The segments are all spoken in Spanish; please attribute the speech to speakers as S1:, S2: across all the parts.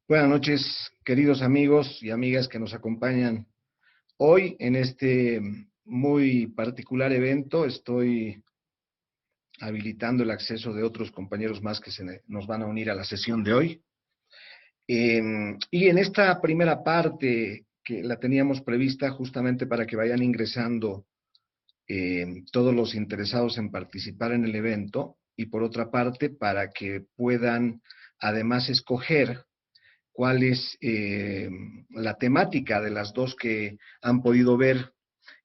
S1: Buenas noches, queridos amigos y amigas que nos acompañan hoy en este muy particular evento. Estoy habilitando el acceso de otros compañeros más que nos van a unir a la sesión de hoy. Y en esta primera parte que la teníamos prevista justamente para que vayan ingresando todos los interesados en participar en el evento, y por otra parte para que puedan además escoger cuál es la temática de las dos que han podido ver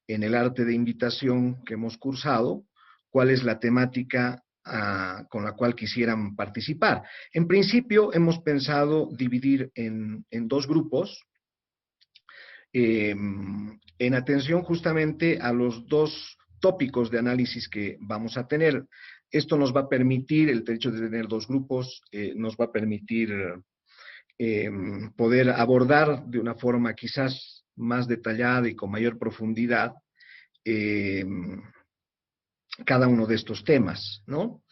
S1: en el arte de invitación que hemos cursado, cuál es la temática con la cual quisieran participar. En principio hemos pensado dividir en dos grupos, en atención justamente a los dos tópicos de análisis que vamos a tener. Esto nos va a permitir, el hecho de tener dos grupos, nos va a permitir poder abordar de una forma quizás más detallada y con mayor profundidad eh, cada uno de estos temas, ¿no?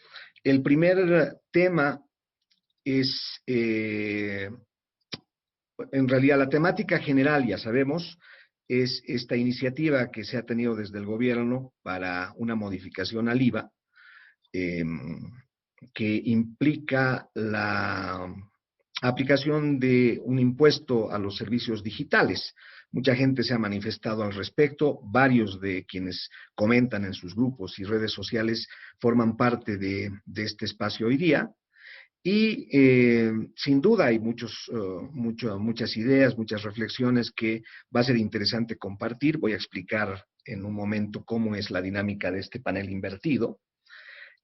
S1: El primer tema es, en realidad, la temática general, ya sabemos, es esta iniciativa que se ha tenido desde el gobierno para una modificación al IVA, eh, que implica la aplicación de un impuesto a los servicios digitales. Mucha gente se ha manifestado al respecto, varios de quienes comentan en sus grupos y redes sociales forman parte de este espacio hoy día, y sin duda hay muchas ideas, muchas reflexiones que va a ser interesante compartir. Voy a explicar en un momento cómo es la dinámica de este panel invertido.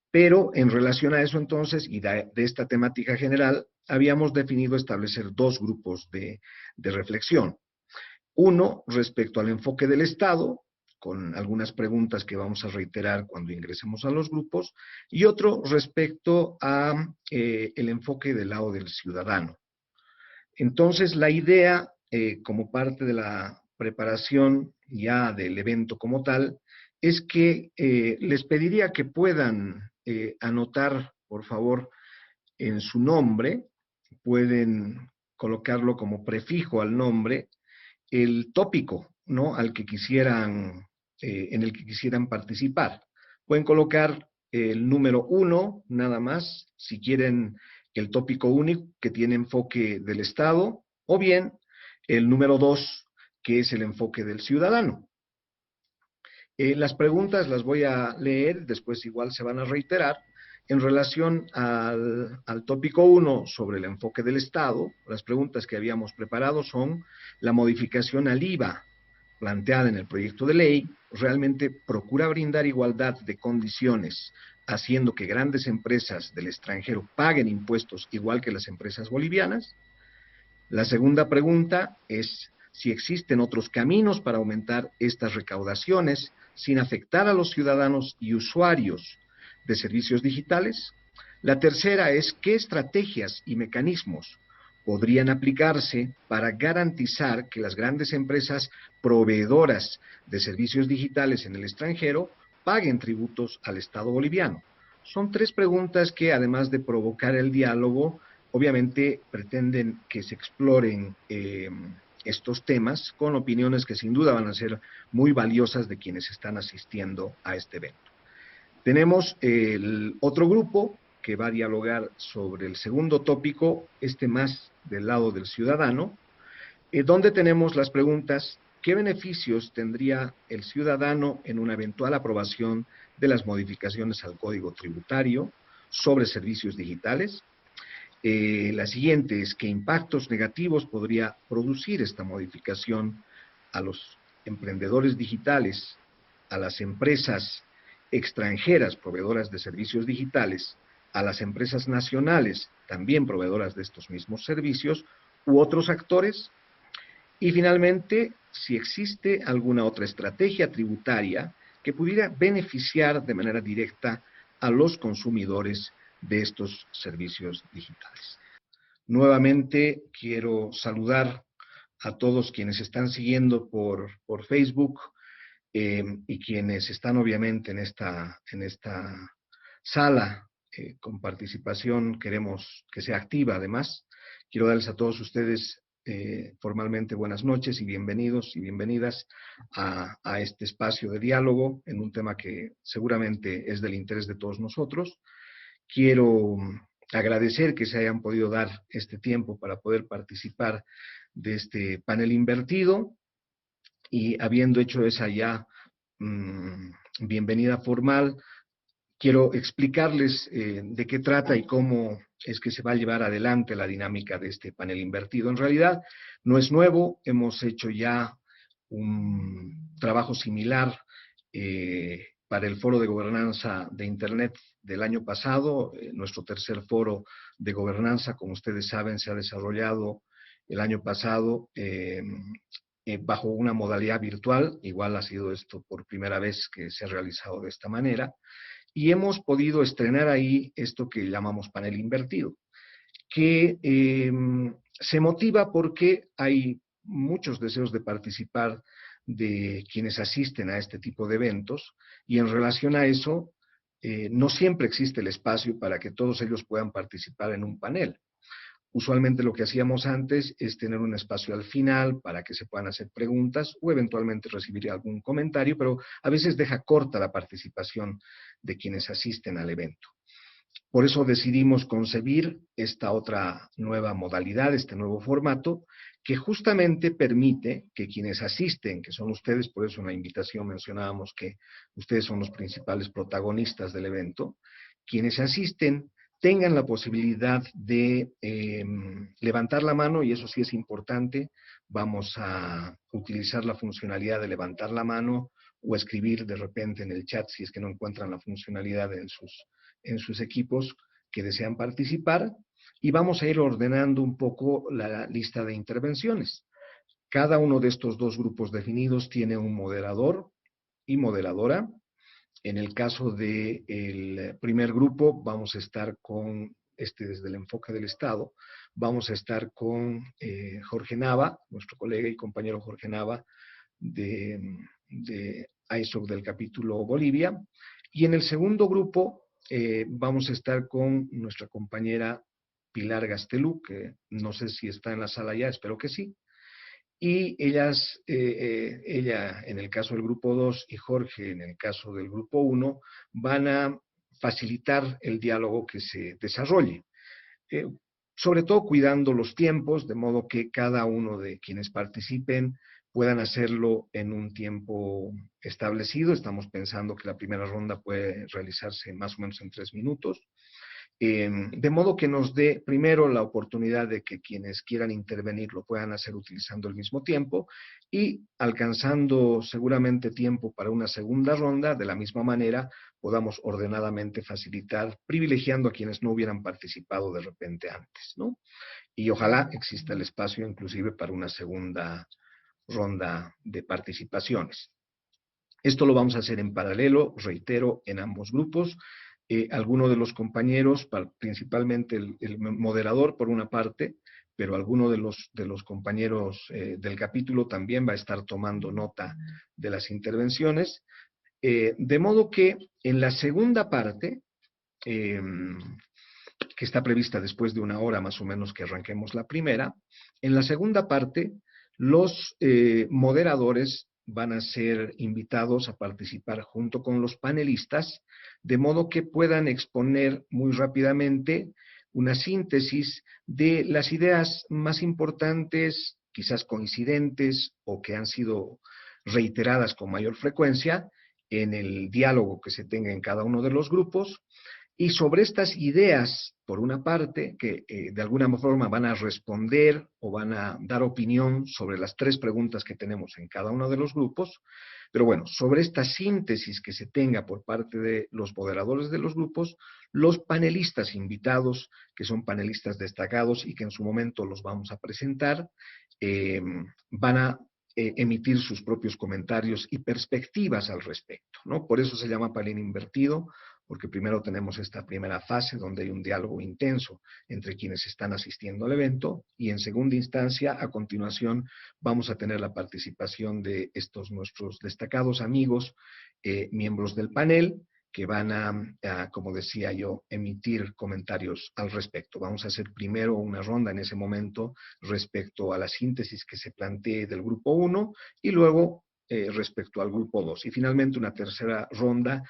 S1: Pero en relación a eso entonces, y de esta temática general, habíamos definido establecer dos grupos de reflexión. Uno, respecto al enfoque del Estado, con algunas preguntas que vamos a reiterar cuando ingresemos a los grupos, y otro respecto a el enfoque del lado del ciudadano. Entonces, la idea, como parte de la preparación ya del evento como tal, es que les pediría que puedan anotar, por favor, en su nombre, pueden colocarlo como prefijo al nombre, el tópico, ¿no?, al que quisieran, en el que quisieran participar. Pueden colocar el número 1, nada más, si quieren el tópico único, que tiene enfoque del Estado, o bien el número 2, que es el enfoque del ciudadano. Las preguntas las voy a leer, después igual se van a reiterar. En relación al tópico 1 sobre el enfoque del Estado, las preguntas que habíamos preparado son: la modificación al IVA planteada en el proyecto de ley realmente procura brindar igualdad de condiciones, haciendo que grandes empresas del extranjero paguen impuestos igual que las empresas bolivianas. La segunda pregunta es si existen otros caminos para aumentar estas recaudaciones sin afectar a los ciudadanos y usuarios de servicios digitales. La tercera es qué estrategias y mecanismos podrían aplicarse para garantizar que las grandes empresas proveedoras de servicios digitales en el extranjero paguen tributos al Estado boliviano. Son tres preguntas que, además de provocar el diálogo, obviamente pretenden que se exploren estos temas con opiniones que sin duda van a ser muy valiosas de quienes están asistiendo a este evento. Tenemos el otro grupo que va a dialogar sobre el segundo tópico, este más del lado del ciudadano, donde tenemos las preguntas: ¿qué beneficios tendría el ciudadano en una eventual aprobación de las modificaciones al Código Tributario sobre servicios digitales? La siguiente es: ¿qué impactos negativos podría producir esta modificación a los emprendedores digitales, a las empresas extranjeras proveedoras de servicios digitales, a las empresas nacionales también proveedoras de estos mismos servicios u otros actores? Y finalmente, si existe alguna otra estrategia tributaria que pudiera beneficiar de manera directa a los consumidores de estos servicios digitales. Nuevamente quiero saludar a todos quienes están siguiendo por Facebook, y quienes están obviamente en esta sala con participación. Queremos que sea activa además, Quiero darles a todos ustedes formalmente buenas noches y bienvenidos y bienvenidas a este espacio de diálogo en un tema que seguramente es del interés de todos nosotros. Quiero agradecer que se hayan podido dar este tiempo para poder participar de este panel invertido y habiendo hecho esa ya bienvenida formal, quiero explicarles de qué trata y cómo es que se va a llevar adelante la dinámica de este panel invertido. En realidad no es nuevo, hemos hecho ya un trabajo similar para el Foro de Gobernanza de Internet del año pasado. Nuestro tercer foro de gobernanza, como ustedes saben, se ha desarrollado el año pasado bajo una modalidad virtual. Igual ha sido esto por primera vez que se ha realizado de esta manera. Y hemos podido estrenar ahí esto que llamamos panel invertido, que se motiva porque hay muchos deseos de participar de quienes asisten a este tipo de eventos, y en relación a eso, no siempre existe el espacio para que todos ellos puedan participar en un panel. Usualmente lo que hacíamos antes es tener un espacio al final para que se puedan hacer preguntas o eventualmente recibir algún comentario, pero a veces deja corta la participación de quienes asisten al evento. Por eso decidimos concebir esta otra nueva modalidad, este nuevo formato, que justamente permite que quienes asisten, que son ustedes, por eso en la invitación mencionábamos que ustedes son los principales protagonistas del evento, quienes asisten tengan la posibilidad de levantar la mano, y eso sí es importante. Vamos a utilizar la funcionalidad de levantar la mano o escribir de repente en el chat si es que no encuentran la funcionalidad en sus equipos que desean participar, y vamos a ir ordenando un poco la lista de intervenciones. Cada uno de estos dos grupos definidos tiene un moderador y moderadora. En el caso del primer grupo, vamos a estar con, desde el enfoque del Estado, vamos a estar con Jorge Nava, nuestro colega y compañero Jorge Nava de ISOC del capítulo Bolivia. Y en el segundo grupo vamos a estar con nuestra compañera Pilar Gastelú, que no sé si está en la sala ya, espero que sí. Y ella en el caso del grupo 2 y Jorge en el caso del grupo 1 van a facilitar el diálogo que se desarrolle. Sobre todo cuidando los tiempos, de modo que cada uno de quienes participen puedan hacerlo en un tiempo establecido. Estamos pensando que la primera ronda puede realizarse más o menos en 3 minutos. De modo que nos dé primero la oportunidad de que quienes quieran intervenir lo puedan hacer utilizando el mismo tiempo, y alcanzando seguramente tiempo para una segunda ronda, de la misma manera podamos ordenadamente facilitar, privilegiando a quienes no hubieran participado de repente antes, ¿no? Y ojalá exista el espacio inclusive para una segunda ronda de participaciones. Esto lo vamos a hacer en paralelo, reitero, en ambos grupos. Alguno de los compañeros, principalmente el moderador por una parte, pero alguno de los compañeros del capítulo también va a estar tomando nota de las intervenciones. De modo que en la segunda parte, que está prevista después de 1 hora más o menos que arranquemos la primera, en la segunda parte los moderadores van a ser invitados a participar junto con los panelistas, de modo que puedan exponer muy rápidamente una síntesis de las ideas más importantes, quizás coincidentes o que han sido reiteradas con mayor frecuencia en el diálogo que se tenga en cada uno de los grupos. Y sobre estas ideas, por una parte, que de alguna forma van a responder o van a dar opinión sobre las 3 preguntas que tenemos en cada uno de los grupos, pero bueno, sobre esta síntesis que se tenga por parte de los moderadores de los grupos, los panelistas invitados, que son panelistas destacados y que en su momento los vamos a presentar, van a emitir sus propios comentarios y perspectivas al respecto, ¿no? Por eso se llama panel invertido, porque primero tenemos esta primera fase donde hay un diálogo intenso entre quienes están asistiendo al evento, y en segunda instancia, a continuación, vamos a tener la participación de estos nuestros destacados amigos, miembros del panel, que van como decía yo, emitir comentarios al respecto. Vamos a hacer primero una ronda en ese momento respecto a la síntesis que se plantee del grupo 1 y luego respecto al grupo 2. Y finalmente una tercera ronda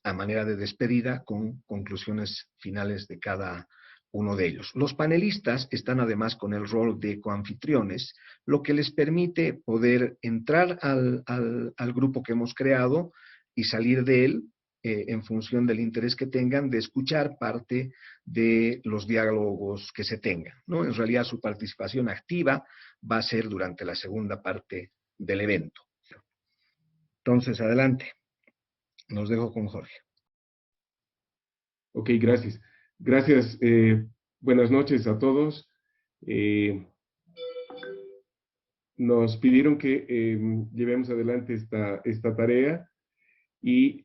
S1: a manera de despedida con conclusiones finales de cada uno de ellos. Los panelistas están además con el rol de coanfitriones, lo que les permite poder entrar al grupo que hemos creado y salir de él en función del interés que tengan de escuchar parte de los diálogos que se tengan, ¿no? En realidad su participación activa va a ser durante la segunda parte del evento. Entonces, adelante. Los dejo con Jorge.
S2: Ok, gracias. Gracias. Buenas noches a todos. Nos pidieron que llevemos adelante esta tarea y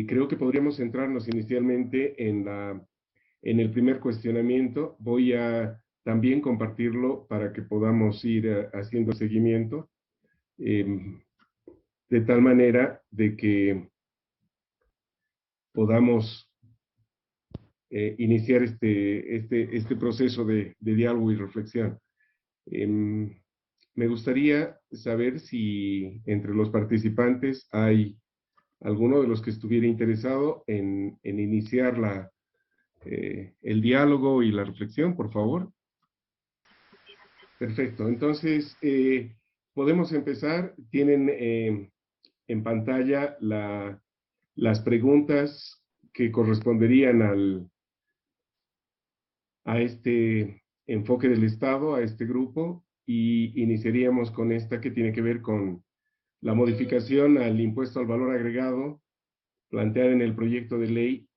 S2: creo que podríamos centrarnos inicialmente en el primer cuestionamiento. Voy a también compartirlo para que podamos ir haciendo seguimiento, de tal manera de que podamos iniciar este proceso de diálogo y reflexión. Me gustaría saber si entre los participantes hay alguno de los que estuviera interesado en iniciar el diálogo y la reflexión, por favor. Perfecto, entonces podemos empezar. Tienen en pantalla las preguntas que corresponderían a este enfoque del Estado, a este grupo, y iniciaríamos con esta que tiene que ver con la modificación al impuesto al valor agregado planteada en el proyecto de ley.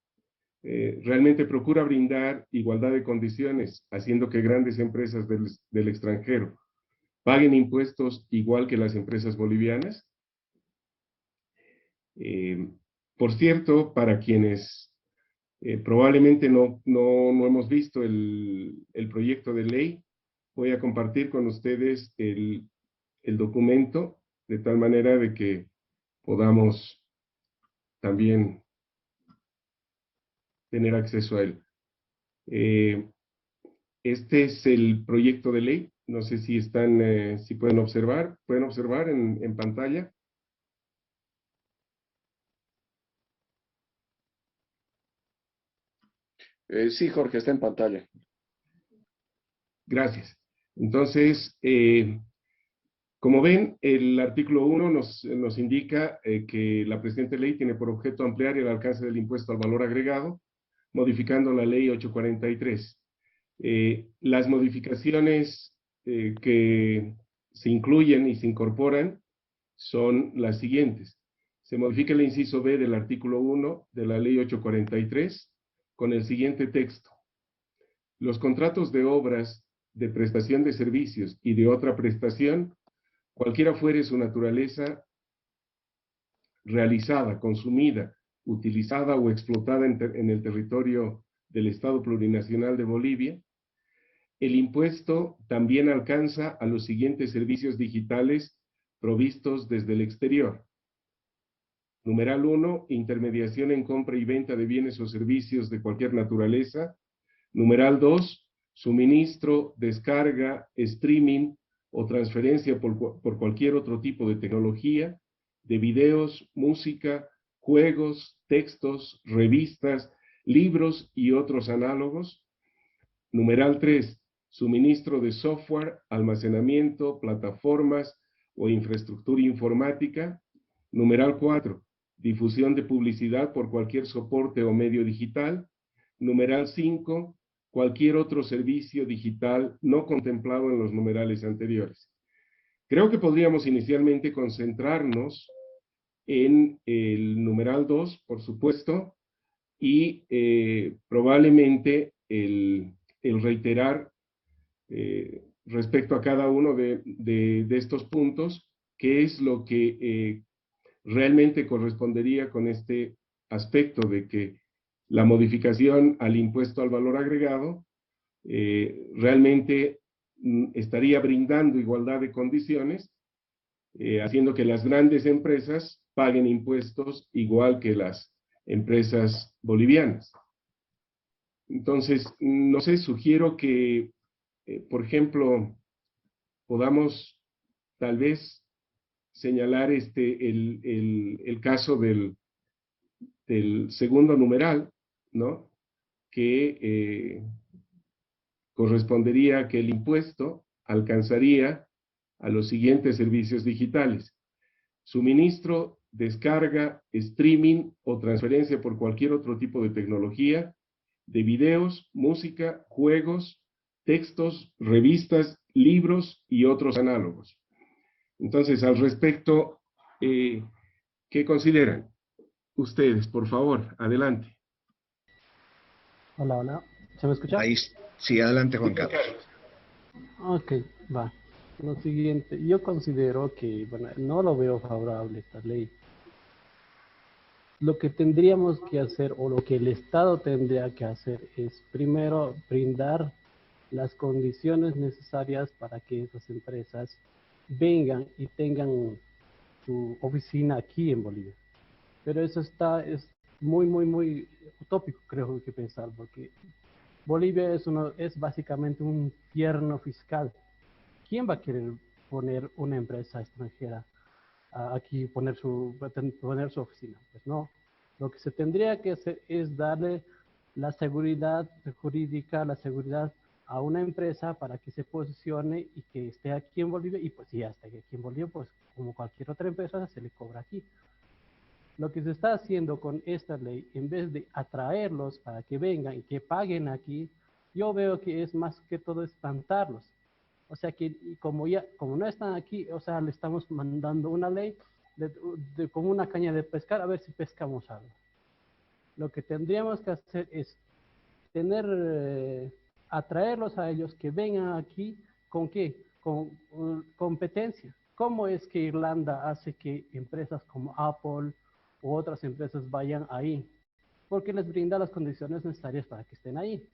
S2: Realmente procura brindar igualdad de condiciones, haciendo que grandes empresas del extranjero paguen impuestos igual que las empresas bolivianas. Por cierto, para quienes probablemente no hemos visto el proyecto de ley, voy a compartir con ustedes el documento, de tal manera de que podamos también tener acceso a él. Este es el proyecto de ley. No sé si si pueden observar en pantalla.
S3: Sí, Jorge, está en pantalla.
S2: Gracias. Entonces, como ven, el artículo 1 nos indica que la presente ley tiene por objeto ampliar el alcance del impuesto al valor agregado, modificando la ley 843. Las modificaciones que se incluyen y se incorporan son las siguientes. Se modifica el inciso B del artículo 1 de la ley 843 con el siguiente texto. Los contratos de obras, de prestación de servicios y de otra prestación, cualquiera fuere su naturaleza, realizada, consumida, utilizada o explotada en el territorio del Estado Plurinacional de Bolivia, el impuesto también alcanza a los siguientes servicios digitales provistos desde el exterior. Numeral 1, intermediación en compra y venta de bienes o servicios de cualquier naturaleza. Numeral 2, suministro, descarga, streaming o transferencia por cualquier otro tipo de tecnología, de videos, música, juegos, textos, revistas, libros y otros análogos. Numeral 3, suministro de software, almacenamiento, plataformas o infraestructura informática. Numeral 4, difusión de publicidad por cualquier soporte o medio digital. Numeral 5, cualquier otro servicio digital no contemplado en los numerales anteriores. Creo que podríamos inicialmente concentrarnos en el numeral 2, por supuesto, y probablemente el reiterar respecto a cada uno de estos puntos, qué es lo que realmente correspondería con este aspecto de que la modificación al impuesto al valor agregado realmente estaría brindando igualdad de condiciones, haciendo que las grandes empresas paguen impuestos igual que las empresas bolivianas. Entonces, no sé, sugiero que, por ejemplo, podamos tal vez señalar el caso del segundo numeral, ¿no? Que correspondería a que el impuesto alcanzaría a los siguientes servicios digitales: suministro, descarga, streaming o transferencia por cualquier otro tipo de tecnología, de videos, música, juegos, textos, revistas, libros y otros análogos. Entonces, al respecto, ¿qué consideran ustedes? Por favor, adelante.
S4: Hola, hola. ¿Se me escucha?
S1: Ahí, sí, adelante, Juan Carlos.
S4: Ok, va. Lo siguiente, yo considero que, bueno, no lo veo favorable esta ley. Lo que tendríamos que hacer, o lo que el Estado tendría que hacer, es primero brindar las condiciones necesarias para que esas empresas vengan y tengan su oficina aquí en Bolivia. Pero eso es muy utópico, creo que pensar, porque Bolivia es básicamente un infierno fiscal. ¿Quién va a querer poner una empresa extranjera aquí, poner su oficina? Pues no. Lo que se tendría que hacer es darle la seguridad jurídica, la seguridad a una empresa para que se posicione y que esté aquí en Bolivia, y pues si ya está aquí en Bolivia, pues como cualquier otra empresa se le cobra aquí. Lo que se está haciendo con esta ley, en vez de atraerlos para que vengan y que paguen aquí, yo veo que es más que todo espantarlos. O sea que como no están aquí, o sea, le estamos mandando una ley como una caña de pescar, a ver si pescamos algo. Lo que tendríamos que hacer es atraerlos a ellos que vengan aquí. ¿Con qué? Con competencia. ¿Cómo es que Irlanda hace que empresas como Apple u otras empresas vayan ahí? Porque les brinda las condiciones necesarias para que estén ahí.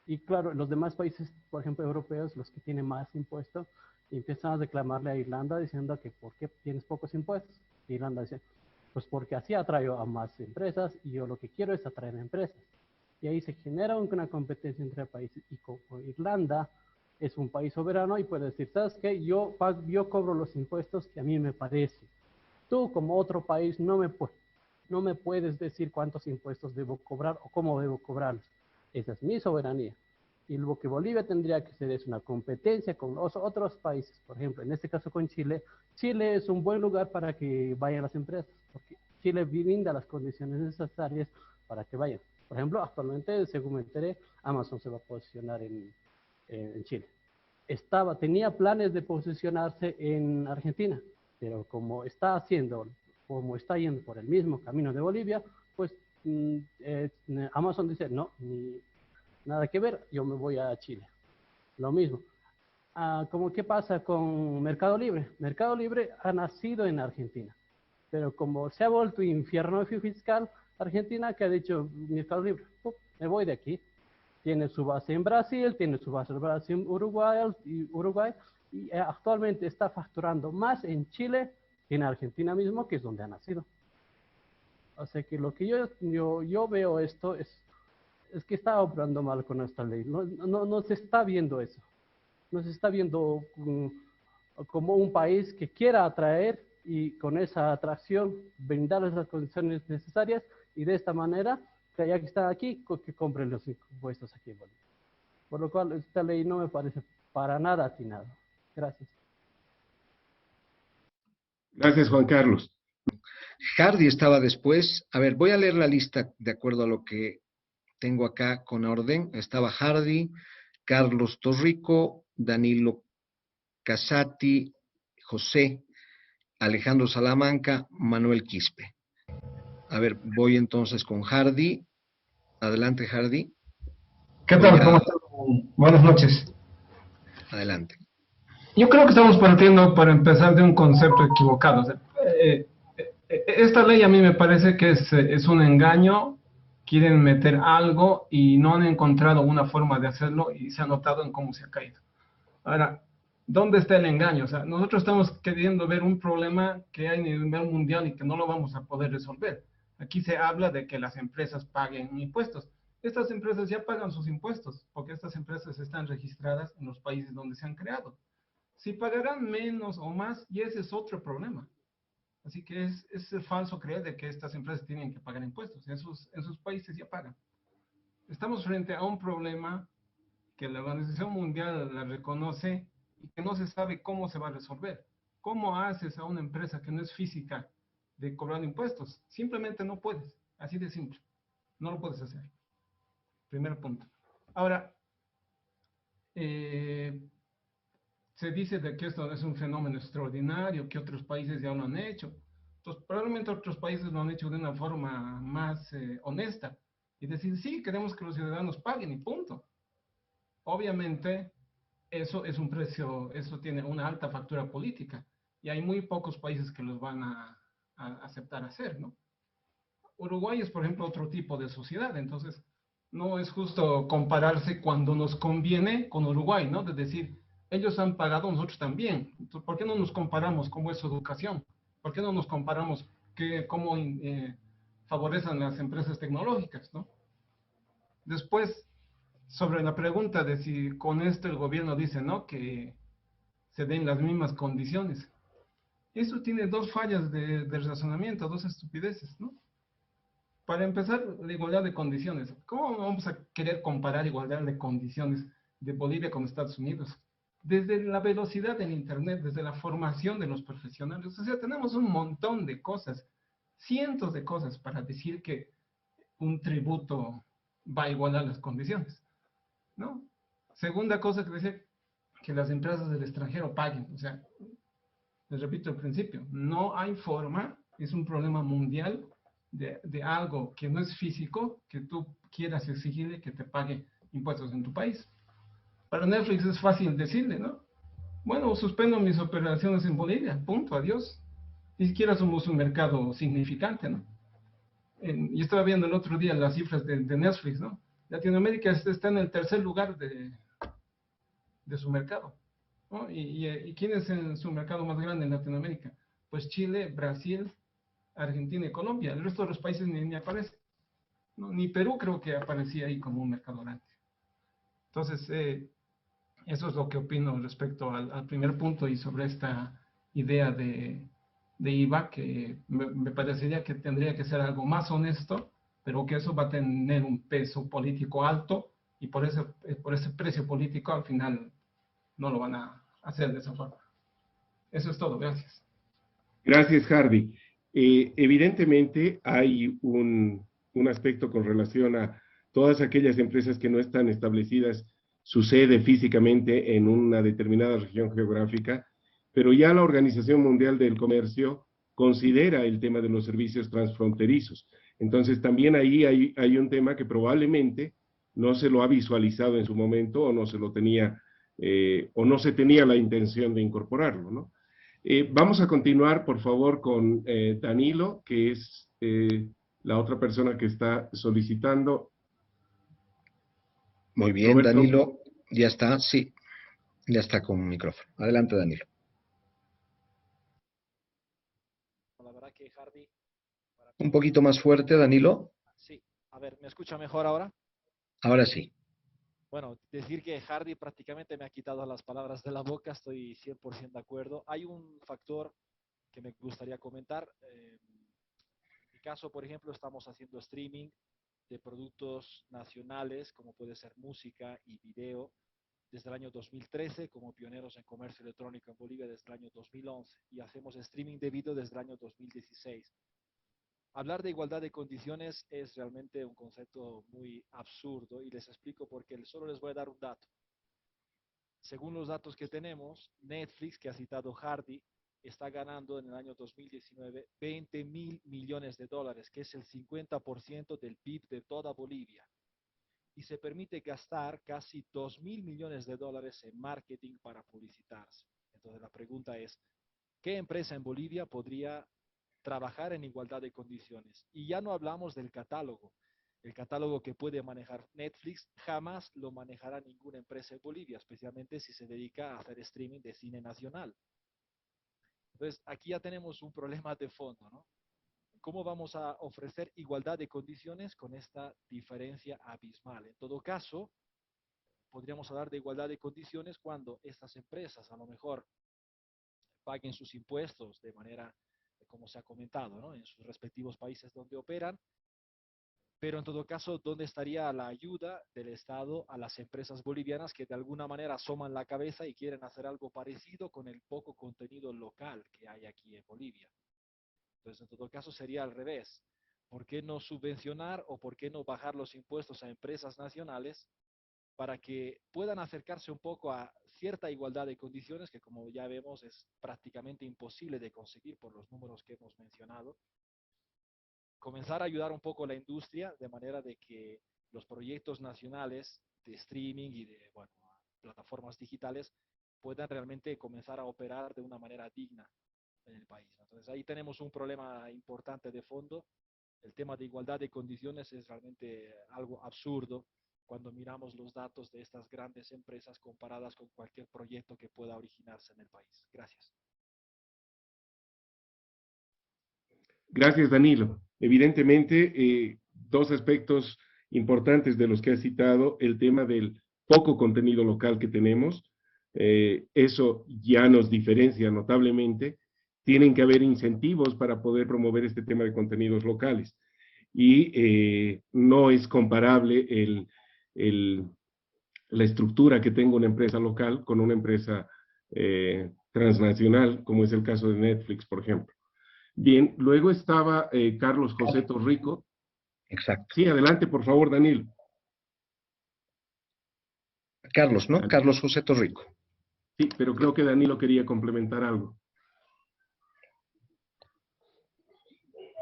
S4: Y claro, los demás países, por ejemplo, europeos, los que tienen más impuestos, empiezan a reclamarle a Irlanda diciendo que ¿por qué tienes pocos impuestos? Y Irlanda dice, pues porque así atraigo a más empresas y yo lo que quiero es atraer empresas. Y ahí se genera una competencia entre países. Y como Irlanda es un país soberano y puede decir, ¿sabes qué? Yo cobro los impuestos que a mí me parece. Tú, como otro país, no me puedes decir cuántos impuestos debo cobrar o cómo debo cobrarlos. Esa es mi soberanía. Y lo que Bolivia tendría que hacer es una competencia con los otros países. Por ejemplo, en este caso con Chile. Chile es un buen lugar para que vayan las empresas, porque Chile brinda las condiciones necesarias para que vayan. Por ejemplo, actualmente, según me enteré, Amazon se va a posicionar en Chile. Tenía planes de posicionarse en Argentina, pero como está yendo por el mismo camino de Bolivia, pues Amazon dice, no, nada que ver, yo me voy a Chile. Lo mismo. Como qué pasa con Mercado Libre. Mercado Libre ha nacido en Argentina, pero como se ha vuelto infierno fiscal, Argentina, que ha dicho Mercado Libre, me voy de aquí. Tiene su base en Brasil, tiene su base en Uruguay, y actualmente está facturando más en Chile que en Argentina mismo, que es donde ha nacido. O sea que lo que yo veo esto es que está operando mal con esta ley. No se está viendo eso. No se está viendo como un país que quiera atraer y con esa atracción brindarles las condiciones necesarias y de esta manera, que ya que están aquí, que compren los impuestos aquí en Bolivia. Por lo cual, esta ley no me parece para nada atinada. Gracias.
S2: Gracias, Juan Carlos.
S1: Hardy estaba después. A ver, voy a leer la lista de acuerdo a lo que tengo acá con orden. Estaba Hardy, Carlos Torrico, Danilo Casati, José, Alejandro Salamanca, Manuel Quispe. A ver, voy entonces con Hardy. Adelante, Hardy.
S5: ¿Qué tal? ¿Cómo están? Buenas noches.
S1: Adelante.
S5: Yo creo que estamos partiendo para empezar de un concepto equivocado. O sea, esta ley a mí me parece que es un engaño. Quieren meter algo y no han encontrado una forma de hacerlo y se ha notado en cómo se ha caído. Ahora, ¿dónde está el engaño? O sea, nosotros estamos queriendo ver un problema que hay a nivel mundial y que no lo vamos a poder resolver. Aquí se habla de que las empresas paguen impuestos. Estas empresas ya pagan sus impuestos, porque estas empresas están registradas en los países donde se han creado. Si pagarán menos o más, y ese es otro problema. Así que es falso creer de que estas empresas tienen que pagar impuestos. En sus países ya pagan. Estamos frente a un problema que la Organización Mundial la reconoce y que no se sabe cómo se va a resolver. ¿Cómo haces a una empresa que no es física de cobrar impuestos? Simplemente no puedes. Así de simple. No lo puedes hacer. Primer punto. Ahora, se dice de que esto es un fenómeno extraordinario, que otros países ya lo han hecho. Entonces, probablemente otros países lo han hecho de una forma más honesta. Y decir, sí, queremos que los ciudadanos paguen y punto. Obviamente, eso es un precio, eso tiene una alta factura política. Y hay muy pocos países que los van a aceptar hacer, ¿no? Uruguay es, por ejemplo, otro tipo de sociedad. Entonces, no es justo compararse cuando nos conviene con Uruguay, ¿no? De decir, ellos han pagado, nosotros también. Entonces, ¿por qué no nos comparamos cómo es su educación? ¿Por qué no nos comparamos cómo favorecen las empresas tecnológicas, ¿no? Después, sobre la pregunta de si con esto el gobierno dice, ¿no? Que se den las mismas condiciones. Eso tiene dos fallas de razonamiento, dos estupideces, ¿no? Para empezar, la igualdad de condiciones. ¿Cómo vamos a querer comparar igualdad de condiciones de Bolivia con Estados Unidos? Desde la velocidad del Internet, desde la formación de los profesionales. O sea, tenemos un montón de cosas, cientos de cosas para decir que un tributo va a igualar las condiciones, ¿no? Segunda cosa que decía, que las empresas del extranjero paguen. O sea, les repito al principio, no hay forma, es un problema mundial de algo que no es físico, que tú quieras exigirle que te pague impuestos en tu país. Para Netflix es fácil decirle, ¿no? Bueno, suspendo mis operaciones en Bolivia, punto, adiós. Ni siquiera somos un mercado significante, ¿no? Yo estaba viendo el otro día las cifras de Netflix, ¿no? Latinoamérica está en el tercer lugar de su mercado, ¿no? ¿Y quién es en su mercado más grande en Latinoamérica? Pues Chile, Brasil, Argentina y Colombia. El resto de los países ni aparece, ¿no? Ni Perú creo que aparecía ahí como un mercado grande. Entonces, eso es lo que opino respecto al primer punto y sobre esta idea de IVA, que me parecería que tendría que ser algo más honesto, pero que eso va a tener un peso político alto y por ese precio político al final no lo van a hacer de esa forma. Eso es todo, gracias.
S2: Gracias, Hardy. Evidentemente hay un aspecto con relación a todas aquellas empresas que no están establecidas su sede físicamente en una determinada región geográfica, pero ya la Organización Mundial del Comercio considera el tema de los servicios transfronterizos. Entonces también ahí hay un tema que probablemente no se lo ha visualizado en su momento o no se lo tenía, o no se tenía la intención de incorporarlo, ¿no? Vamos a continuar, por favor, con Danilo, que es la otra persona que está solicitando.
S1: Muy bien,
S2: Roberto.
S1: Danilo, ya está, sí, ya está con micrófono. Adelante, Danilo.
S6: La verdad que Hardy...
S1: Un poquito más fuerte, Danilo.
S6: Sí, a ver, ¿me escucha mejor ahora?
S1: Ahora sí.
S6: Bueno, decir que Hardy prácticamente me ha quitado las palabras de la boca, estoy 100% de acuerdo. Hay un factor que me gustaría comentar. En mi caso, por ejemplo, estamos haciendo streaming de productos nacionales, como puede ser música y video, desde el año 2013, como pioneros en comercio electrónico en Bolivia desde el año 2011, y hacemos streaming de video desde el año 2016. Hablar de igualdad de condiciones es realmente un concepto muy absurdo y les explico por qué. Solo les voy a dar un dato. Según los datos que tenemos, Netflix, que ha citado Hardy, está ganando en el año 2019 $20.000 millones, que es el 50% del PIB de toda Bolivia. Y se permite gastar casi $2.000 millones en marketing para publicitarse. Entonces la pregunta es, ¿qué empresa en Bolivia podría trabajar en igualdad de condiciones? Y ya no hablamos del catálogo. El catálogo que puede manejar Netflix jamás lo manejará ninguna empresa en Bolivia, especialmente si se dedica a hacer streaming de cine nacional. Entonces, aquí ya tenemos un problema de fondo, ¿no? ¿cómo vamos a ofrecer igualdad de condiciones con esta diferencia abismal? En todo caso, podríamos hablar de igualdad de condiciones cuando estas empresas a lo mejor paguen sus impuestos de manera, como se ha comentado, ¿no?, en sus respectivos países donde operan, pero en todo caso, ¿dónde estaría la ayuda del Estado a las empresas bolivianas que de alguna manera asoman la cabeza y quieren hacer algo parecido con el poco contenido local que hay aquí en Bolivia? Entonces, en todo caso, sería al revés. ¿Por qué no subvencionar o por qué no bajar los impuestos a empresas nacionales para que puedan acercarse un poco a cierta igualdad de condiciones que, como ya vemos, es prácticamente imposible de conseguir por los números que hemos mencionado? Comenzar a ayudar un poco a la industria de manera de que los proyectos nacionales de streaming y de, bueno, plataformas digitales puedan realmente comenzar a operar de una manera digna en el país. Entonces ahí tenemos un problema importante de fondo. El tema de igualdad de condiciones es realmente algo absurdo cuando miramos los datos de estas grandes empresas comparadas con cualquier proyecto que pueda originarse en el país. Gracias.
S2: Gracias, Danilo. Evidentemente, dos aspectos importantes de los que has citado: el tema del poco contenido local que tenemos, eso ya nos diferencia notablemente. Tienen que haber incentivos para poder promover este tema de contenidos locales. Y no es comparable la estructura que tenga una empresa local con una empresa transnacional, como es el caso de Netflix, por ejemplo. Bien, luego estaba Carlos José Torrico.
S1: Exacto.
S2: Sí, adelante, por favor, Danilo.
S1: Carlos, ¿no? Carlos José Torrico.
S2: Sí, pero creo que Danilo quería complementar algo.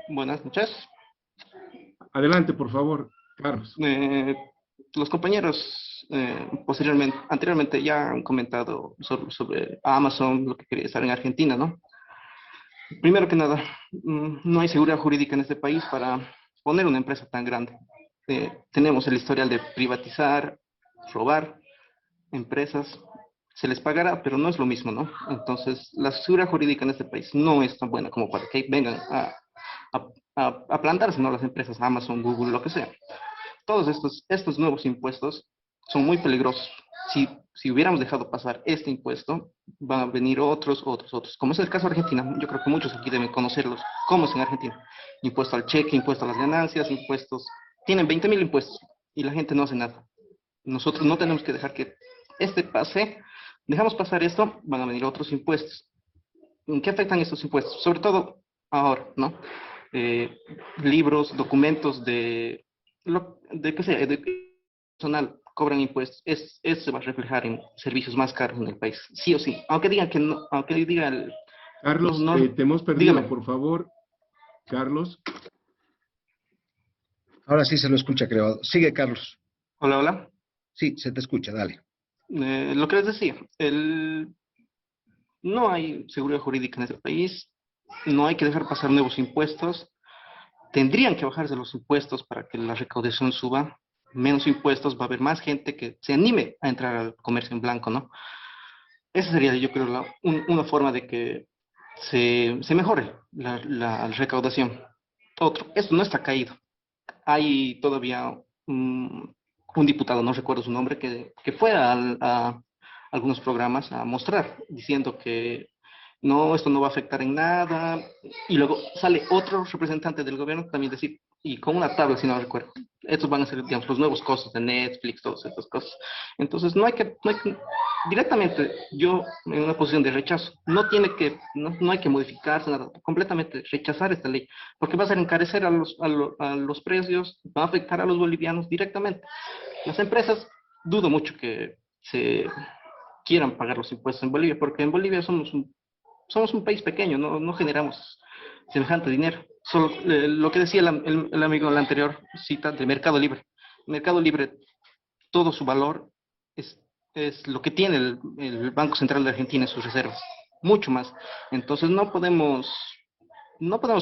S7: Buenas noches.
S2: Adelante, por favor, Carlos.
S7: Los compañeros anteriormente ya han comentado sobre Amazon, lo que quería estar en Argentina, ¿no? Primero que nada, no hay seguridad jurídica en este país para poner una empresa tan grande. Tenemos el historial de privatizar, robar empresas, se les pagará, pero no es lo mismo, ¿no? Entonces, la seguridad jurídica en este país no es tan buena como para que vengan a plantarse, ¿no?, las empresas Amazon, Google, lo que sea. Todos estos nuevos impuestos son muy peligrosos. Si hubiéramos dejado pasar este impuesto, van a venir otros, como es el caso de Argentina. Yo creo que muchos aquí deben conocerlos, cómo es en Argentina. Impuesto al cheque, impuesto a las ganancias, impuestos. Tienen 20.000 impuestos y la gente no hace nada. Nosotros no tenemos que dejar que este pase. Dejamos pasar esto, van a venir otros impuestos. ¿En qué afectan estos impuestos? Sobre todo ahora, ¿no? Libros, documentos de qué sé, de personal cobran impuestos. Eso se va a reflejar en servicios más caros en el país, sí o sí. Aunque digan que no, aunque diga el...
S2: Carlos,
S7: no,
S2: te hemos perdido,
S7: dígame.
S2: Por favor. Carlos.
S1: Ahora sí se lo escucha, creo. Sigue, Carlos.
S7: Hola, hola.
S1: Sí, se te escucha, dale.
S7: Lo que les decía, no hay seguridad jurídica en este país, no hay que dejar pasar nuevos impuestos. Tendrían que bajarse los impuestos para que la recaudación suba. Menos impuestos, va a haber más gente que se anime a entrar al comercio en blanco, ¿no? Esa sería, yo creo, una forma de que se mejore la recaudación. Esto no está caído. Hay todavía un diputado, no recuerdo su nombre, que fue a algunos programas a mostrar, diciendo que no, esto no va a afectar en nada, y luego sale otro representante del gobierno también decir, y con una tabla, si no recuerdo, estos van a ser, digamos, los nuevos costos de Netflix, todas estas cosas. Entonces, no hay que directamente, yo en una posición de rechazo, no hay que modificarse, nada, completamente rechazar esta ley, porque va a hacer encarecer a los precios, va a afectar a los bolivianos directamente. Las empresas, dudo mucho que se quieran pagar los impuestos en Bolivia, porque en Bolivia somos un país pequeño, no generamos semejante dinero. Solo lo que decía el amigo en la anterior cita de Mercado Libre. Mercado Libre, todo su valor es lo que tiene el Banco Central de Argentina en sus reservas, mucho más. Entonces no podemos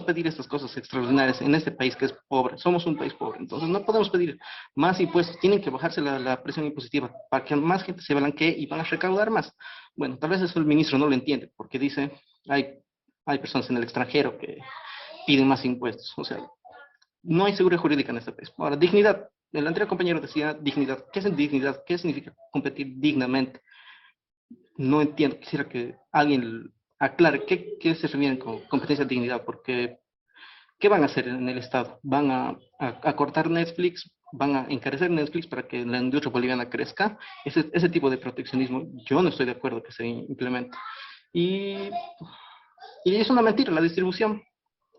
S7: pedir estas cosas extraordinarias en este país que es pobre. Somos un país pobre, entonces no podemos pedir más impuestos. Tienen que bajarse la presión impositiva para que más gente se blanquee y van a recaudar más. Bueno, tal vez eso el ministro no lo entiende, porque dice, hay personas en el extranjero piden más impuestos. O sea, no hay seguridad jurídica en este país. Ahora, dignidad. El anterior compañero decía dignidad. ¿Qué es dignidad? ¿Qué significa competir dignamente? No entiendo. Quisiera que alguien aclare qué se refieren con competencia de dignidad, porque ¿qué van a hacer en el Estado? ¿Van a cortar Netflix? ¿Van a encarecer Netflix para que la industria boliviana crezca? Ese tipo de proteccionismo yo no estoy de acuerdo que se implemente. Y, y es una mentira la distribución,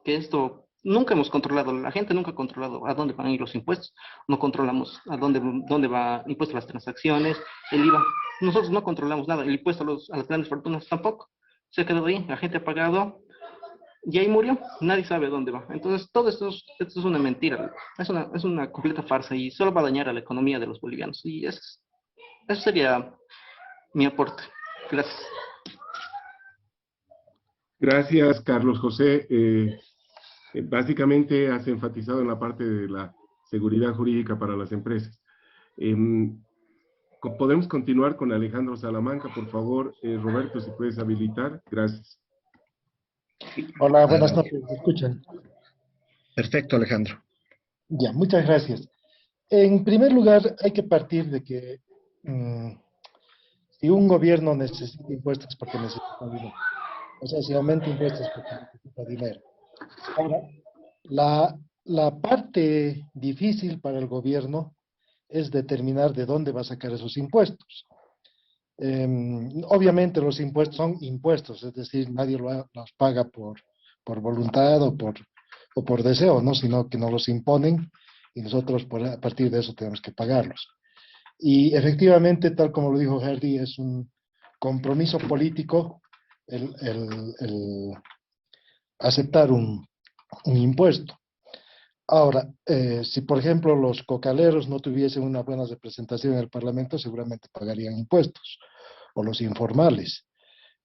S7: que esto nunca hemos controlado, la gente nunca ha controlado a dónde van a ir los impuestos, no controlamos a dónde va el impuesto a las transacciones, el IVA, nosotros no controlamos nada, el impuesto a las grandes fortunas tampoco, se ha quedado ahí, la gente ha pagado y ahí murió, nadie sabe a dónde va. Entonces todo esto es una mentira, es una completa farsa y solo va a dañar a la economía de los bolivianos y eso sería mi aporte. Gracias.
S2: Gracias, Carlos José. Básicamente has enfatizado en la parte de la seguridad jurídica para las empresas. Podemos continuar con Alejandro Salamanca, por favor. Roberto, si puedes habilitar. Gracias.
S8: Hola, buenas noches, ¿me escuchan?
S1: Perfecto, Alejandro.
S8: Ya, muchas gracias. En primer lugar, hay que partir de que si un gobierno necesita impuestos es porque necesita dinero. O sea, si aumenta impuestos es porque necesita dinero. Ahora, la parte difícil para el gobierno es determinar de dónde va a sacar esos impuestos. Obviamente los impuestos son impuestos, es decir, nadie los paga por voluntad o por deseo, ¿no? Sino que nos los imponen y nosotros a partir de eso tenemos que pagarlos. Y efectivamente, tal como lo dijo Hardy, es un compromiso político el aceptar un impuesto. Ahora, si por ejemplo los cocaleros no tuviesen una buena representación en el Parlamento, seguramente pagarían impuestos, o los informales.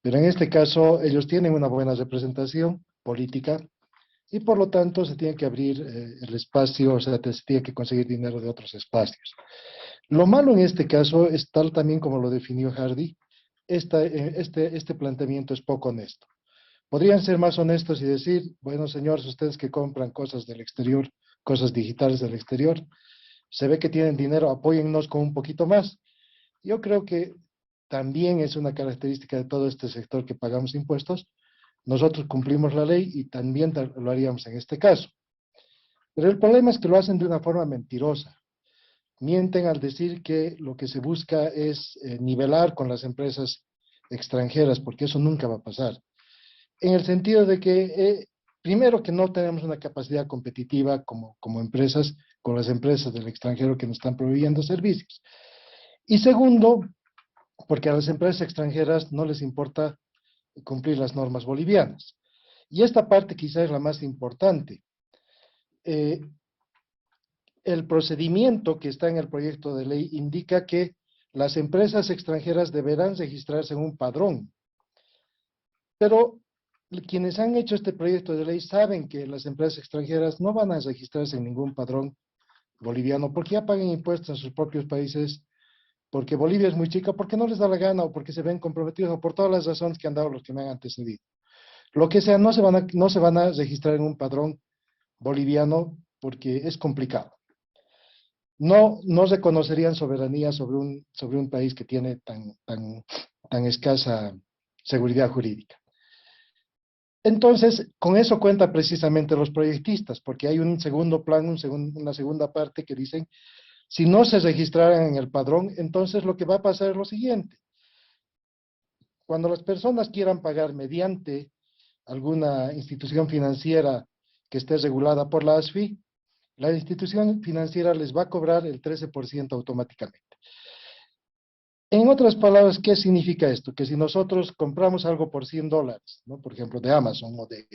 S8: Pero en este caso, ellos tienen una buena representación política y por lo tanto se tiene que abrir el espacio, o sea, se tiene que conseguir dinero de otros espacios. Lo malo en este caso es tal también como lo definió Hardy, este planteamiento es poco honesto. Podrían ser más honestos y decir, bueno, señores, ustedes que compran cosas del exterior, cosas digitales del exterior, se ve que tienen dinero, apóyennos con un poquito más. Yo creo que también es una característica de todo este sector que pagamos impuestos. Nosotros cumplimos la ley y también lo haríamos en este caso. Pero el problema es que lo hacen de una forma mentirosa. Mienten al decir que lo que se busca es nivelar con las empresas extranjeras, porque eso nunca va a pasar. En el sentido de que, primero, que no tenemos una capacidad competitiva como empresas, con las empresas del extranjero que nos están proveyendo servicios. Y segundo, porque a las empresas extranjeras no les importa cumplir las normas bolivianas. Y esta parte quizás es la más importante. El procedimiento que está en el proyecto de ley indica que las empresas extranjeras deberán registrarse en un padrón. Pero quienes han hecho este proyecto de ley saben que las empresas extranjeras no van a registrarse en ningún padrón boliviano porque ya pagan impuestos en sus propios países, porque Bolivia es muy chica, porque no les da la gana o porque se ven comprometidos o por todas las razones que han dado los que me han antecedido. Lo que sea, no se van a registrar en un padrón boliviano porque es complicado. No reconocerían soberanía sobre un país que tiene tan escasa seguridad jurídica. Entonces, con eso cuentan precisamente los proyectistas, porque hay un segundo plan, una segunda parte que dicen, si no se registraran en el padrón, entonces lo que va a pasar es lo siguiente. Cuando las personas quieran pagar mediante alguna institución financiera que esté regulada por la ASFI, la institución financiera les va a cobrar el 13% automáticamente. En otras palabras, ¿qué significa esto? Que si nosotros compramos algo por $100, ¿no? Por ejemplo, de Amazon o de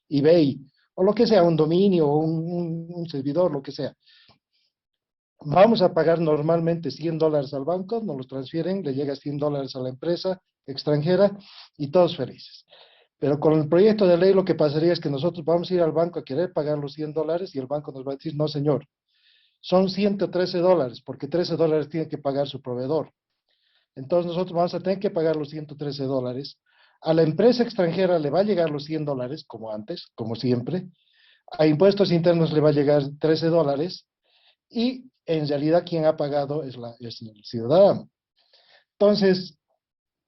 S8: eBay, o lo que sea, un dominio o un servidor, lo que sea, vamos a pagar normalmente $100 al banco, nos los transfieren, le llega $100 a la empresa extranjera y todos felices. Pero con el proyecto de ley lo que pasaría es que nosotros vamos a ir al banco a querer pagar los $100 y el banco nos va a decir, no señor, son $113, porque $13 tiene que pagar su proveedor. Entonces nosotros vamos a tener que pagar los $113. A la empresa extranjera le va a llegar los $100, como antes, como siempre, A impuestos internos le va a llegar $13 y en realidad quien ha pagado es el ciudadano. Entonces,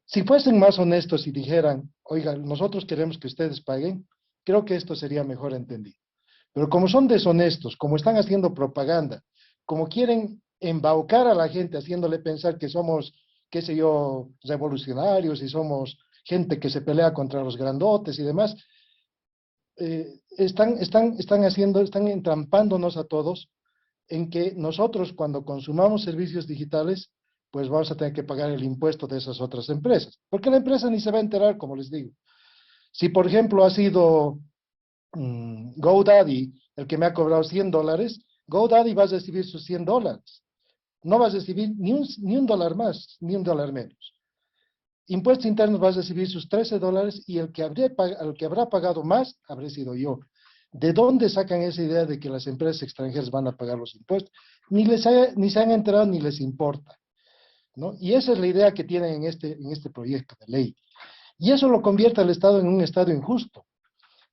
S8: si fuesen más honestos y dijeran, oigan, nosotros queremos que ustedes paguen, creo que esto sería mejor entendido. Pero como son deshonestos, como están haciendo propaganda, como quieren embaucar a la gente haciéndole pensar que somos, qué sé yo, revolucionarios y somos gente que se pelea contra los grandotes y demás, están entrampándonos a todos en que nosotros cuando consumamos servicios digitales, pues vamos a tener que pagar el impuesto de esas otras empresas. Porque la empresa ni se va a enterar, como les digo. Si, por ejemplo, ha sido GoDaddy el que me ha cobrado $100, GoDaddy va a recibir sus $100. No va a recibir ni un dólar más, ni un dólar menos. Impuestos internos va a recibir sus $13 y el que habrá pagado más habré sido yo. ¿De dónde sacan esa idea de que las empresas extranjeras van a pagar los impuestos? Ni se han enterado ni les importa, ¿no? Y esa es la idea que tienen en este proyecto de ley. Y eso lo convierte al Estado en un Estado injusto,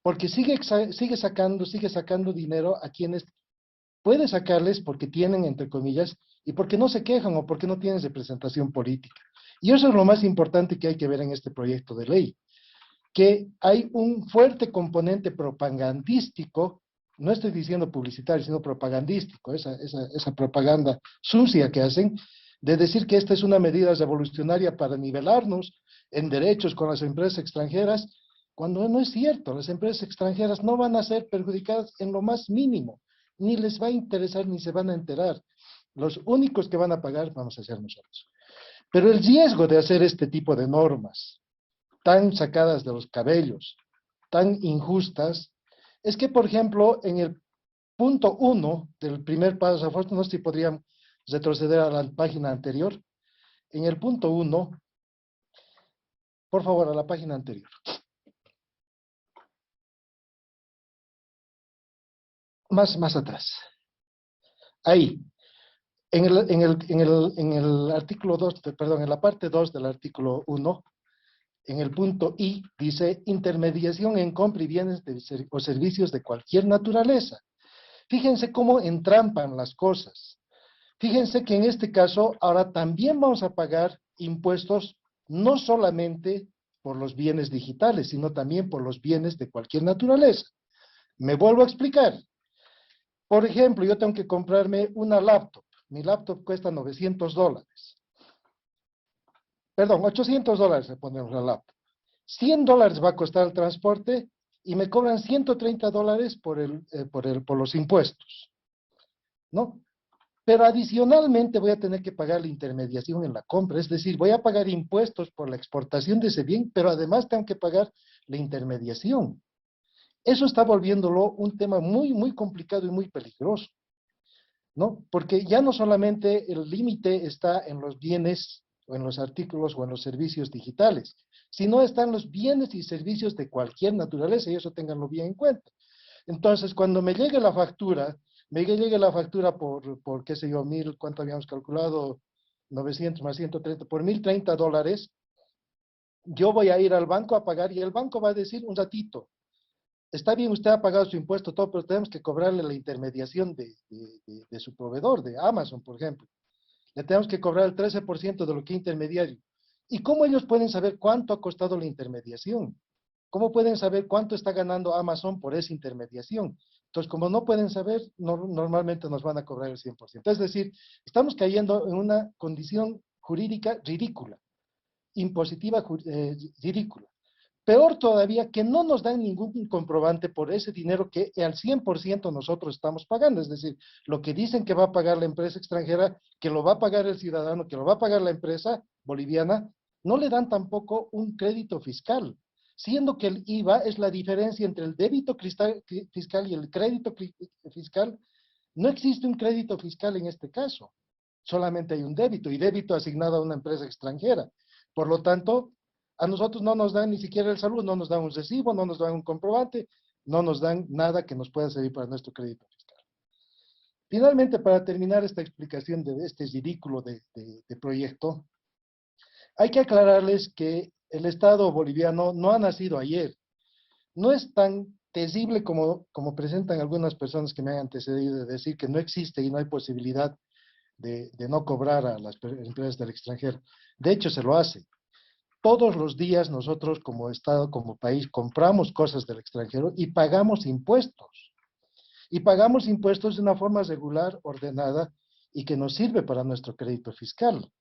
S8: porque sigue sacando dinero a quienes puede sacarles porque tienen, entre comillas, y porque no se quejan o porque no tienen representación política. Y eso es lo más importante que hay que ver en este proyecto de ley, que hay un fuerte componente propagandístico, no estoy diciendo publicitario, sino propagandístico, esa propaganda sucia que hacen, de decir que esta es una medida revolucionaria para nivelarnos en derechos con las empresas extranjeras, cuando no es cierto. Las empresas extranjeras no van a ser perjudicadas en lo más mínimo, ni les va a interesar, ni se van a enterar. Los únicos que van a pagar vamos a ser nosotros. Pero el riesgo de hacer este tipo de normas, tan sacadas de los cabellos, tan injustas, es que, por ejemplo, en el punto 1 del primer párrafo, no sé si podrían retroceder a la página anterior, en el punto 1, por favor, a la página anterior. Más atrás. Ahí. En el artículo 2, perdón, en la parte 2 del artículo 1, en el punto I, dice intermediación en compra y bienes o servicios de cualquier naturaleza. Fíjense cómo entrampan las cosas. Fíjense que en este caso ahora también vamos a pagar impuestos no solamente por los bienes digitales, sino también por los bienes de cualquier naturaleza. Me vuelvo a explicar. Por ejemplo, yo tengo que comprarme una laptop. Mi laptop cuesta $900. Perdón, $800 le ponemos la laptop. $100 va a costar el transporte y me cobran $130 por los impuestos, ¿no? Pero adicionalmente voy a tener que pagar la intermediación en la compra, es decir, voy a pagar impuestos por la exportación de ese bien, pero además tengo que pagar la intermediación. Eso está volviéndolo un tema muy, muy complicado y muy peligroso, ¿no? Porque ya no solamente el límite está en los bienes o en los artículos o en los servicios digitales, sino están los bienes y servicios de cualquier naturaleza, y eso ténganlo bien en cuenta. Entonces, cuando me llegue la factura, por qué sé yo, ¿cuánto habíamos calculado? 900 más 130, por $1,030, yo voy a ir al banco a pagar y el banco va a decir, un ratito, está bien, usted ha pagado su impuesto, todo, pero tenemos que cobrarle la intermediación de su proveedor, de Amazon, por ejemplo. Le tenemos que cobrar el 13% de lo que es intermediario. ¿Y cómo ellos pueden saber cuánto ha costado la intermediación? ¿Cómo pueden saber cuánto está ganando Amazon por esa intermediación? Entonces, como no pueden saber, normalmente nos van a cobrar el 100%. Es decir, estamos cayendo en una condición jurídica ridícula, impositiva ridícula. Peor todavía, que no nos dan ningún comprobante por ese dinero que al 100% nosotros estamos pagando. Es decir, lo que dicen que va a pagar la empresa extranjera, que lo va a pagar el ciudadano, que lo va a pagar la empresa boliviana, no le dan tampoco un crédito fiscal, siendo que el IVA es la diferencia entre el débito fiscal y el crédito fiscal. No existe un crédito fiscal en este caso, solamente hay un débito, y débito asignado a una empresa extranjera. Por lo tanto, a nosotros no nos dan ni siquiera el saludo, no nos dan un recibo, no nos dan un comprobante, no nos dan nada que nos pueda servir para nuestro crédito fiscal. Finalmente, para terminar esta explicación de este ridículo de proyecto, hay que aclararles que el Estado boliviano no ha nacido ayer. No es tan terrible como presentan algunas personas que me han antecedido, de decir que no existe y no hay posibilidad de no cobrar a las empresas del extranjero. De hecho, se lo hace. Todos los días nosotros como Estado, como país, compramos cosas del extranjero y pagamos impuestos. Y pagamos impuestos de una forma regular, ordenada, y que nos sirve para nuestro crédito fiscal.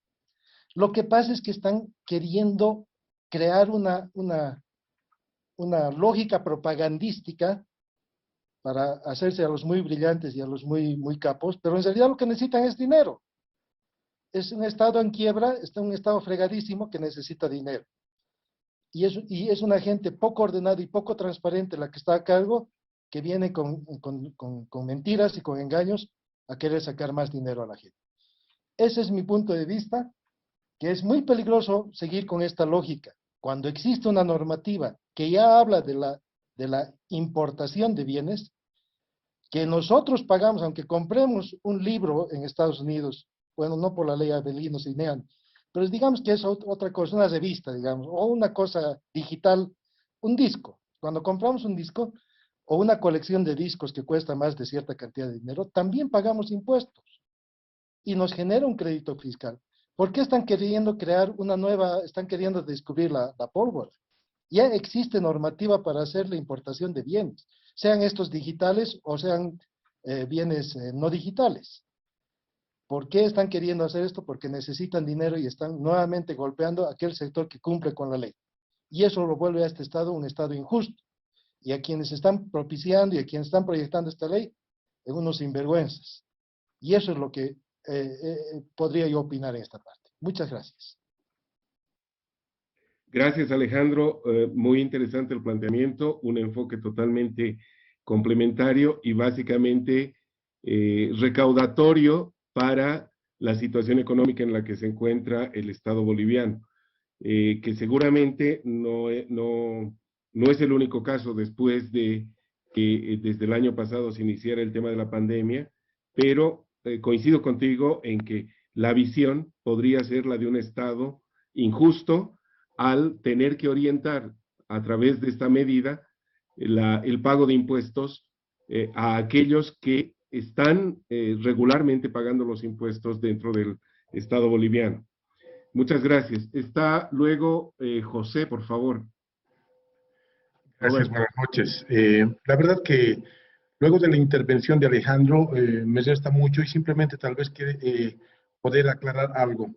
S8: Lo que pasa es que están queriendo crear una lógica propagandística para hacerse a los muy brillantes y a los muy capos, pero en realidad lo que necesitan es dinero. Es un Estado en quiebra, está un Estado fregadísimo que necesita dinero. Y es una gente poco ordenada y poco transparente la que está a cargo, que viene con mentiras y con engaños a querer sacar más dinero a la gente. Ese es mi punto de vista, que es muy peligroso seguir con esta lógica. Cuando existe una normativa que ya habla de la importación de bienes, que nosotros pagamos, aunque compremos un libro en Estados Unidos, bueno, no por la ley Avelino-Cinean, pero digamos que es otra cosa, una revista, digamos, o una cosa digital, un disco. Cuando compramos un disco o una colección de discos que cuesta más de cierta cantidad de dinero, también pagamos impuestos y nos genera un crédito fiscal. ¿Por qué están queriendo crear una nueva, están queriendo descubrir la pólvora? Ya existe normativa para hacer la importación de bienes, sean estos digitales o sean bienes no digitales. ¿Por qué están queriendo hacer esto? Porque necesitan dinero y están nuevamente golpeando a aquel sector que cumple con la ley. Y eso lo vuelve a este Estado un Estado injusto. Y a quienes están propiciando y a quienes están proyectando esta ley, en unos sinvergüenzas. Y eso es lo que podría yo opinar en esta parte. Muchas gracias.
S2: Gracias, Alejandro. Muy interesante el planteamiento, un enfoque totalmente complementario y básicamente recaudatorio para la situación económica en la que se encuentra el Estado boliviano, que seguramente no es el único caso después de que desde el año pasado se iniciara el tema de la pandemia, pero coincido contigo en que la visión podría ser la de un Estado injusto al tener que orientar a través de esta medida el pago de impuestos a aquellos que están regularmente pagando los impuestos dentro del Estado boliviano. Muchas gracias. Está luego José, por favor.
S9: Gracias, buenas noches. La verdad que luego de la intervención de Alejandro me resta mucho y simplemente tal vez poder aclarar algo.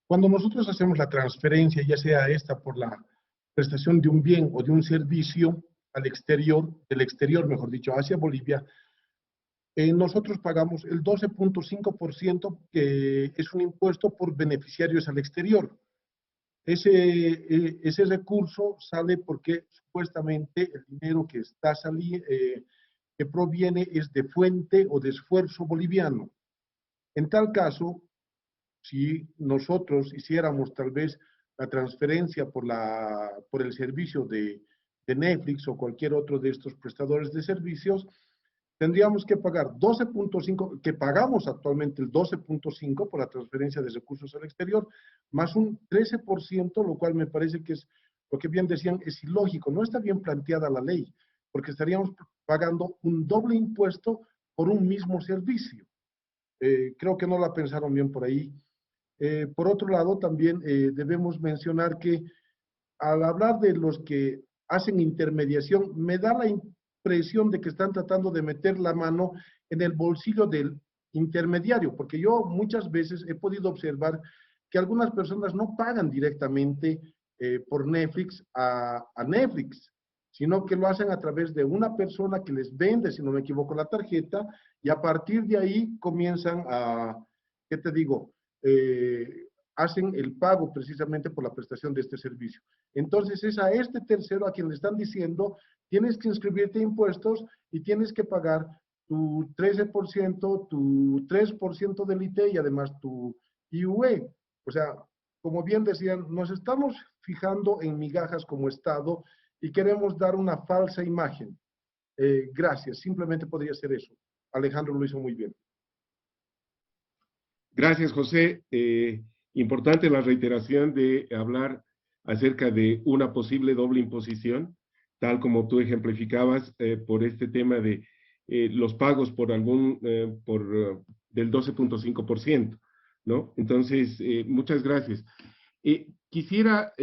S9: Cuando nosotros hacemos la transferencia, ya sea esta por la prestación de un bien o de un servicio al exterior, del exterior, mejor dicho, hacia Bolivia, nosotros pagamos el 12.5%, que es un impuesto por beneficiarios al exterior. Ese recurso sale porque supuestamente el dinero que está saliendo, que proviene es de fuente o de esfuerzo boliviano. En tal caso, si nosotros hiciéramos tal vez la transferencia por el servicio de Netflix o cualquier otro de estos prestadores de servicios, tendríamos que pagar 12.5, que pagamos actualmente el 12.5 por la transferencia de recursos al exterior, más un 13%, lo cual me parece que es, lo que bien decían, es ilógico, no está bien planteada la ley, porque estaríamos pagando un doble impuesto por un mismo servicio. Creo que no la pensaron bien por ahí. Por otro lado, también debemos mencionar que al hablar de los que hacen intermediación, me da la impresión de que están tratando de meter la mano en el bolsillo del intermediario, porque yo muchas veces he podido observar que algunas personas no pagan directamente por Netflix a Netflix, sino que lo hacen a través de una persona que les vende, si no me equivoco, la tarjeta, y a partir de ahí comienzan a, ¿qué te digo?, hacen el pago precisamente por la prestación de este servicio. Entonces es a este tercero a quien le están diciendo, tienes que inscribirte a impuestos y tienes que pagar tu 13%, tu 3% del IT y además tu IUE. O sea, como bien decían, nos estamos fijando en migajas como Estado y queremos dar una falsa imagen. Gracias, simplemente podría ser eso. Alejandro lo hizo muy bien.
S2: Gracias, José. Importante la reiteración de hablar acerca de una posible doble imposición, tal como tú ejemplificabas, por este tema de los pagos por del 12.5%, ¿no? Entonces, muchas gracias. Quisiera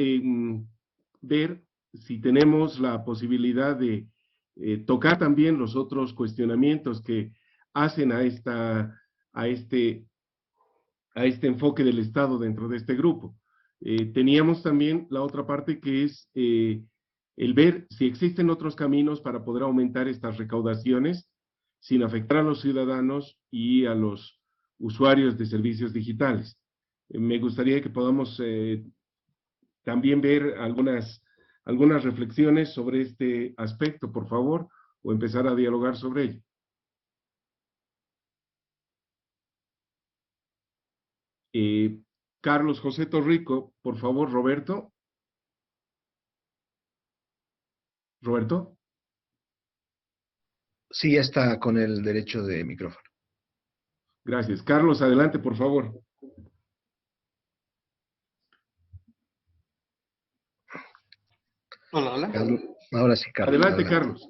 S2: ver si tenemos la posibilidad de tocar también los otros cuestionamientos que hacen a este enfoque del Estado dentro de este grupo. Teníamos también la otra parte que es el ver si existen otros caminos para poder aumentar estas recaudaciones sin afectar a los ciudadanos y a los usuarios de servicios digitales. Me gustaría que podamos también ver algunas reflexiones sobre este aspecto, por favor, o empezar a dialogar sobre ello. Carlos José Torrico, por favor, Roberto. ¿Roberto?
S1: Sí, ya está con el derecho de micrófono.
S2: Gracias. Carlos, adelante, por favor.
S7: Hola, hola.
S1: Ahora sí, Carlos.
S2: Adelante, Carlos.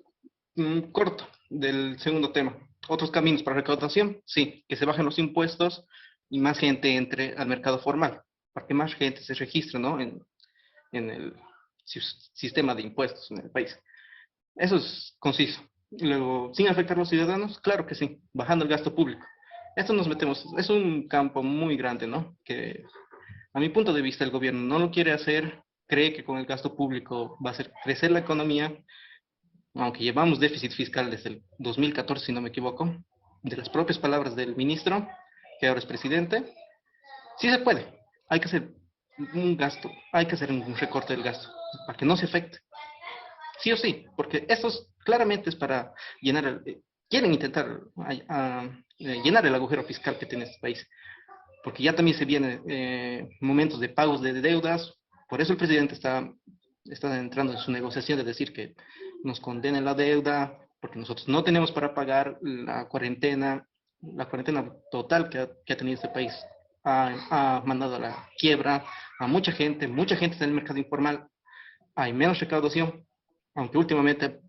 S7: Corto, del segundo tema. ¿Otros caminos para recaudación? Sí, que se bajen los impuestos y más gente entre al mercado formal, para que más gente se registre, ¿no? en el sistema de impuestos en el país. Eso es conciso. Luego, ¿sin afectar a los ciudadanos? Claro que sí, bajando el gasto público. Esto nos metemos, es un campo muy grande, ¿no? Que a mi punto de vista el gobierno no lo quiere hacer, cree que con el gasto público va a hacer crecer la economía, aunque llevamos déficit fiscal desde el 2014, si no me equivoco, de las propias palabras del ministro, que ahora es presidente. Sí se puede, hay que hacer un gasto, hay que hacer un recorte del gasto, para que no se afecte. Sí o sí, porque esto claramente es para llenar, quieren intentar llenar el agujero fiscal que tiene este país, porque ya también se vienen momentos de pagos de deudas, por eso el presidente está entrando en su negociación de decir que nos condenen la deuda, porque nosotros no tenemos para pagar la cuarentena total que ha tenido este país. Ha mandado a la quiebra a mucha gente está en el mercado informal, hay menos recaudación, aunque últimamente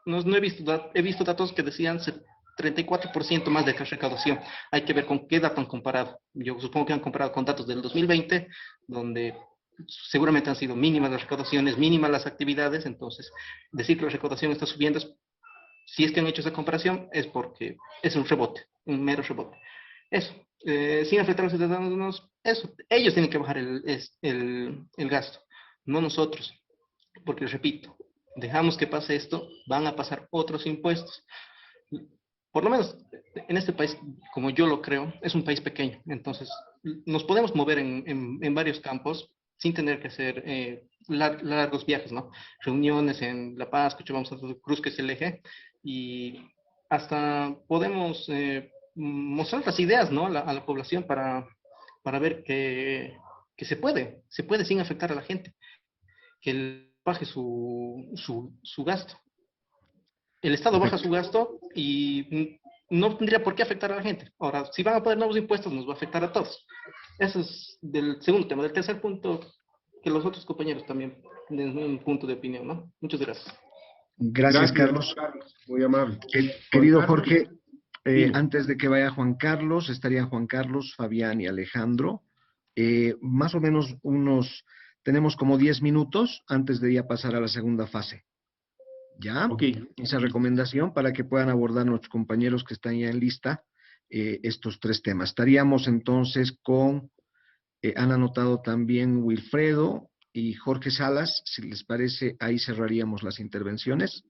S7: no he visto datos que decían 34% más de recaudación. Hay que ver con qué datos han comparado. Yo supongo que han comparado con datos del 2020, donde seguramente han sido mínimas las recaudaciones, mínimas las actividades. Entonces, decir que la recaudación está subiendo, si es que han hecho esa comparación, es porque es un rebote, un mero rebote. Eso, sin afectar a los ciudadanos, eso, ellos tienen que bajar el gasto, no nosotros. Porque, repito, dejamos que pase esto, van a pasar otros impuestos. Por lo menos en este país, como yo lo creo, es un país pequeño. Entonces, nos podemos mover en varios campos sin tener que hacer largos viajes, ¿no? Reuniones en La Paz, Cochabamba, Santa Cruz, que es el eje, y hasta podemos mostrar las ideas, ¿no? a la población para ver que se puede sin afectar a la gente, que él baje su gasto. El Estado baja su gasto y no tendría por qué afectar a la gente. Ahora, si van a poner nuevos impuestos, nos va a afectar a todos. Eso es del segundo tema. Del tercer punto, que los otros compañeros también den un punto de opinión, ¿no? Muchas gracias.
S1: Gracias, Carlos.
S2: Muy amable.
S1: Querido Jorge, antes de que vaya Juan Carlos, estarían Juan Carlos, Fabián y Alejandro. Más o menos tenemos como 10 minutos antes de ya pasar a la segunda fase. ¿Ya?
S2: Okay.
S1: Esa recomendación para que puedan abordar nuestros compañeros que están ya en lista estos tres temas. Estaríamos entonces con, han anotado también Wilfredo y Jorge Salas, si les parece, ahí cerraríamos las intervenciones.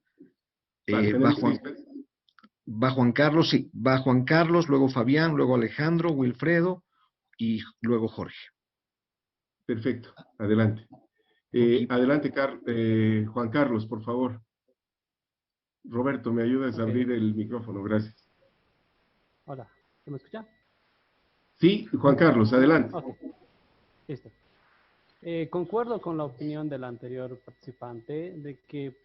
S1: Va Juan Carlos, sí, va Juan Carlos, luego Fabián, luego Alejandro, Wilfredo y luego Jorge.
S2: Perfecto, adelante. Adelante, Juan Carlos, por favor. Roberto, ¿me ayudas a abrir el micrófono? Gracias.
S4: Hola, ¿me escuchan?
S2: Sí, Juan Carlos, adelante.
S4: Okay. Listo. Concuerdo con la opinión del anterior participante de que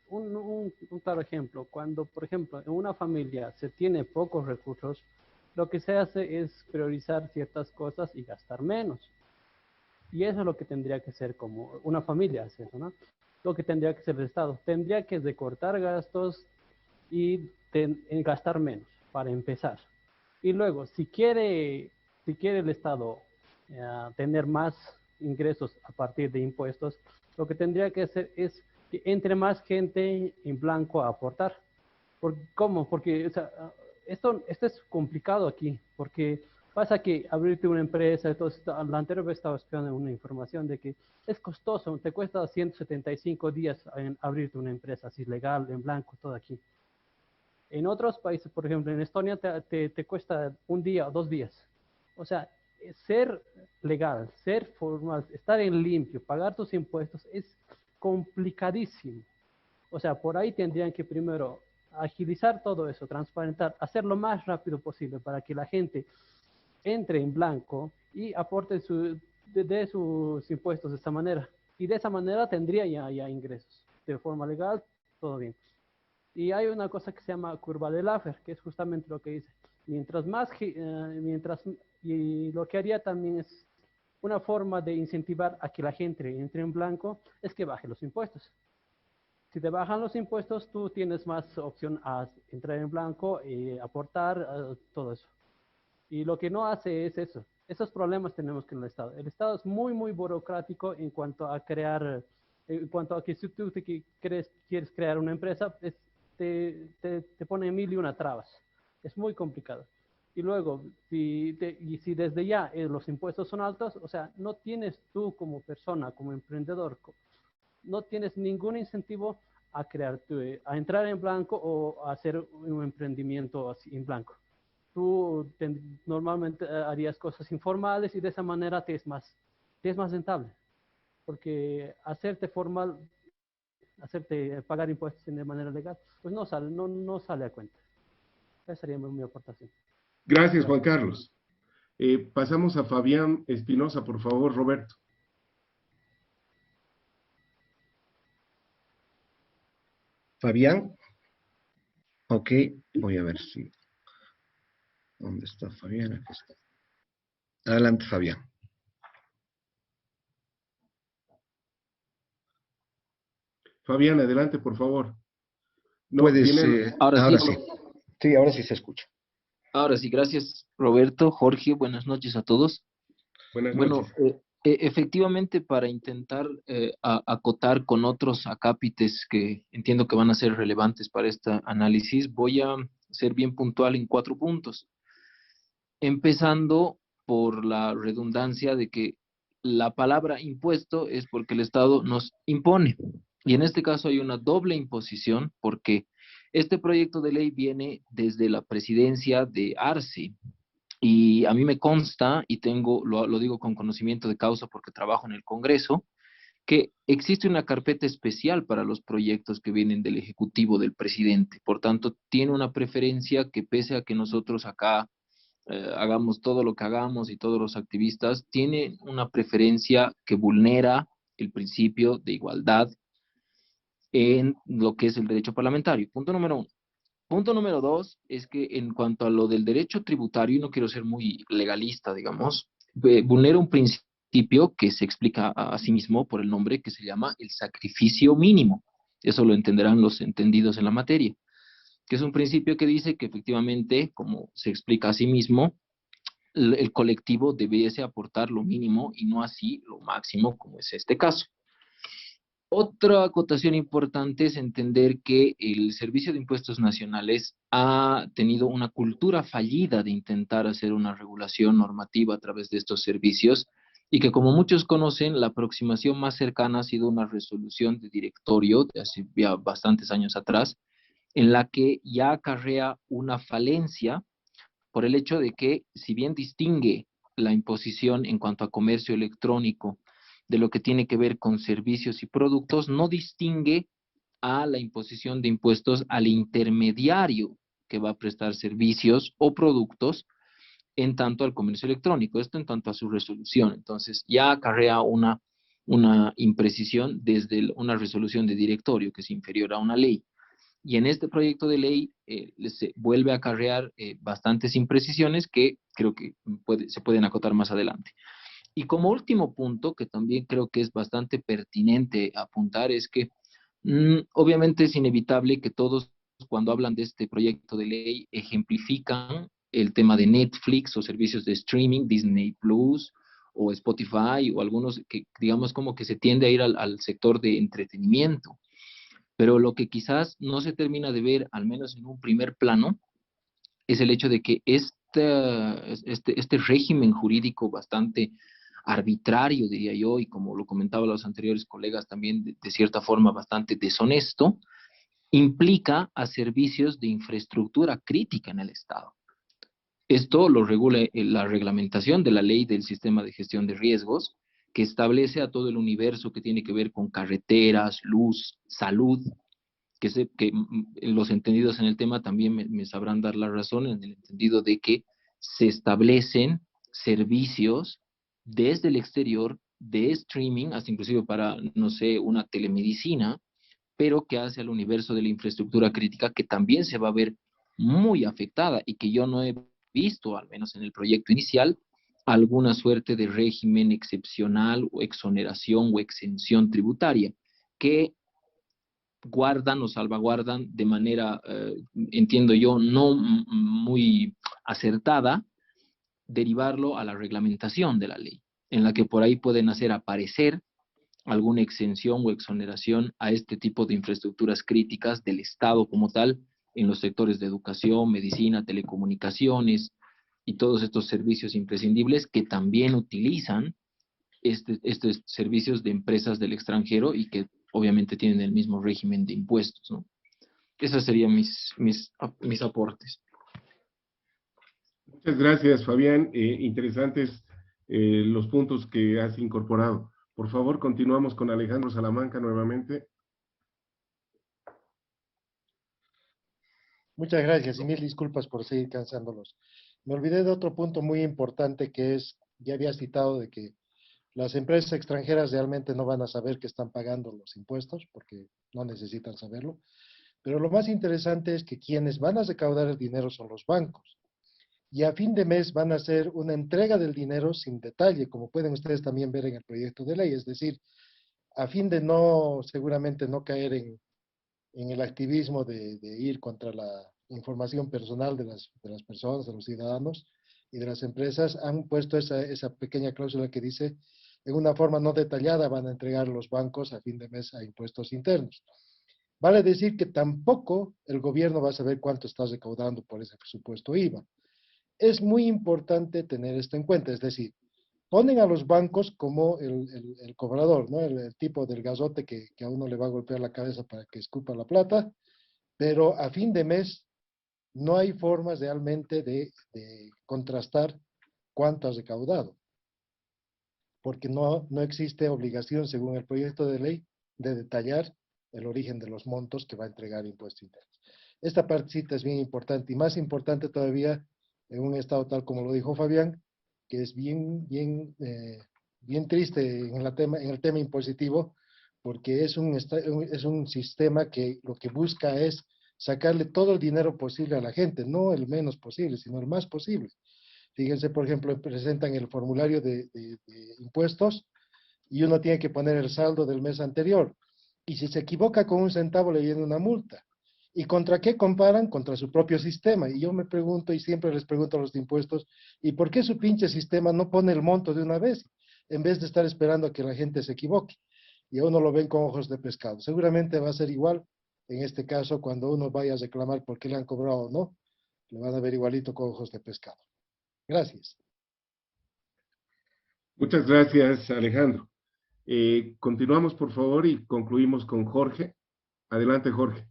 S4: un claro ejemplo, cuando por ejemplo en una familia se tiene pocos recursos, lo que se hace es priorizar ciertas cosas y gastar menos. Y eso es lo que tendría que ser como una familia, hace eso, ¿no? Lo que tendría que ser el Estado. Tendría que recortar gastos y en gastar menos, para empezar. Y luego, si quiere el Estado tener más ingresos a partir de impuestos, lo que tendría que hacer es que entre más gente en blanco a aportar. ¿Cómo? Porque o sea, esto es complicado aquí, porque pasa que abrirte una empresa, entonces la anterior vez estaba esperando una información de que es costoso, te cuesta 175 días en abrirte una empresa así legal, en blanco, todo aquí. En otros países, por ejemplo, en Estonia te cuesta un día o 2 días. O sea, ser legal, ser formal, estar en limpio, pagar tus impuestos es complicadísimo. O sea, por ahí tendrían que primero agilizar todo eso, transparentar, hacer lo más rápido posible para que la gente entre en blanco y aporte de sus impuestos de esta manera. Y de esa manera tendría ya ingresos. De forma legal, todo bien. Y hay una cosa que se llama curva de Laffer, que es justamente lo que dice. Y lo que haría también es una forma de incentivar a que la gente entre en blanco, es que baje los impuestos. Si te bajan los impuestos, tú tienes más opción a entrar en blanco y aportar todo eso. Y lo que no hace es eso. Esos problemas tenemos con el Estado. El Estado es muy, muy burocrático en cuanto a crear, en cuanto a que si tú quieres crear una empresa, te pone 1001 trabas. Es muy complicado. Y luego, si desde ya los impuestos son altos, o sea, no tienes tú como persona, como emprendedor, no tienes ningún incentivo a a entrar en blanco o a hacer un emprendimiento así en blanco. Tú normalmente harías cosas informales y de esa manera te es más rentable. Porque hacerte formal, hacerte pagar impuestos de manera legal, pues no sale a cuenta. Esa sería mi aportación.
S2: Gracias, Juan Carlos. Pasamos a Fabián Espinosa, por favor, Roberto.
S1: Fabián. Ok, voy a ver si... ¿Dónde está Fabián? Aquí está. Adelante, Fabián.
S2: Fabián, adelante, por favor. No,
S1: Puedes...
S10: Ahora sí.
S1: sí. Sí, ahora sí se escucha.
S10: Ahora sí, gracias Roberto, Jorge, buenas noches a todos.
S2: Buenas
S10: Bueno,
S2: noches.
S10: efectivamente para intentar acotar con otros acápites que entiendo que van a ser relevantes para este análisis, voy a ser bien puntual en 4 puntos. Empezando por la redundancia de que la palabra impuesto es porque el Estado nos impone. Y en este caso hay una doble imposición porque este proyecto de ley viene desde la presidencia de Arce. Y a mí me consta, y lo digo con conocimiento de causa porque trabajo en el Congreso, que existe una carpeta especial para los proyectos que vienen del Ejecutivo del presidente. Por tanto, tiene una preferencia que pese a que nosotros acá hagamos todo lo que hagamos y todos los activistas, tiene una preferencia que vulnera el principio de igualdad en lo que es el derecho parlamentario. Punto número 1. Punto número 2 es que en cuanto a lo del derecho tributario, y no quiero ser muy legalista, digamos, vulnera un principio que se explica a sí mismo por el nombre que se llama el sacrificio mínimo. Eso lo entenderán los entendidos en la materia, que es un principio que dice que efectivamente, como se explica a sí mismo, el colectivo debiese aportar lo mínimo y no así lo máximo, como es este caso. Otra acotación importante es entender que el Servicio de Impuestos Nacionales ha tenido una cultura fallida de intentar hacer una regulación normativa a través de estos servicios y que, como muchos conocen, la aproximación más cercana ha sido una resolución de directorio de hace ya bastantes años atrás, en la que ya acarrea una falencia por el hecho de que, si bien distingue la imposición en cuanto a comercio electrónico de lo que tiene que ver con servicios y productos, no distingue a la imposición de impuestos al intermediario que va a prestar servicios o productos en tanto al comercio electrónico, esto en tanto a su resolución. Entonces, ya acarrea una imprecisión desde una resolución de directorio que es inferior a una ley. Y en este proyecto de ley se vuelve a acarrear bastantes imprecisiones que creo que se pueden acotar más adelante. Y como último punto, que también creo que es bastante pertinente apuntar, es que obviamente es inevitable que todos cuando hablan de este proyecto de ley ejemplifican el tema de Netflix o servicios de streaming, Disney Plus o Spotify o algunos que digamos como que se tiende a ir al sector de entretenimiento. Pero lo que quizás no se termina de ver, al menos en un primer plano, es el hecho de que este régimen jurídico bastante arbitrario, diría yo, y como lo comentaban los anteriores colegas también, de cierta forma bastante deshonesto, implica a servicios de infraestructura crítica en el Estado. Esto lo regula la reglamentación de la Ley del Sistema de Gestión de Riesgos, que establece a todo el universo que tiene que ver con carreteras, luz, salud, que los entendidos en el tema también me sabrán dar la razón en el entendido de que se establecen servicios desde el exterior de streaming, hasta inclusive para, no sé, una telemedicina, pero que hace al universo de la infraestructura crítica que también se va a ver muy afectada y que yo no he visto, al menos en el proyecto inicial, alguna suerte de régimen excepcional o exoneración o exención tributaria que guardan o salvaguardan de manera, entiendo yo, no muy acertada, derivarlo a la reglamentación de la ley, en la que por ahí pueden hacer aparecer alguna exención o exoneración a este tipo de infraestructuras críticas del Estado como tal, en los sectores de educación, medicina, telecomunicaciones y todos estos servicios imprescindibles que también utilizan estos servicios de empresas del extranjero y que obviamente tienen el mismo régimen de impuestos, ¿no? Esos serían mis aportes.
S2: Muchas gracias, Fabián. Interesantes los puntos que has incorporado. Por favor, continuamos con Alejandro Salamanca nuevamente.
S8: Muchas gracias y mil disculpas por seguir cansándolos. Me olvidé de otro punto muy importante que es, ya había citado, de que las empresas extranjeras realmente no van a saber que están pagando los impuestos porque no necesitan saberlo. Pero lo más interesante es que quienes van a recaudar el dinero son los bancos. Y a fin de mes van a hacer una entrega del dinero sin detalle, como pueden ustedes también ver en el proyecto de ley. Es decir, a fin de seguramente no caer en el activismo de ir contra la información personal de las personas, de los ciudadanos y de las empresas, han puesto esa pequeña cláusula que dice, en una forma no detallada van a entregar los bancos a fin de mes a impuestos internos. Vale decir que tampoco el gobierno va a saber cuánto está recaudando por ese supuesto IVA. Es muy importante tener esto en cuenta, es decir, ponen a los bancos como el cobrador, ¿no? El tipo del gasote que a uno le va a golpear la cabeza para que escupa la plata, pero a fin de mes no hay formas realmente de contrastar cuánto ha recaudado, porque no existe obligación, según el proyecto de ley, de detallar el origen de los montos que va a entregar impuestos internos. Esta partecita es bien importante, y más importante todavía en un estado tal como lo dijo Fabián, que es bien triste en el tema impositivo, porque es un sistema que lo que busca es sacarle todo el dinero posible a la gente, no el menos posible, sino el más posible. Fíjense, por ejemplo, presentan el formulario de impuestos y uno tiene que poner el saldo del mes anterior. Y si se equivoca con un centavo le viene una multa. ¿Y contra qué comparan? Contra su propio sistema. Y yo me pregunto, y siempre les pregunto a los de impuestos, ¿y por qué su pinche sistema no pone el monto de una vez? En vez de estar esperando a que la gente se equivoque. Y a uno lo ven con ojos de pescado. Seguramente va a ser igual en este caso cuando uno vaya a reclamar por qué le han cobrado o no. Le van a ver igualito con ojos de pescado. Gracias.
S2: Muchas gracias, Alejandro. Continuamos, por favor, y concluimos con Jorge. Adelante, Jorge.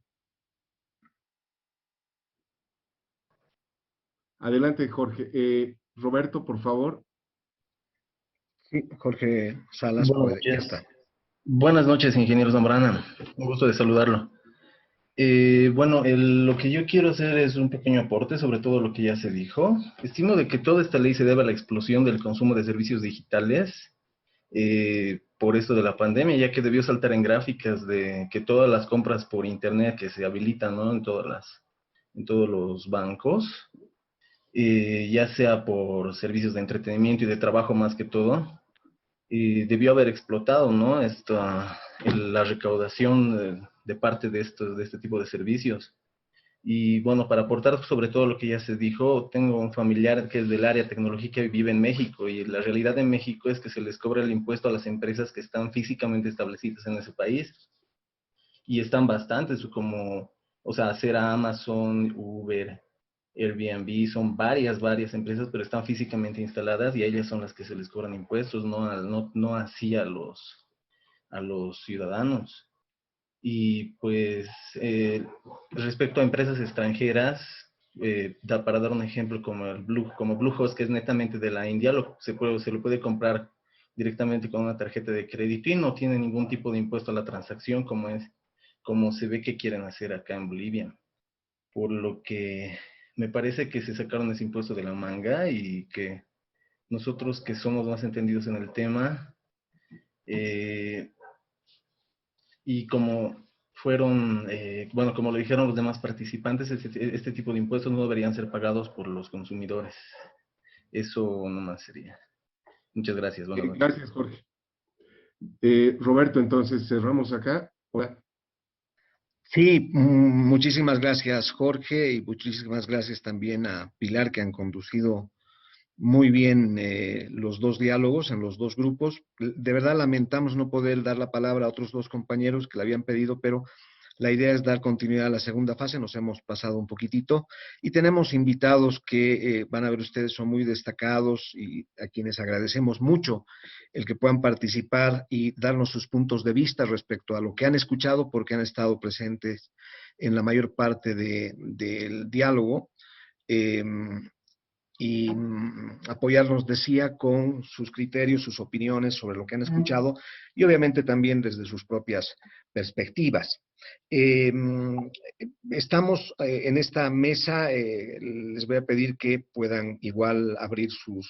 S2: Adelante, Jorge. Roberto, por favor.
S1: Sí, Jorge Salas,
S11: Buenas
S1: ya
S11: noches.
S1: está.
S11: Buenas noches, ingeniero Zambrana. Un gusto de saludarlo. Bueno, lo que yo quiero hacer es un pequeño aporte sobre todo lo que ya se dijo. Estimo de que toda esta ley se debe a la explosión del consumo de servicios digitales por esto de la pandemia, ya que debió saltar en gráficas de que todas las compras por internet que se habilitan, ¿no? en todos los bancos, ya sea por servicios de entretenimiento y de trabajo más que todo, debió haber explotado, ¿no? La recaudación de parte de este tipo de servicios. Y bueno, para aportar sobre todo lo que ya se dijo, tengo un familiar que es del área tecnológica y vive en México, y la realidad en México es que se les cobra el impuesto a las empresas que están físicamente establecidas en ese país, y están bastantes, como, o sea, Cera, Amazon, Uber, Airbnb, son varias empresas, pero están físicamente instaladas y a ellas son las que se les cobran impuestos, no así a los ciudadanos. Y pues respecto a empresas extranjeras, para dar un ejemplo como Bluehost, que es netamente de la India, se lo puede comprar directamente con una tarjeta de crédito y no tiene ningún tipo de impuesto a la transacción, como se ve que quieren hacer acá en Bolivia. Por lo que me parece que se sacaron ese impuesto de la manga, y que nosotros, que somos más entendidos en el tema, y como bueno, como lo dijeron los demás participantes, este tipo de impuestos no deberían ser pagados por los consumidores. Eso nomás sería. Muchas gracias. Buenas noches.
S2: Gracias, Jorge. Roberto, entonces cerramos acá. Hola.
S1: Sí, muchísimas gracias, Jorge, y muchísimas gracias también a Pilar, que han conducido muy bien los dos diálogos en los dos grupos. De verdad lamentamos no poder dar la palabra a otros dos compañeros que la habían pedido, pero la idea es dar continuidad a la segunda fase. Nos hemos pasado un poquitito y tenemos invitados que van a ver ustedes, son muy destacados y a quienes agradecemos mucho el que puedan participar y darnos sus puntos de vista respecto a lo que han escuchado, porque han estado presentes en la mayor parte del diálogo. Y apoyarnos, decía, con sus criterios, sus opiniones sobre lo que han escuchado y obviamente también desde sus propias perspectivas. Estamos en esta mesa, les voy a pedir que puedan igual abrir sus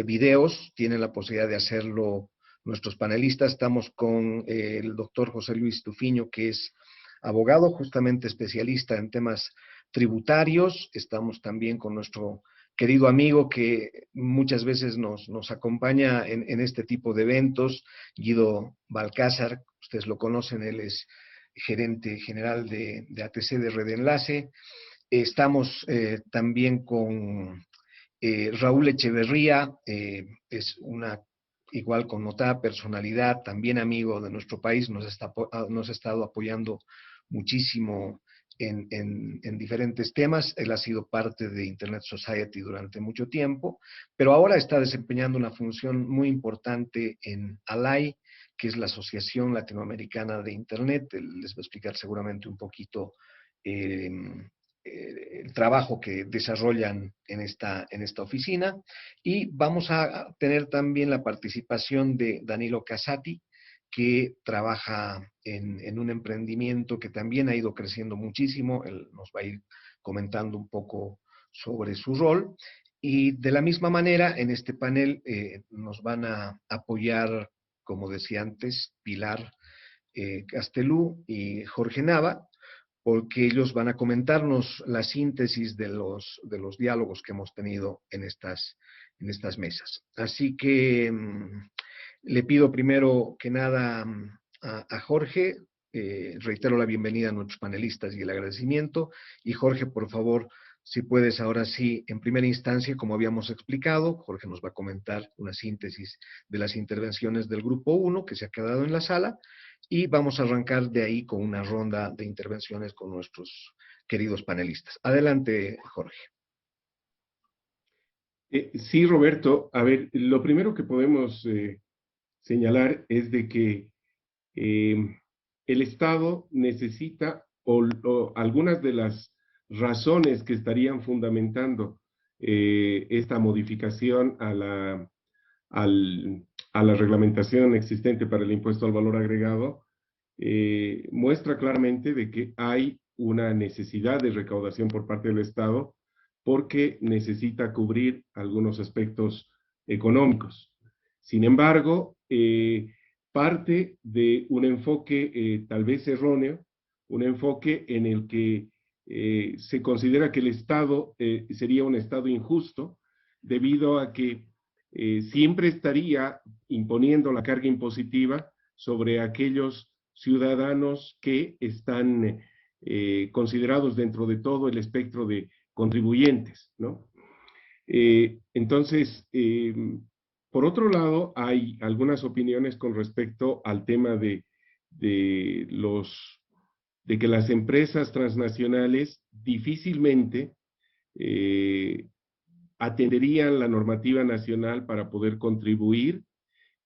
S1: videos, tienen la posibilidad de hacerlo nuestros panelistas. Estamos con el doctor José Luis Tufiño, que es abogado, justamente especialista en temas tributarios. Estamos también con nuestro querido amigo que muchas veces nos acompaña en este tipo de eventos, Guido Balcázar. Ustedes lo conocen, él es gerente general de ATC de Red Enlace. Estamos también con Raúl Echeverría, es una igual connotada personalidad, también amigo de nuestro país, nos ha estado apoyando muchísimo en diferentes temas. Él ha sido parte de Internet Society durante mucho tiempo, pero ahora está desempeñando una función muy importante en ALAI, que es la Asociación Latinoamericana de Internet. Él les va a explicar seguramente un poquito el trabajo que desarrollan en esta oficina. Y vamos a tener también la participación de Danilo Casati, que trabaja en un emprendimiento que también ha ido creciendo muchísimo. Él nos va a ir comentando un poco sobre su rol. Y de la misma manera, en este panel nos van a apoyar, como decía antes, Pilar Castelú y Jorge Nava, porque ellos van a comentarnos la síntesis de los diálogos que hemos tenido en estas mesas. Así que le pido primero que nada a Jorge, reitero la bienvenida a nuestros panelistas y el agradecimiento. Y Jorge, por favor, si puedes ahora sí, en primera instancia, como habíamos explicado, Jorge nos va a comentar una síntesis de las intervenciones del grupo 1 que se ha quedado en la sala, y vamos a arrancar de ahí con una ronda de intervenciones con nuestros queridos panelistas. Adelante, Jorge.
S2: Sí, Roberto. A ver, lo primero que podemos señalar es de que el Estado necesita, o algunas de las razones que estarían fundamentando esta modificación a la reglamentación existente para el impuesto al valor agregado, muestra claramente de que hay una necesidad de recaudación por parte del Estado, porque necesita cubrir algunos aspectos económicos. Sin embargo, parte de un enfoque tal vez erróneo, un enfoque en el que se considera que el Estado sería un Estado injusto, debido a que siempre estaría imponiendo la carga impositiva sobre aquellos ciudadanos que están considerados dentro de todo el espectro de contribuyentes, ¿no? Entonces, por otro lado, hay algunas opiniones con respecto al tema de que las empresas transnacionales difícilmente atenderían la normativa nacional para poder contribuir,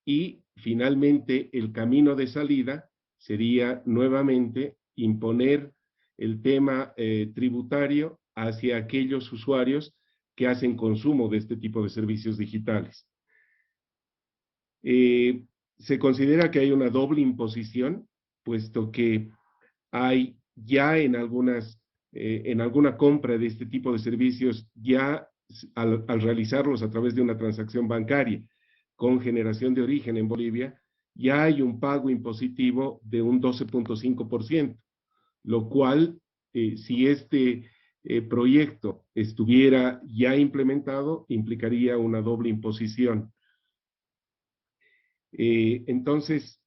S2: y finalmente el camino de salida sería nuevamente imponer el tema tributario hacia aquellos usuarios que hacen consumo de este tipo de servicios digitales. Se considera que hay una doble imposición, puesto que hay ya en alguna compra de este tipo de servicios, ya al realizarlos a través de una transacción bancaria con generación de origen en Bolivia, ya hay un pago impositivo de un 12.5%, lo cual, si este proyecto estuviera ya implementado, implicaría una doble imposición. Entonces,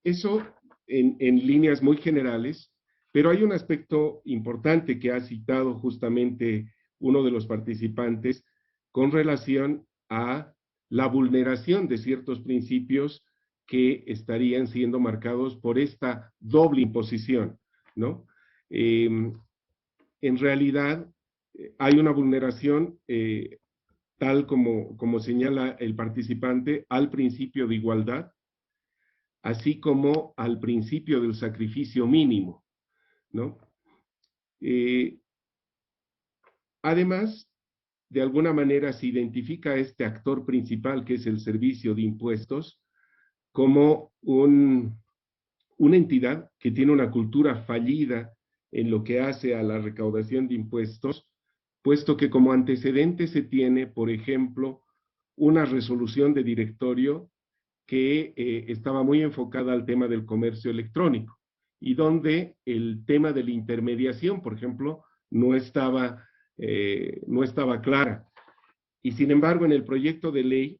S2: eso en líneas muy generales, pero hay un aspecto importante que ha citado justamente uno de los participantes con relación a la vulneración de ciertos principios que estarían siendo marcados por esta doble imposición, ¿no? En realidad, hay una vulneración, tal como señala el participante, al principio de igualdad, así como al principio del sacrificio mínimo, ¿no? Además, de alguna manera se identifica a este actor principal, que es el servicio de impuestos, como una entidad que tiene una cultura fallida en lo que hace a la recaudación de impuestos, puesto que como antecedente se tiene, por ejemplo, una resolución de directorio que estaba muy enfocada al tema del comercio electrónico, y donde el tema de la intermediación, por ejemplo, no estaba clara. Y sin embargo, en el proyecto de ley,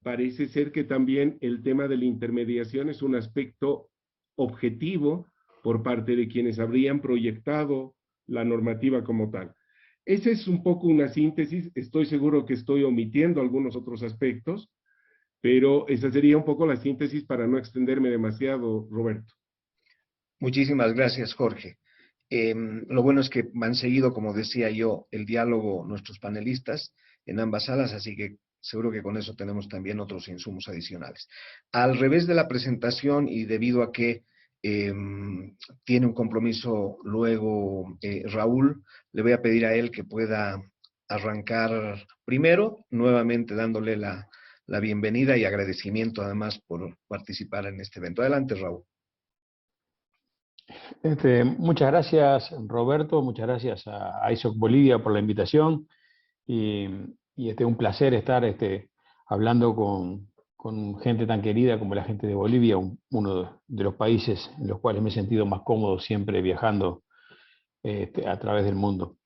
S2: parece ser que también el tema de la intermediación es un aspecto objetivo por parte de quienes habrían proyectado la normativa como tal. Esa es un poco una síntesis. Estoy seguro que estoy omitiendo algunos otros aspectos, pero esa sería un poco la síntesis para no extenderme demasiado, Roberto.
S1: Muchísimas gracias, Jorge. Lo bueno es que han seguido, como decía yo, el diálogo nuestros panelistas en ambas salas, así que seguro que con eso tenemos también otros insumos adicionales. Al revés de la presentación, y debido a que tiene un compromiso luego Raúl, le voy a pedir a él que pueda arrancar primero, nuevamente dándole la bienvenida y agradecimiento además por participar en este evento. Adelante, Raúl.
S12: Muchas gracias, Roberto, muchas gracias a ISOC Bolivia por la invitación, y un placer estar hablando con gente tan querida como la gente de Bolivia, uno de los países en los cuales me he sentido más cómodo siempre viajando a través del mundo.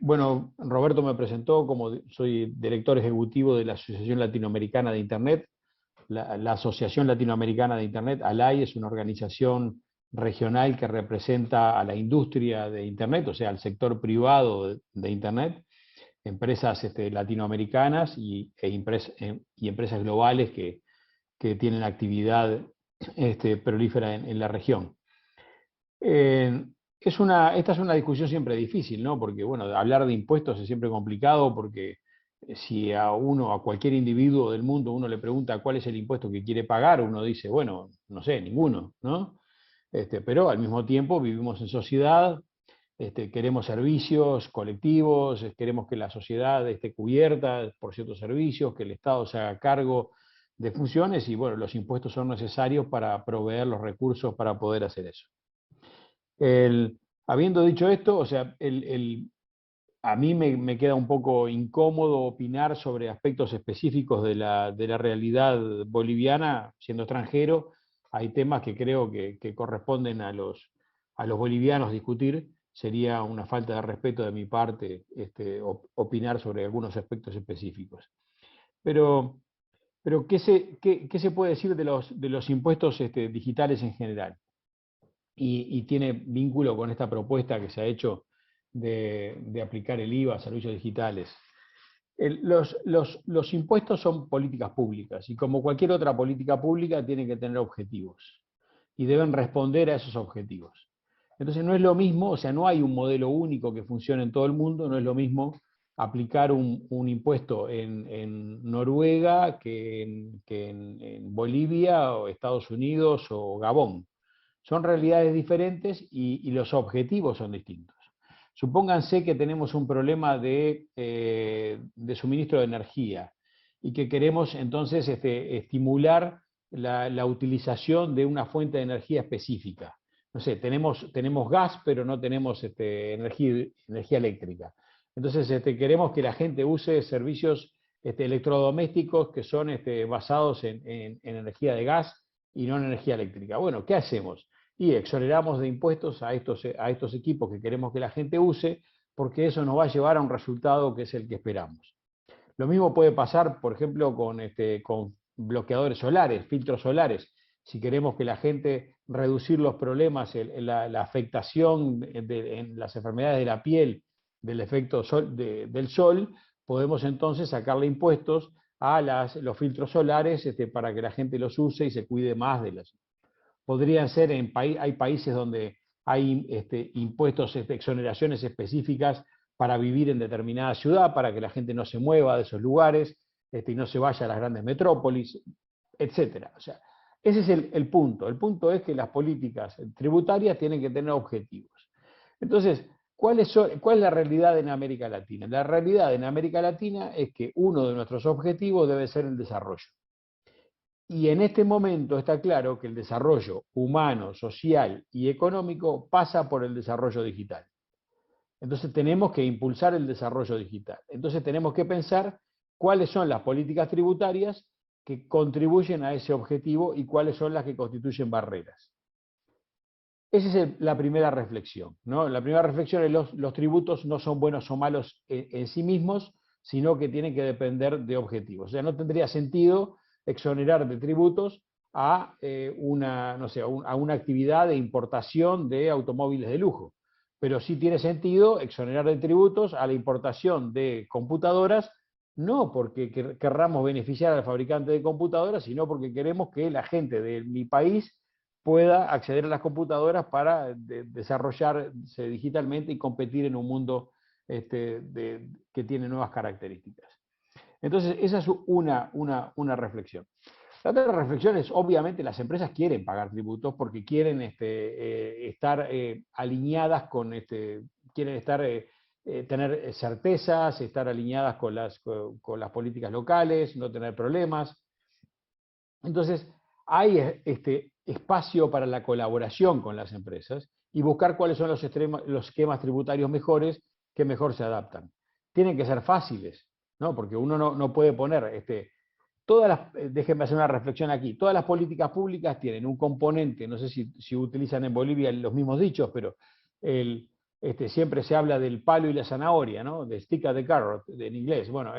S12: Bueno, Roberto me presentó como soy director ejecutivo de la Asociación Latinoamericana de Internet. La Asociación Latinoamericana de Internet, ALAI, es una organización regional que representa a la industria de Internet, o sea, al sector privado de Internet, empresas latinoamericanas y empresas globales que tienen actividad prolífera en la región. Esta es una discusión siempre difícil, ¿no? Porque, bueno, hablar de impuestos es siempre complicado, porque si a cualquier individuo del mundo uno le pregunta cuál es el impuesto que quiere pagar, uno dice, bueno, no sé, ninguno, ¿no? Pero al mismo tiempo vivimos en sociedad, queremos servicios colectivos, queremos que la sociedad esté cubierta por ciertos servicios, que el Estado se haga cargo de funciones, y bueno, los impuestos son necesarios para proveer los recursos para poder hacer eso. Habiendo dicho esto, o sea, a mí me queda un poco incómodo opinar sobre aspectos específicos de la realidad boliviana, siendo extranjero. Hay temas que creo que corresponden a los bolivianos discutir. sería una falta de respeto de mi parte opinar sobre algunos aspectos específicos. Pero ¿qué se puede decir de los impuestos digitales en general? Y tiene vínculo con esta propuesta que se ha hecho de aplicar el IVA a servicios digitales. Los impuestos son políticas públicas y como cualquier otra política pública tienen que tener objetivos y deben responder a esos objetivos. Entonces no es lo mismo, o sea, no hay un modelo único que funcione en todo el mundo, no es lo mismo aplicar un impuesto en Noruega que en Bolivia o Estados Unidos o Gabón. Son realidades diferentes y los objetivos son distintos. Supónganse que tenemos un problema de suministro de energía y que queremos entonces estimular la utilización de una fuente de energía específica. No sé, tenemos gas, pero no tenemos energía eléctrica. Entonces queremos que la gente use servicios electrodomésticos que son basados en energía de gas y no en energía eléctrica. Bueno, ¿qué hacemos? Y exoneramos de impuestos a estos equipos que queremos que la gente use, porque eso nos va a llevar a un resultado que es el que esperamos. Lo mismo puede pasar, por ejemplo, con bloqueadores solares, filtros solares. Si queremos que la gente reducir los problemas, la afectación en las enfermedades de la piel del efecto del sol, podemos entonces sacarle impuestos a los filtros solares para que la gente los use y se cuide más de las. Podrían ser, hay países donde hay impuestos, exoneraciones específicas para vivir en determinada ciudad, para que la gente no se mueva de esos lugares y no se vaya a las grandes metrópolis, etc. O sea, ese es el punto. El punto es que las políticas tributarias tienen que tener objetivos. Entonces, ¿cuál es la realidad en América Latina? La realidad en América Latina es que uno de nuestros objetivos debe ser el desarrollo. Y en este momento está claro que el desarrollo humano, social y económico pasa por el desarrollo digital. Entonces tenemos que impulsar el desarrollo digital. Entonces tenemos que pensar cuáles son las políticas tributarias que contribuyen a ese objetivo y cuáles son las que constituyen barreras. Esa es la primera reflexión, ¿no? La primera reflexión es los tributos no son buenos o malos en sí mismos, sino que tienen que depender de objetivos. O sea, no tendría sentido exonerar de tributos a una actividad de importación de automóviles de lujo. Pero sí tiene sentido exonerar de tributos a la importación de computadoras, no porque querramos beneficiar al fabricante de computadoras, sino porque queremos que la gente de mi país pueda acceder a las computadoras para desarrollarse digitalmente y competir en un mundo que tiene nuevas características. Entonces, esa es una reflexión. La otra reflexión es, obviamente, las empresas quieren pagar tributos porque quieren estar alineadas quieren tener certezas, estar alineadas con las políticas locales, no tener problemas. Entonces, hay espacio para la colaboración con las empresas y buscar cuáles son los esquemas tributarios mejores que mejor se adaptan. Tienen que ser fáciles, ¿no? Porque uno no puede poner, déjenme hacer una reflexión aquí, todas las políticas públicas tienen un componente, no sé si utilizan en Bolivia los mismos dichos, pero siempre se habla del palo y la zanahoria, ¿no? De stick and the carrot, en inglés. Bueno,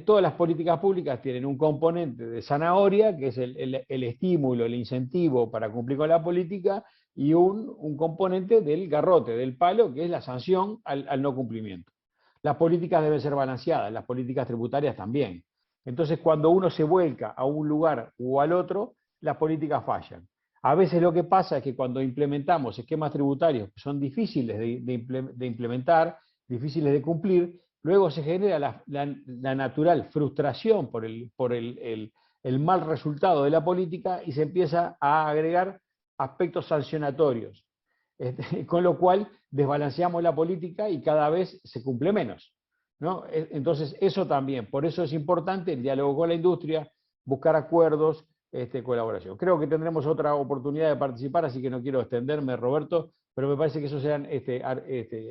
S12: todas las políticas públicas tienen un componente de zanahoria, que es el estímulo, el incentivo para cumplir con la política, y un componente del garrote, del palo, que es la sanción al no cumplimiento. Las políticas deben ser balanceadas, las políticas tributarias también. Entonces, cuando uno se vuelca a un lugar o al otro, las políticas fallan. A veces lo que pasa es que cuando implementamos esquemas tributarios que son difíciles de implementar, difíciles de cumplir, luego se genera la natural frustración por el mal resultado de la política y se empieza a agregar aspectos sancionatorios. Con lo cual desbalanceamos la política y cada vez se cumple menos, ¿no? Entonces eso también, por eso es importante el diálogo con la industria, buscar acuerdos, colaboración. Creo que tendremos otra oportunidad de participar, así que no quiero extenderme, Roberto, pero me parece que esos eran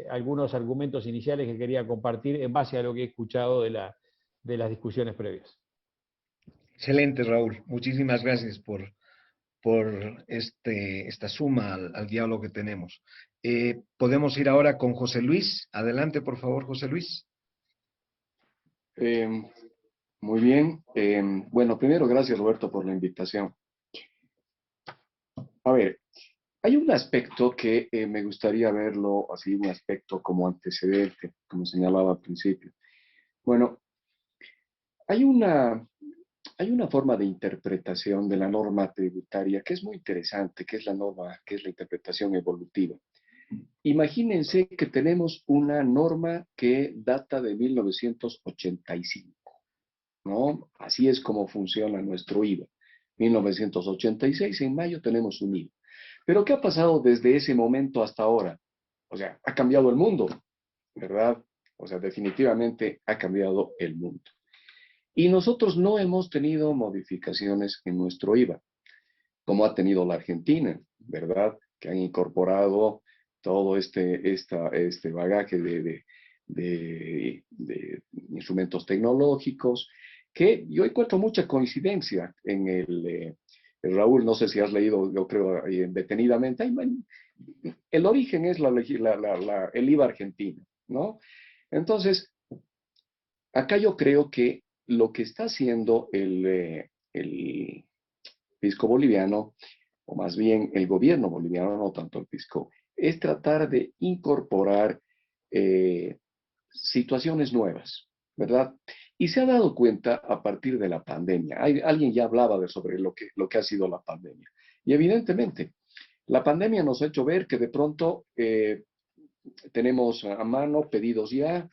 S12: algunos argumentos iniciales que quería compartir en base a lo que he escuchado de las discusiones previas.
S1: Excelente, Raúl. Muchísimas gracias por esta suma al diálogo que tenemos. Podemos ir ahora con José Luis. Adelante, por favor, José Luis.
S3: Muy bien. Bueno, primero, gracias, Roberto, por la invitación. A ver, hay un aspecto que me gustaría verlo así, un aspecto como antecedente, como señalaba al principio. Bueno, hay una forma de interpretación de la norma tributaria que es muy interesante, que es la norma, que es la interpretación evolutiva. Imagínense que tenemos una norma que data de 1985, ¿no? Así es como funciona nuestro IVA. 1986, en mayo, tenemos un IVA. Pero ¿qué ha pasado desde ese momento hasta ahora? O sea, ha cambiado el mundo, ¿verdad? O sea, definitivamente ha cambiado el mundo. Y nosotros no hemos tenido modificaciones en nuestro IVA, como ha tenido la Argentina, ¿verdad? Que han incorporado todo este bagaje de instrumentos tecnológicos, que yo encuentro mucha coincidencia en Raúl, no sé si has leído, yo creo, detenidamente, el origen es el IVA argentino, ¿no? Entonces, acá yo creo que lo que está haciendo el fisco boliviano, o más bien el gobierno boliviano, no tanto el fisco, es tratar de incorporar situaciones nuevas, ¿verdad? Y se ha dado cuenta a partir de la pandemia. Alguien ya hablaba sobre lo que ha sido la pandemia. Y evidentemente, la pandemia nos ha hecho ver que de pronto tenemos a mano pedidos ya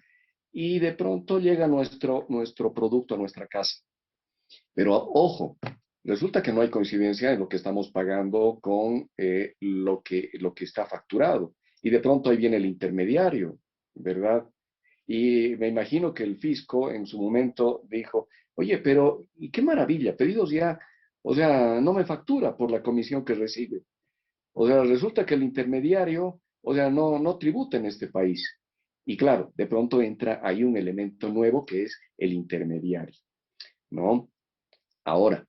S3: y de pronto llega nuestro producto a nuestra casa. Pero ojo, resulta que no hay coincidencia en lo que estamos pagando con lo que está facturado. Y de pronto ahí viene el intermediario, ¿verdad? Y me imagino que el fisco en su momento dijo, oye, pero ¿y qué maravilla? Pedidos ya, o sea, no me factura por la comisión que recibe. O sea, resulta que el intermediario, o sea, no tributa en este país. Y claro, de pronto entra ahí un elemento nuevo que es el intermediario, ¿no? Ahora,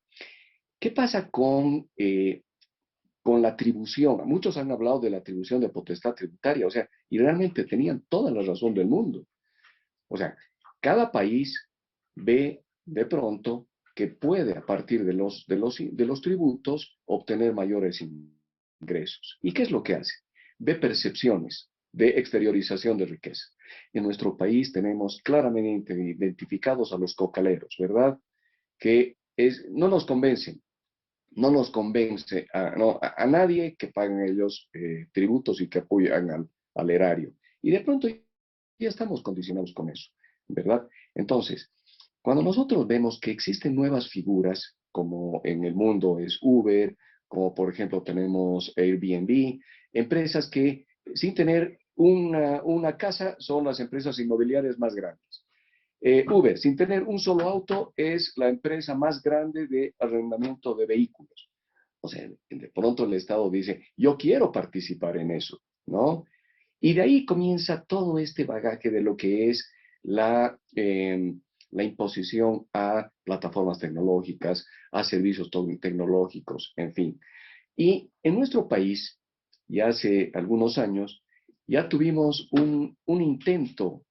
S3: ¿qué pasa con la atribución? Muchos han hablado de la atribución de potestad tributaria, o sea, y realmente tenían toda la razón del mundo. O sea, cada país ve de pronto que puede, a partir de los tributos, obtener mayores ingresos. ¿Y qué es lo que hace? Ve percepciones de exteriorización de riqueza. En nuestro país tenemos claramente identificados a los cocaleros, ¿verdad? Que no nos convencen, no nos convence a nadie que paguen ellos tributos y que apoyen al erario. Y de pronto ya estamos condicionados con eso, ¿verdad? Entonces, cuando nosotros vemos que existen nuevas figuras, como en el mundo es Uber, como por ejemplo tenemos Airbnb, empresas que sin tener una casa son las empresas inmobiliarias más grandes. Uber, sin tener un solo auto, es la empresa más grande de arrendamiento de vehículos. O sea, de pronto el Estado dice, yo quiero participar en eso, ¿no? Y de ahí comienza todo este bagaje de lo que es la imposición a plataformas tecnológicas, a servicios tecnológicos, en fin. Y en nuestro país, ya hace algunos años, ya tuvimos un intento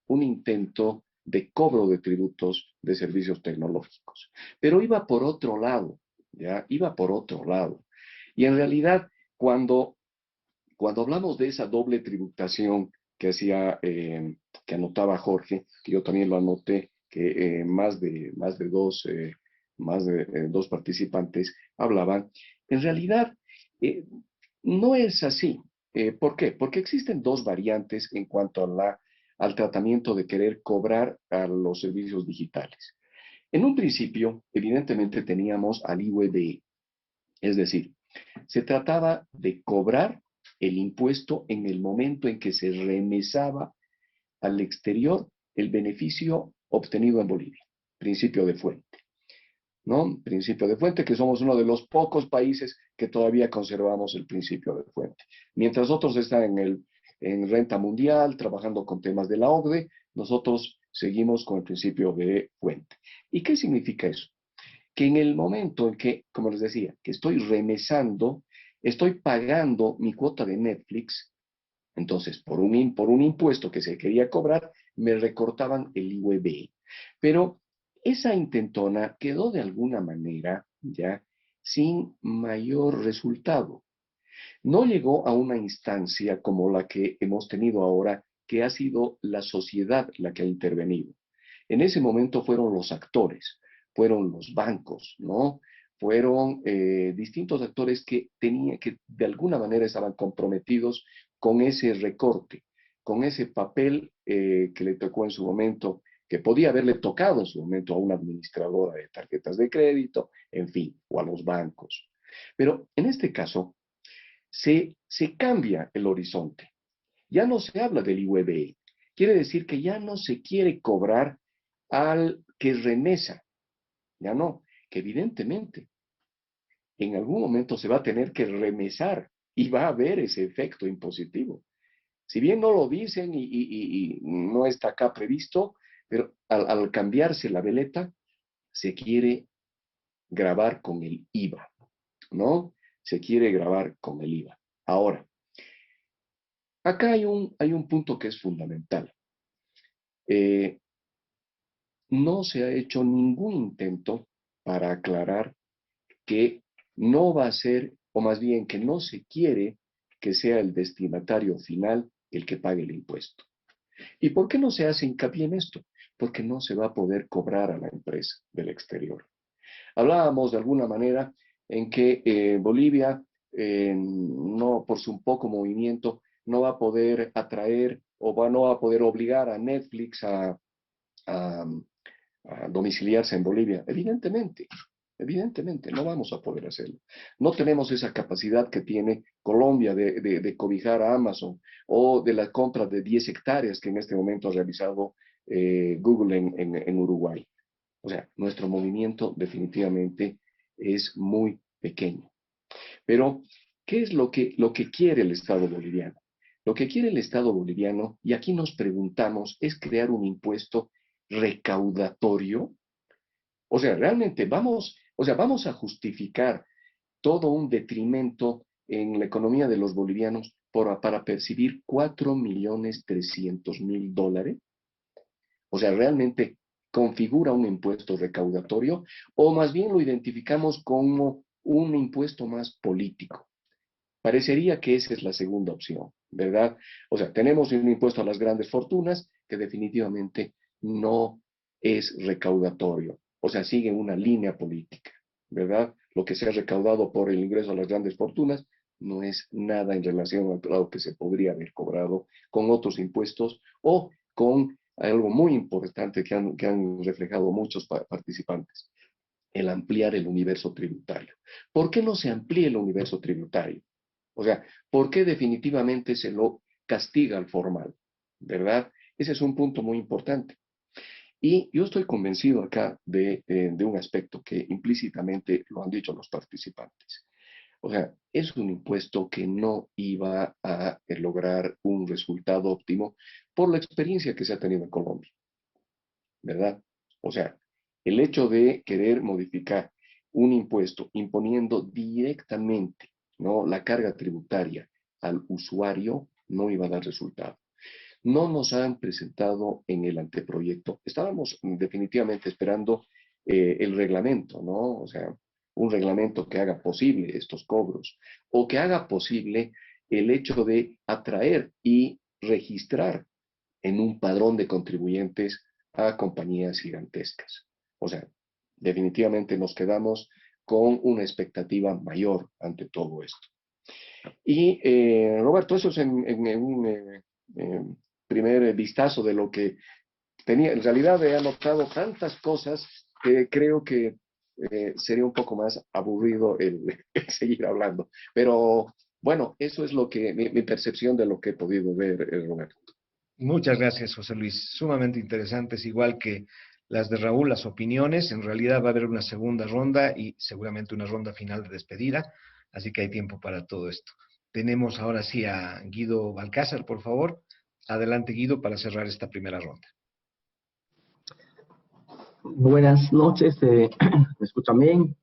S3: de cobro de tributos de servicios tecnológicos. Pero iba por otro lado, ¿ya? Iba por otro lado. Y en realidad, cuando hablamos de esa doble tributación que que anotaba Jorge, que yo también lo anoté, que más de dos participantes hablaban, en realidad no es así. ¿Por qué? Porque existen dos variantes en cuanto al tratamiento de querer cobrar a los servicios digitales. En un principio, evidentemente, teníamos al IUEB, es decir, se trataba de cobrar el impuesto en el momento en que se remesaba al exterior el beneficio obtenido en Bolivia, principio de fuente, ¿no? Principio de fuente, que somos uno de los pocos países que todavía conservamos el principio de fuente. Mientras otros están en renta mundial, trabajando con temas de la OCDE, nosotros seguimos con el principio de fuente. ¿Y qué significa eso? Que en el momento en que, como les decía, que estoy remesando, estoy pagando mi cuota de Netflix, Entonces, por un impuesto que se quería cobrar, me recortaban el IUEB. Pero esa intentona quedó de alguna manera ya sin mayor resultado. No llegó a una instancia como la que hemos tenido ahora, que ha sido la sociedad la que ha intervenido. En ese momento fueron los actores, fueron los bancos, ¿no? Fueron distintos actores que de alguna manera estaban comprometidos con ese recorte, con ese papel que le tocó en su momento, que podía haberle tocado en su momento a una administradora de tarjetas de crédito, en fin, o a los bancos. Pero en este caso, se cambia el horizonte. Ya no se habla del IUEB. Quiere decir que ya no se quiere cobrar al que remesa. Ya no, que evidentemente en algún momento se va a tener que remesar y va a haber ese efecto impositivo. Si bien no lo dicen y no está acá previsto, pero al cambiarse la veleta, se quiere grabar con el IVA, ¿no? Se quiere grabar con el IVA. Ahora, acá hay un punto que es fundamental. No se ha hecho ningún intento para aclarar que no va a ser, o más bien que no se quiere que sea el destinatario final el que pague el impuesto. ¿Y por qué no se hace hincapié en esto? Porque no se va a poder cobrar a la empresa del exterior. Hablábamos de alguna manera en que Bolivia, no por su poco movimiento, no va a poder atraer o no va a poder obligar a Netflix a domiciliarse en Bolivia. Evidentemente, no vamos a poder hacerlo. No tenemos esa capacidad que tiene Colombia de cobijar a Amazon o de la compra de 10 hectáreas que en este momento ha realizado Google en Uruguay. O sea, nuestro movimiento definitivamente es muy pequeño. Pero, ¿qué es lo que quiere el Estado boliviano? Lo que quiere el Estado boliviano, y aquí nos preguntamos, es crear un impuesto recaudatorio. O sea, realmente vamos a justificar todo un detrimento en la economía de los bolivianos para percibir 4.300.000 dólares. O sea, realmente configura un impuesto recaudatorio, o más bien lo identificamos como un impuesto más político. Parecería que esa es la segunda opción, ¿verdad? O sea, tenemos un impuesto a las grandes fortunas que definitivamente no es recaudatorio. O sea, sigue una línea política, ¿verdad? Lo que se ha recaudado por el ingreso a las grandes fortunas no es nada en relación a lo que se podría haber cobrado con otros impuestos o con algo muy importante que han reflejado muchos participantes, el ampliar el universo tributario. ¿Por qué no se amplía el universo tributario? O sea, ¿por qué definitivamente se lo castiga al formal? ¿Verdad? Ese es un punto muy importante. Y yo estoy convencido acá de un aspecto que implícitamente lo han dicho los participantes. O sea, es un impuesto que no iba a lograr un resultado óptimo por la experiencia que se ha tenido en Colombia, ¿verdad? O sea, el hecho de querer modificar un impuesto imponiendo directamente, ¿no?, la carga tributaria al usuario no iba a dar resultado. No nos han presentado en el anteproyecto. Estábamos definitivamente esperando el reglamento, ¿no? O sea, un reglamento que haga posible estos cobros o que haga posible el hecho de atraer y registrar en un padrón de contribuyentes a compañías gigantescas. O sea, definitivamente nos quedamos con una expectativa mayor ante todo esto. Y Roberto, eso es en un primer vistazo de lo que tenía. En realidad he anotado tantas cosas que creo que sería un poco más aburrido el seguir hablando. Pero bueno, eso es mi percepción de lo que he podido ver, Roberto.
S1: Muchas gracias, José Luis. Sumamente interesantes, igual que las de Raúl, las opiniones. En realidad va a haber una segunda ronda y seguramente una ronda final de despedida, así que hay tiempo para todo esto. Tenemos ahora sí a Guido Balcázar, por favor. Adelante, Guido, para cerrar esta primera ronda.
S13: Buenas noches, ¿me escuchan bien?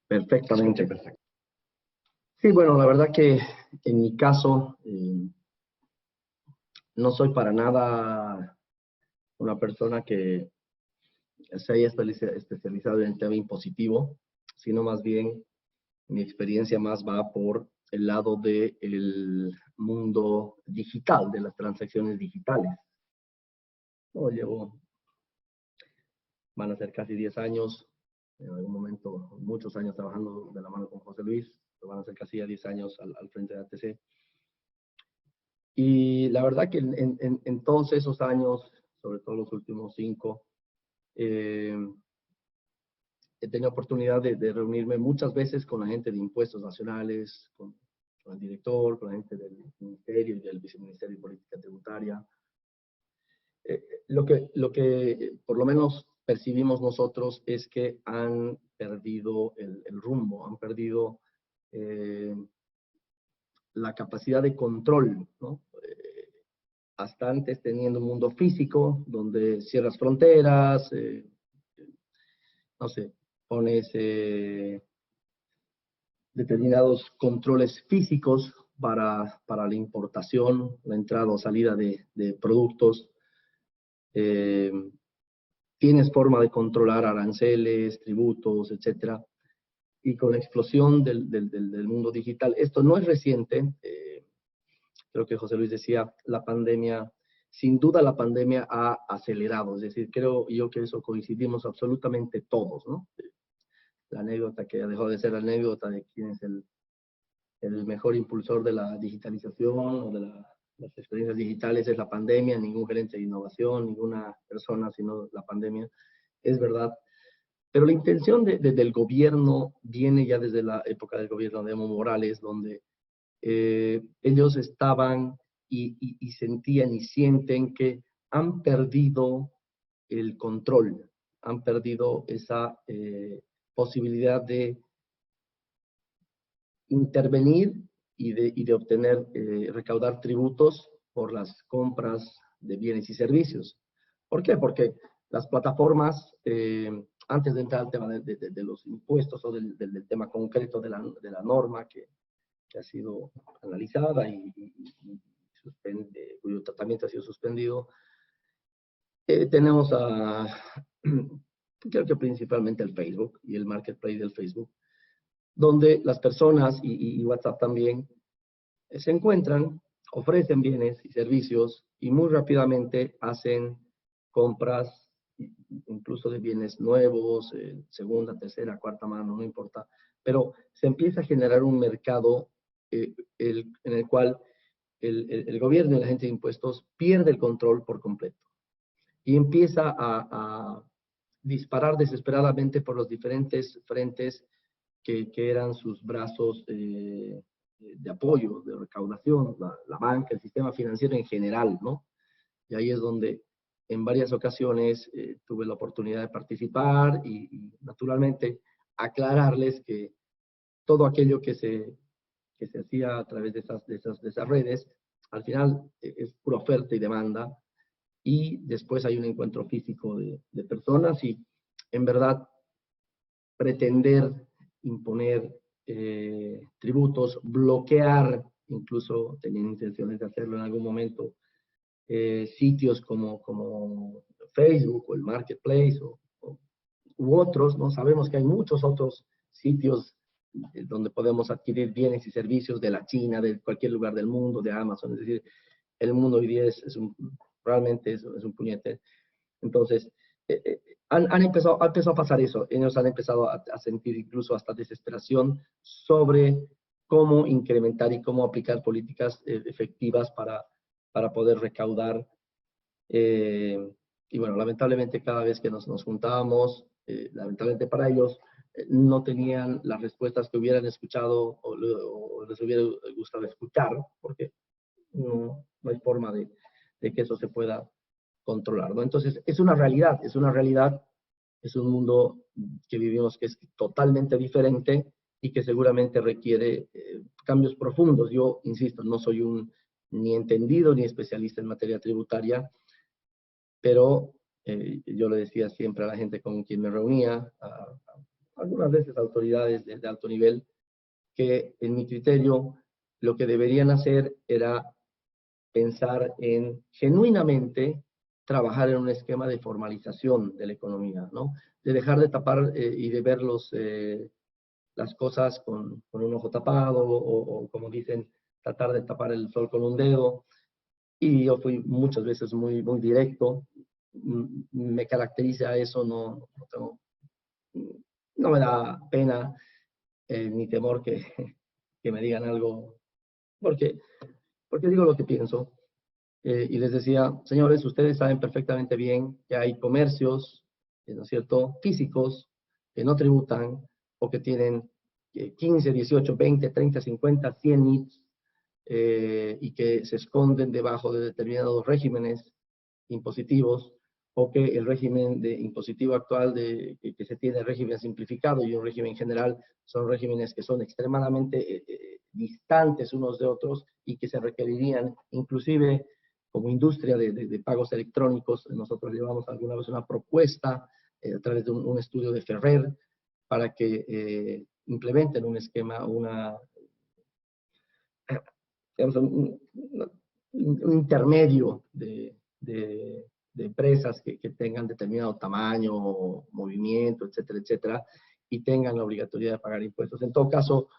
S13: Perfectamente.
S1: Perfecto.
S13: Sí, bueno, la verdad que en mi caso no soy para nada una persona que se haya especializado en el tema impositivo, sino más bien mi experiencia más va por el lado del mundo digital, de las transacciones digitales. No, van a ser casi 10 años, en algún momento, muchos años trabajando de la mano con José Luis, van a ser casi ya 10 años al frente de ATC. Y la verdad que en todos esos años, sobre todo los últimos 5, he tenido oportunidad de reunirme muchas veces con la gente de impuestos nacionales, con el director, con la gente del ministerio y del viceministerio de política tributaria. Lo que por lo menos percibimos nosotros es que han perdido el rumbo, han perdido la capacidad de control, ¿no? Hasta antes teniendo un mundo físico, donde cierras fronteras, no sé, pones determinados controles físicos para la importación, la entrada o salida de productos. Tienes forma de controlar aranceles, tributos, etcétera. Y con la explosión del mundo digital, esto no es reciente, creo que José Luis decía, la pandemia, sin duda la pandemia ha acelerado, es decir, creo yo que eso coincidimos absolutamente todos, ¿no? La anécdota que ha dejado de ser anécdota de quién es el mejor impulsor de la digitalización o de las experiencias digitales es la pandemia, ningún gerente de innovación, ninguna persona, sino la pandemia, es verdad. Pero la intención del gobierno viene ya desde la época del gobierno de Evo Morales, donde ellos estaban y sentían y sienten que han perdido el control, han perdido esa posibilidad de intervenir y de obtener, recaudar tributos por las compras de bienes y servicios. ¿Por qué? Porque las plataformas, antes de entrar al tema de los impuestos o del tema concreto de la norma que ha sido analizada y cuyo tratamiento ha sido suspendido, tenemos creo que principalmente el Facebook y el marketplace del Facebook, donde las personas y WhatsApp también se encuentran, ofrecen bienes y servicios y muy rápidamente hacen compras incluso de bienes nuevos, segunda, tercera, cuarta mano, no importa, pero se empieza a generar un mercado en el cual el gobierno y la gente de impuestos pierde el control por completo y empieza a disparar desesperadamente por los diferentes frentes que eran sus brazos de apoyo, de recaudación, la banca, el sistema financiero en general, ¿no? Y ahí es donde en varias ocasiones tuve la oportunidad de participar y naturalmente aclararles que todo aquello que se hacía a través de esas redes, al final es pura oferta y demanda, y después hay un encuentro físico de personas y en verdad pretender imponer tributos, bloquear, incluso tenían intenciones de hacerlo en algún momento, sitios como Facebook o el Marketplace u otros, ¿no? Sabemos que hay muchos otros sitios donde podemos adquirir bienes y servicios de la China, de cualquier lugar del mundo, de Amazon, es decir, el mundo hoy día realmente es un puñete. Entonces, ha empezado a pasar eso. Ellos han empezado a sentir incluso hasta desesperación sobre cómo incrementar y cómo aplicar políticas efectivas para poder recaudar. Y bueno, lamentablemente cada vez que nos juntábamos, lamentablemente para ellos, no tenían las respuestas que hubieran escuchado o les hubiera gustado escuchar, porque no hay forma de que eso se pueda controlar, ¿no? Entonces, es una realidad, es un mundo que vivimos que es totalmente diferente y que seguramente requiere cambios profundos. Yo, insisto, no soy ni entendido ni especialista en materia tributaria, pero yo le decía siempre a la gente con quien me reunía, algunas veces autoridades de alto nivel, que, en mi criterio, lo que deberían hacer era pensar en genuinamente trabajar en un esquema de formalización de la economía, ¿no? De dejar de tapar y de ver las cosas con un ojo tapado o, como dicen, tratar de tapar el sol con un dedo. Y yo fui muchas veces muy directo. Me caracteriza eso, no me da pena ni temor que me digan algo, porque digo lo que pienso. Y les decía, señores, ustedes saben perfectamente bien que hay comercios, ¿no es cierto?, físicos que no tributan o que tienen 15, 18, 20, 30, 50, 100 NITs y que se esconden debajo de determinados regímenes impositivos, o que el régimen impositivo actual que se tiene, régimen simplificado y un régimen general, son regímenes que son extremadamente distantes unos de otros y que se requerirían, inclusive como industria de pagos electrónicos. Nosotros llevamos alguna vez una propuesta a través de un estudio de Ferrer para que implementen un esquema, digamos, un intermedio de empresas que tengan determinado tamaño, movimiento, etcétera, etcétera, y tengan la obligatoriedad de pagar impuestos. En todo caso,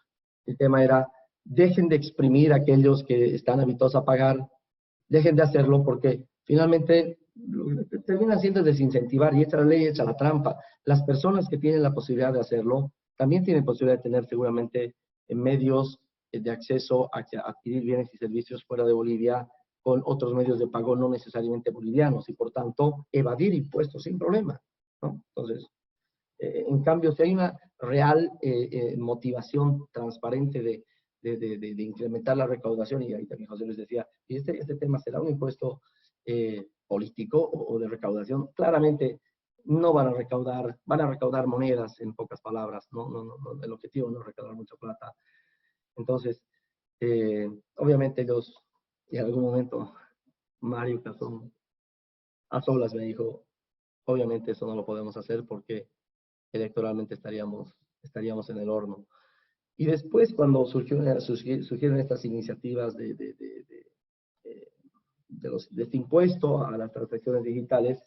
S13: el tema era, dejen de exprimir a aquellos que están habituados a pagar, dejen de hacerlo, porque finalmente termina siendo desincentivar, y esta ley echa la trampa. Las personas que tienen la posibilidad de hacerlo, también tienen posibilidad de tener seguramente medios de acceso a adquirir bienes y servicios fuera de Bolivia, con otros medios de pago no necesariamente bolivianos, y por tanto evadir impuestos sin problema, ¿no? Entonces, en cambio, si hay una real motivación transparente de incrementar la recaudación, y ahí también José les decía, y este tema será un impuesto político o de recaudación, claramente no van a recaudar monedas, en pocas palabras, no, el objetivo no es recaudar mucha plata. Entonces, obviamente ellos, y en algún momento Mario Cazón a solas me dijo, obviamente eso no lo podemos hacer porque electoralmente estaríamos en el horno. Y después, cuando surgieron estas iniciativas de este impuesto a las transacciones digitales,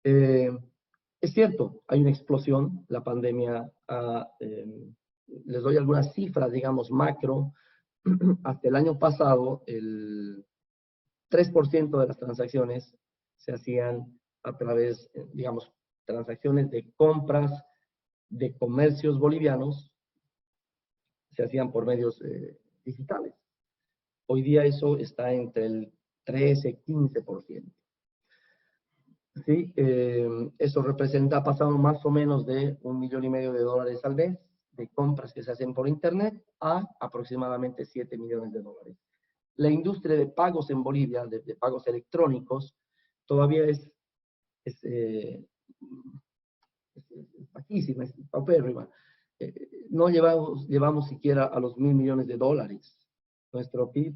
S13: es cierto, hay una explosión. La pandemia, les doy algunas cifras, digamos, macro. Hasta el año pasado, el 3% de las transacciones se hacían a través, digamos, transacciones de compras de comercios bolivianos, se hacían por medios digitales. Hoy día eso está entre el 13-15%. ¿Sí? Eso representa, ha pasado más o menos de $1,5 millones al mes de compras que se hacen por internet a aproximadamente $7 millones. La industria de pagos en Bolivia, de pagos electrónicos, todavía es bajísima, es paupérrima. No llevamos siquiera a los $1,000 millones. Nuestro PIB,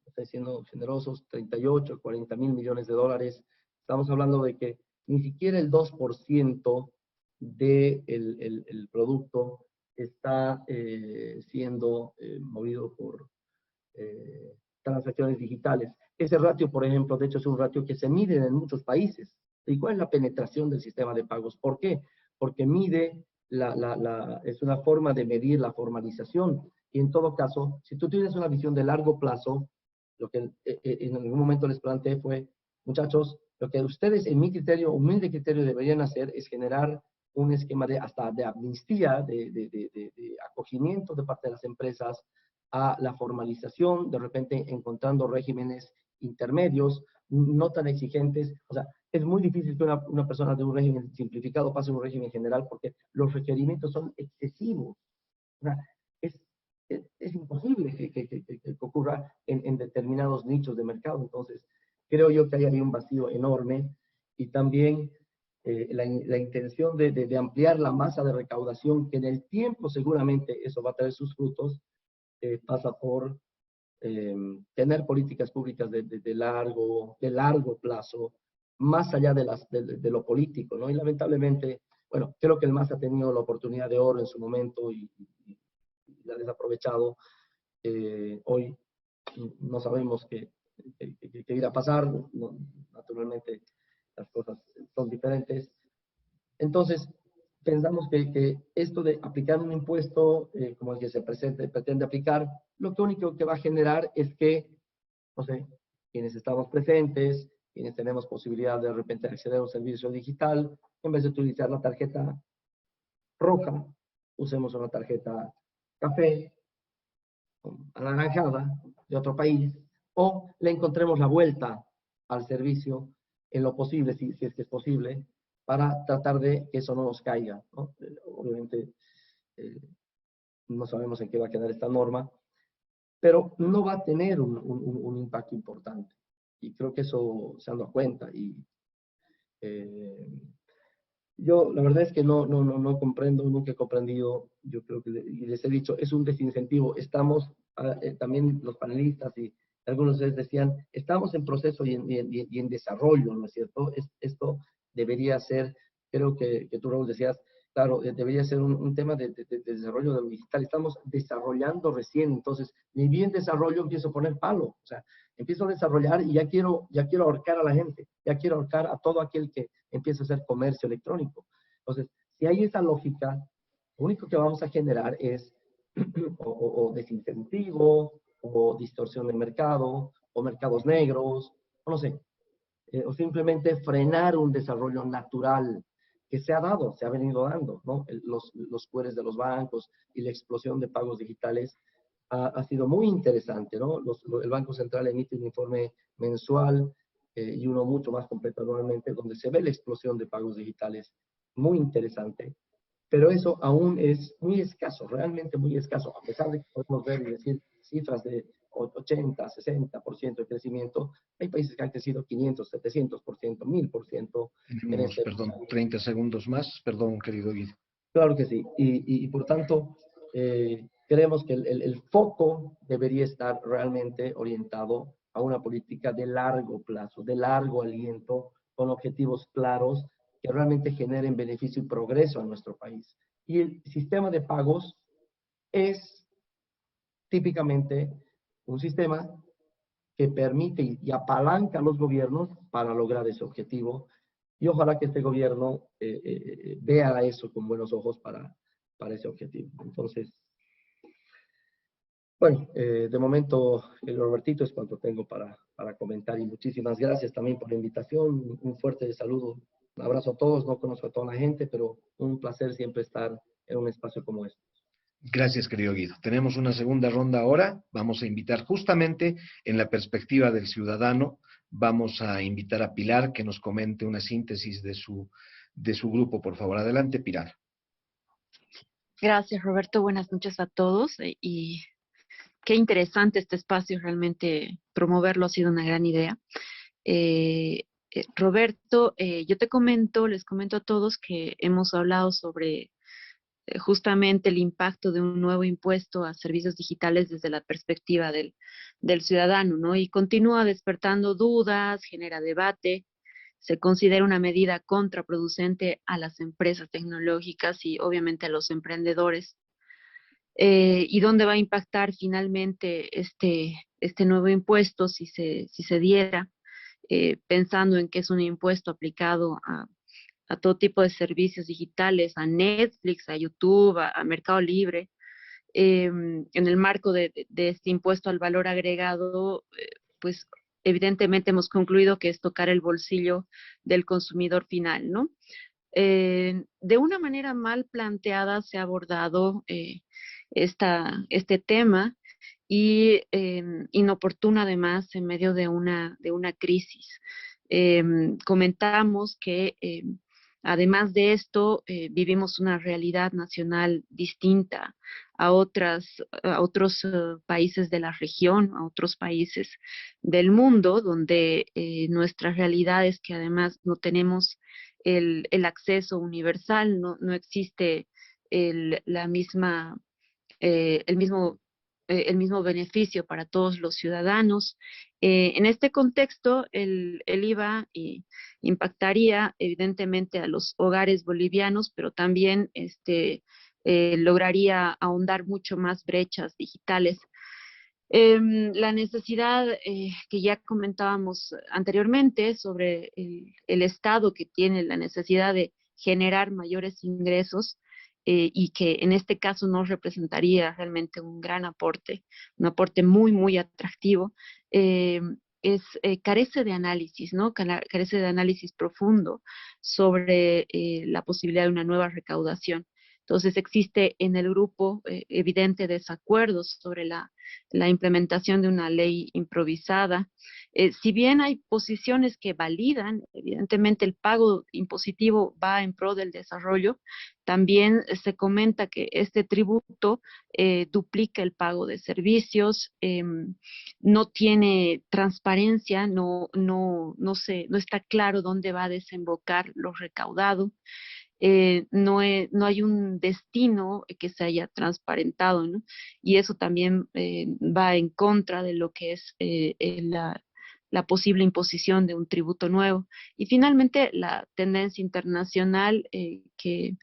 S13: estoy siendo generosos, 38, 40 mil millones de dólares. Estamos hablando de que ni siquiera el 2% del producto está siendo movido por transacciones digitales. Ese ratio, por ejemplo, de hecho es un ratio que se mide en muchos países. ¿Y cuál es la penetración del sistema de pagos? ¿Por qué? Porque mide, es una forma de medir la formalización. Y en todo caso, si tú tienes una visión de largo plazo, lo que en algún momento les planteé fue, muchachos, lo que ustedes, en mi criterio, humilde criterio, deberían hacer es generar un esquema hasta de amnistía, de acogimiento de parte de las empresas a la formalización, de repente encontrando regímenes intermedios, no tan exigentes. O sea, es muy difícil que una persona de un régimen simplificado pase a un régimen general porque los requerimientos son excesivos. O sea, es imposible que ocurra en determinados nichos de mercado. Entonces, creo yo que hay un vacío enorme, y también la intención de ampliar la masa de recaudación, que en el tiempo seguramente eso va a traer sus frutos, pasa por tener políticas públicas de largo plazo, más allá de lo político, ¿no? Y lamentablemente, bueno, creo que el MAS ha tenido la oportunidad de oro en su momento, y la ha desaprovechado. Hoy no sabemos qué irá a pasar, naturalmente las cosas son diferentes. Entonces, pensamos que esto de aplicar un impuesto como el que se pretende aplicar, lo único que va a generar es que, no sé, quienes estamos presentes, quienes tenemos posibilidad de repente acceder a un servicio digital, en vez de utilizar la tarjeta roja, usemos una tarjeta café, anaranjada, de otro país, o le encontremos la vuelta al servicio en lo posible, si es que es posible, para tratar de que eso no nos caiga, ¿no? Obviamente, no sabemos en qué va a quedar esta norma, pero no va a tener un impacto importante. Y creo que eso se han dado cuenta. Y yo, la verdad es que no comprendo, nunca he comprendido, yo creo que, y les he dicho, es un desincentivo. Estamos, también los panelistas y algunos de ustedes decían, estamos en proceso y en desarrollo, ¿no es cierto? Esto debería ser, creo que tú, Raúl, decías, claro, debería ser un tema de desarrollo de lo digital. Estamos desarrollando recién, entonces, ni bien desarrollo empiezo a poner palo. O sea, empiezo a desarrollar y ya quiero ahorcar a la gente, ya quiero ahorcar a todo aquel que empieza a hacer comercio electrónico. Entonces, si hay esa lógica, lo único que vamos a generar es o desincentivo, o distorsión de mercado, o mercados negros, o no sé, o simplemente frenar un desarrollo natural que se ha dado, se ha venido dando, ¿no? Los QRs de los bancos y la explosión de pagos digitales ha sido muy interesante, ¿no? El Banco Central emite un informe mensual y uno mucho más completo anualmente, donde se ve la explosión de pagos digitales, muy interesante, pero eso aún es muy escaso, realmente muy escaso, a pesar de que podemos ver y decir cifras de 80, 60% de crecimiento, hay países que han crecido 500, 700%, 1000% en
S1: Tenemos, perdón, 30 segundos más. Perdón, querido Guido.
S13: Claro que sí. Y por tanto, creemos que el foco debería estar realmente orientado a una política de largo plazo, de largo aliento, con objetivos claros que realmente generen beneficio y progreso a nuestro país. Y el sistema de pagos es típicamente un sistema que permite y apalanca a los gobiernos para lograr ese objetivo. Y ojalá que este gobierno vea eso con buenos ojos para ese objetivo. Entonces, bueno, de momento, Robertito, es cuanto tengo para comentar. Y muchísimas gracias también por la invitación. Un fuerte saludo, un abrazo a todos. No conozco a toda la gente, pero un placer siempre estar en un espacio como este.
S1: Gracias, querido Guido. Tenemos una segunda ronda ahora. Vamos a invitar justamente en la perspectiva del ciudadano, vamos a invitar a Pilar que nos comente una síntesis de su grupo. Por favor, adelante, Pilar.
S14: Gracias, Roberto. Buenas noches a todos. Y qué interesante este espacio. Realmente promoverlo ha sido una gran idea. Roberto, yo les comento a todos que hemos hablado sobre justamente el impacto de un nuevo impuesto a servicios digitales desde la perspectiva del ciudadano, ¿no? Y continúa despertando dudas, genera debate, se considera una medida contraproducente a las empresas tecnológicas y obviamente a los emprendedores. ¿Y dónde va a impactar finalmente este nuevo impuesto si se diera? Pensando en que es un impuesto aplicado a todo tipo de servicios digitales, a Netflix, a YouTube, a Mercado Libre. En el marco de este impuesto al valor agregado, pues evidentemente hemos concluido que es tocar el bolsillo del consumidor final, ¿no? De una manera mal planteada se ha abordado este tema y inoportuna además en medio de una crisis. Comentamos que además de esto, vivimos una realidad nacional distinta a otros países de la región, a otros países del mundo, donde nuestra realidad es que además no tenemos el acceso universal, no existe el mismo beneficio para todos los ciudadanos. En este contexto, el IVA impactaría evidentemente a los hogares bolivianos, pero también lograría ahondar mucho más brechas digitales. La necesidad que ya comentábamos anteriormente sobre el Estado que tiene la necesidad de generar mayores ingresos y que en este caso no representaría realmente un gran aporte, un aporte muy, muy atractivo, carece de análisis, ¿no? Carece de análisis profundo sobre la posibilidad de una nueva recaudación. Entonces existe en el grupo evidente desacuerdos sobre la implementación de una ley improvisada. Si bien hay posiciones que validan, evidentemente el pago impositivo va en pro del desarrollo, también se comenta que este tributo duplica el pago de servicios, no tiene transparencia, no está claro dónde va a desembocar lo recaudado. No hay un destino que se haya transparentado, ¿no? Y eso también va en contra de lo que es la posible imposición de un tributo nuevo. Y finalmente, la tendencia internacional, que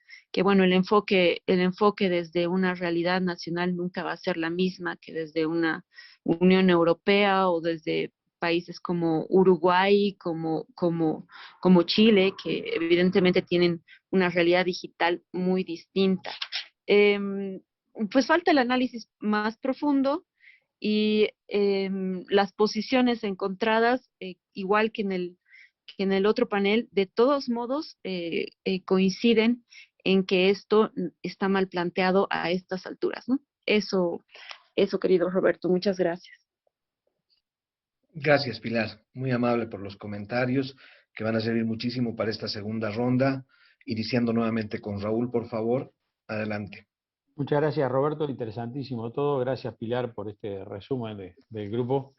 S14: bueno, el enfoque desde una realidad nacional nunca va a ser la misma que desde una Unión Europea o desde países como Uruguay, como Chile, que evidentemente tienen una realidad digital muy distinta. Pues falta el análisis más profundo y las posiciones encontradas, igual que en el otro panel, de todos modos coinciden en que esto está mal planteado a estas alturas, ¿no? Eso, querido Roberto, muchas gracias.
S1: Gracias, Pilar. Muy amable por los comentarios que van a servir muchísimo para esta segunda ronda. Iniciando nuevamente con Raúl, por favor. Adelante.
S12: Muchas gracias, Roberto. Interesantísimo todo. Gracias, Pilar, por este resumen del grupo.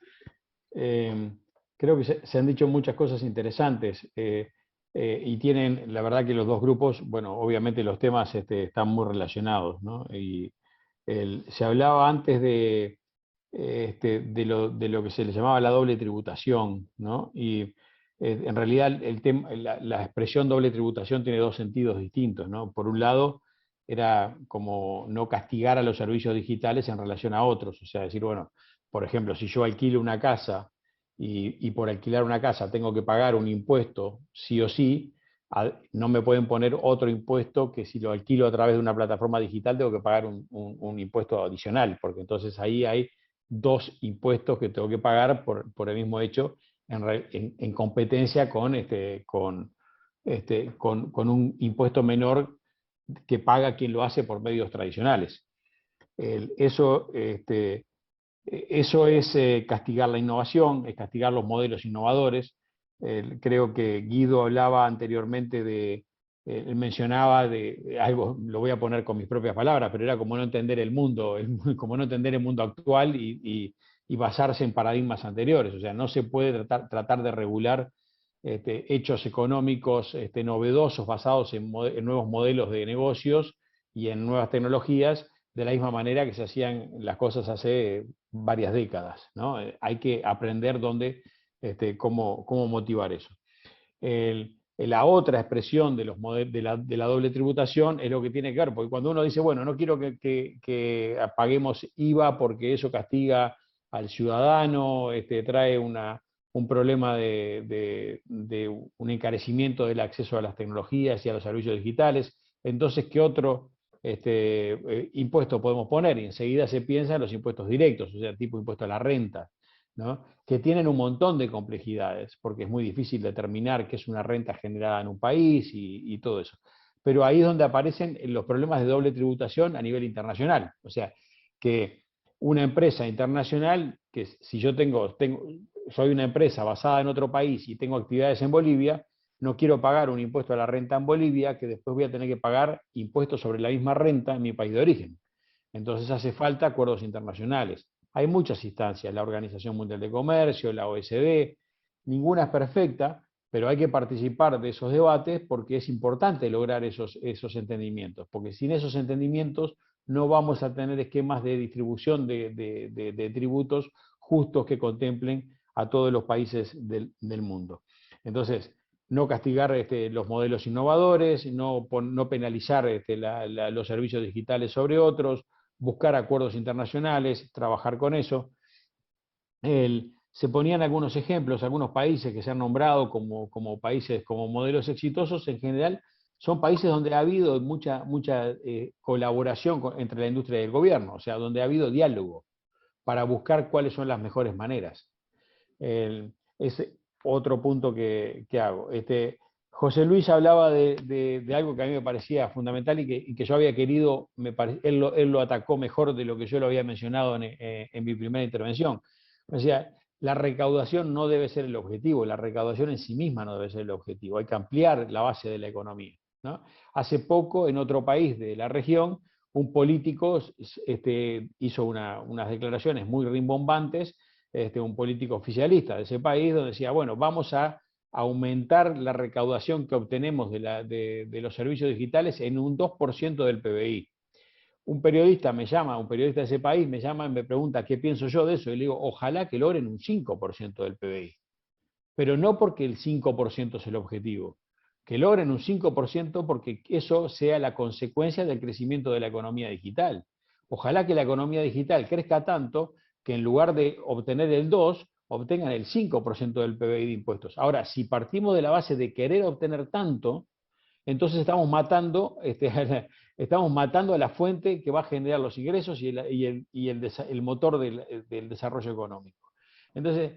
S12: Creo que se han dicho muchas cosas interesantes y tienen, la verdad que los dos grupos, bueno, obviamente los temas están muy relacionados, ¿no? Y se hablaba antes de lo que se le llamaba la doble tributación, ¿no? Y en realidad la expresión doble tributación tiene dos sentidos distintos, ¿no? Por un lado, era como no castigar a los servicios digitales en relación a otros, o sea, decir, bueno, por ejemplo, si yo alquilo una casa y por alquilar una casa tengo que pagar un impuesto sí o sí, no me pueden poner otro impuesto que si lo alquilo a través de una plataforma digital tengo que pagar un impuesto adicional, porque entonces ahí hay dos impuestos que tengo que pagar por el mismo hecho en competencia con un impuesto menor que paga quien lo hace por medios tradicionales. Eso es castigar la innovación, es castigar los modelos innovadores. Creo que Guido hablaba anteriormente él mencionaba de algo, lo voy a poner con mis propias palabras, pero era como no entender el mundo, como no entender el mundo actual y basarse en paradigmas anteriores. O sea, no se puede tratar de regular hechos económicos novedosos basados en nuevos modelos de negocios y en nuevas tecnologías de la misma manera que se hacían las cosas hace varias décadas, ¿no? Hay que aprender cómo motivar eso. La otra expresión de la doble tributación es lo que tiene que ver, porque cuando uno dice, bueno, no quiero que paguemos IVA porque eso castiga al ciudadano, trae un problema de un encarecimiento del acceso a las tecnologías y a los servicios digitales, entonces, ¿qué otro impuesto podemos poner? Y enseguida se piensa en los impuestos directos, o sea, tipo impuesto a la renta, ¿no? Que tienen un montón de complejidades, porque es muy difícil determinar qué es una renta generada en un país y todo eso. Pero ahí es donde aparecen los problemas de doble tributación a nivel internacional. O sea, que una empresa internacional, que si yo soy una empresa basada en otro país y tengo actividades en Bolivia, no quiero pagar un impuesto a la renta en Bolivia, que después voy a tener que pagar impuestos sobre la misma renta en mi país de origen. Entonces hace falta acuerdos internacionales. Hay muchas instancias, la Organización Mundial de Comercio, la OECD, ninguna es perfecta, pero hay que participar de esos debates porque es importante lograr esos entendimientos, porque sin esos entendimientos no vamos a tener esquemas de distribución de tributos justos que contemplen a todos los países del mundo. Entonces, no castigar los modelos innovadores, no penalizar los servicios digitales sobre otros, buscar acuerdos internacionales, trabajar con eso. Se ponían algunos ejemplos, algunos países que se han nombrado como países, como modelos exitosos, en general son países donde ha habido mucha colaboración entre la industria y el gobierno, o sea, donde ha habido diálogo para buscar cuáles son las mejores maneras. Es otro punto que hago. José Luis hablaba de algo que a mí me parecía fundamental y que yo había querido, él lo atacó mejor de lo que yo lo había mencionado en mi primera intervención. O sea, la recaudación no debe ser el objetivo, la recaudación en sí misma no debe ser el objetivo, hay que ampliar la base de la economía, ¿no? Hace poco, en otro país de la región, un político hizo unas declaraciones muy rimbombantes, un político oficialista de ese país, donde decía, bueno, vamos a aumentar la recaudación que obtenemos de los servicios digitales en un 2% del PBI. Un periodista de ese país me llama y me pregunta qué pienso yo de eso, y le digo, ojalá que logren un 5% del PBI. Pero no porque el 5% es el objetivo, que logren un 5% porque eso sea la consecuencia del crecimiento de la economía digital. Ojalá que la economía digital crezca tanto que en lugar de obtener el 2%, obtengan el 5% del PBI de impuestos. Ahora, si partimos de la base de querer obtener tanto, entonces estamos matando a la fuente que va a generar los ingresos y el motor del desarrollo económico. Entonces,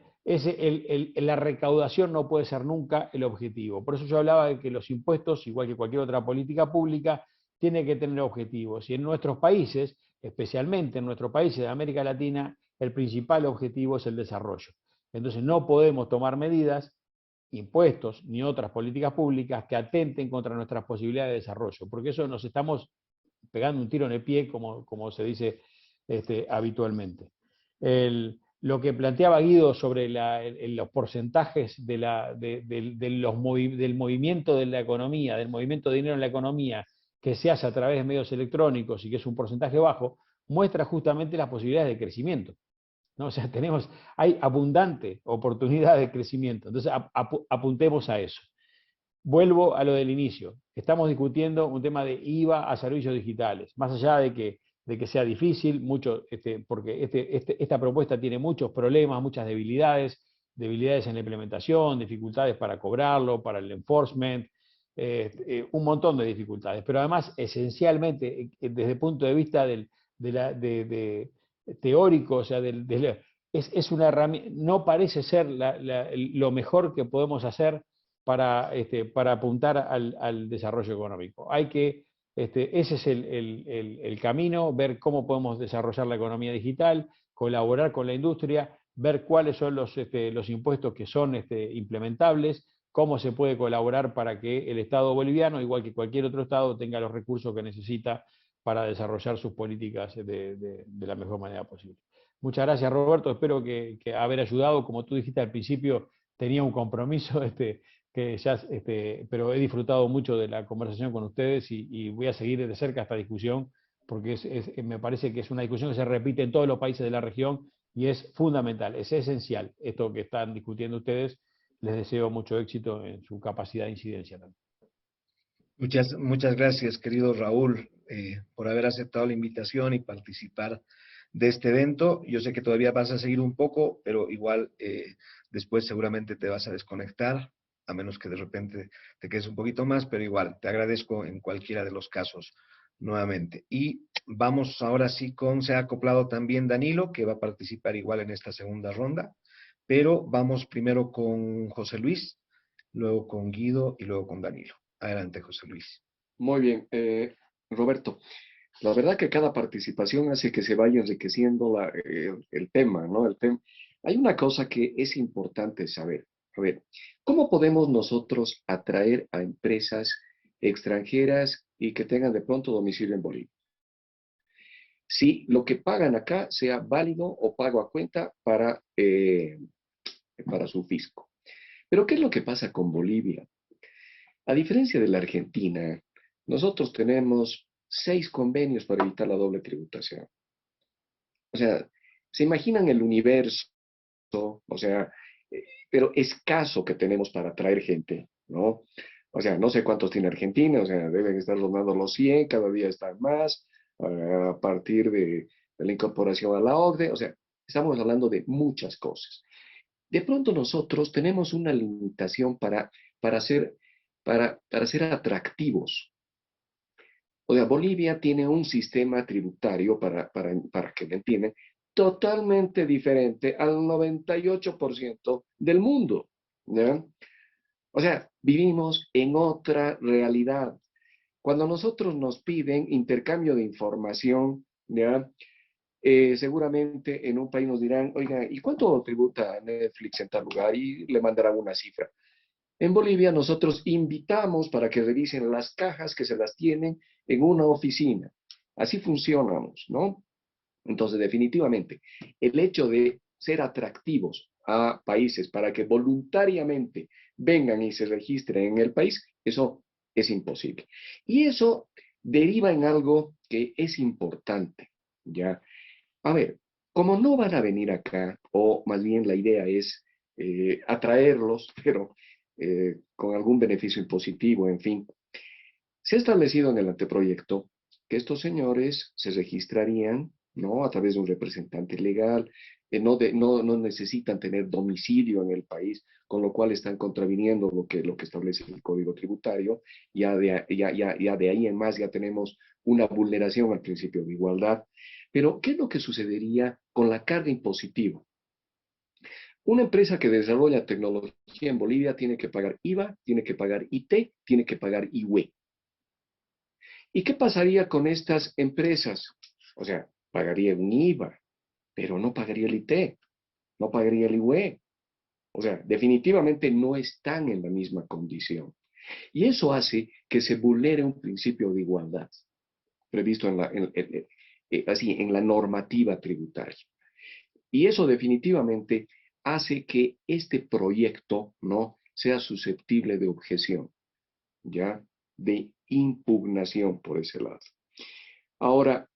S12: la recaudación no puede ser nunca el objetivo. Por eso yo hablaba de que los impuestos, igual que cualquier otra política pública, tienen que tener objetivos. Y en nuestros países, especialmente en nuestros países de América Latina, el principal objetivo es el desarrollo. Entonces no podemos tomar medidas, impuestos, ni otras políticas públicas que atenten contra nuestras posibilidades de desarrollo, porque eso nos estamos pegando un tiro en el pie, como se dice habitualmente. Lo que planteaba Guido sobre los porcentajes del movimiento de la economía, del movimiento de dinero en la economía, que se hace a través de medios electrónicos y que es un porcentaje bajo, muestra justamente las posibilidades de crecimiento, ¿no? O sea, hay abundante oportunidad de crecimiento. Entonces, apuntemos a eso. Vuelvo a lo del inicio. Estamos discutiendo un tema de IVA a servicios digitales. Más allá de que sea difícil, porque esta propuesta tiene muchos problemas, muchas debilidades en la implementación, dificultades para cobrarlo, para el enforcement, un montón de dificultades. Pero además, esencialmente, desde el punto de vista teórico, o sea, es una herramienta, no parece ser lo mejor que podemos hacer para apuntar al desarrollo económico. Ese es el camino, ver cómo podemos desarrollar la economía digital, colaborar con la industria, ver cuáles son los impuestos que son implementables, cómo se puede colaborar para que el Estado boliviano, igual que cualquier otro Estado, tenga los recursos que necesita para desarrollar sus políticas de la mejor manera posible. Muchas gracias, Roberto. Espero que haber ayudado. Como tú dijiste al principio, tenía un compromiso, pero he disfrutado mucho de la conversación con ustedes y voy a seguir de cerca esta discusión porque me parece que es una discusión que se repite en todos los países de la región y es fundamental, es esencial esto que están discutiendo ustedes. Les deseo mucho éxito en su capacidad de incidencia también.
S1: Muchas gracias, querido Raúl, por haber aceptado la invitación y participar de este evento. Yo sé que todavía vas a seguir un poco, pero igual después seguramente te vas a desconectar, a menos que de repente te quedes un poquito más, pero igual, te agradezco en cualquiera de los casos nuevamente. Y vamos ahora sí se ha acoplado también Danilo, que va a participar igual en esta segunda ronda, pero vamos primero con José Luis, luego con Guido y luego con Danilo. Adelante, José Luis.
S3: Muy bien, Roberto. La verdad que cada participación hace que se vaya enriqueciendo el tema, ¿no? Hay una cosa que es importante saber. A ver, ¿cómo podemos nosotros atraer a empresas extranjeras y que tengan de pronto domicilio en Bolivia? Si lo que pagan acá sea válido o pago a cuenta para su fisco. Pero ¿qué es lo que pasa con Bolivia? A diferencia de la Argentina, nosotros tenemos 6 convenios para evitar la doble tributación. O sea, ¿se imaginan el universo? O sea, pero escaso que tenemos para atraer gente. ¿no? O sea, no sé cuántos tiene Argentina, o sea, deben estar rondando los 100, cada día están más, a partir de la incorporación a la OCDE, o sea, estamos hablando de muchas cosas. De pronto nosotros tenemos una limitación para ser, para ser atractivos. O sea, Bolivia tiene un sistema tributario, para que me entiendan, totalmente diferente al 98% del mundo, ¿ya? O sea, vivimos en otra realidad. Cuando nosotros nos piden intercambio de información, ¿ya? Seguramente en un país nos dirán, oiga, ¿y cuánto tributa Netflix en tal lugar? Y le mandarán una cifra. En Bolivia nosotros invitamos para que revisen las cajas que se las tienen en una oficina. Así funcionamos, ¿no? Entonces, definitivamente, el hecho de ser atractivos a países para que voluntariamente vengan y se registren en el país, eso es imposible. Y eso deriva en algo que es importante, ¿ya? A ver, como no van a venir acá, o más bien la idea es atraerlos, pero con algún beneficio impositivo, en fin, se ha establecido en el anteproyecto que estos señores se registrarían, ¿no? A través de un representante legal, no necesitan tener domicilio en el país, con lo cual están contraviniendo lo que establece el Código Tributario. Ya de ahí en más ya tenemos una vulneración al principio de igualdad. Pero, ¿qué es lo que sucedería con la carga impositiva? Una empresa que desarrolla tecnología en Bolivia tiene que pagar IVA, tiene que pagar IT, tiene que pagar IUE. ¿Y qué pasaría con estas empresas? O sea, pagaría un IVA, pero no pagaría el IT, no pagaría el IUE. O sea, definitivamente no están en la misma condición. Y eso hace que se vulnere un principio de igualdad previsto en la normativa tributaria. Y eso definitivamente hace que este proyecto, ¿no?, sea susceptible de objeción, ¿ya? De impugnación por ese lado. Ahora,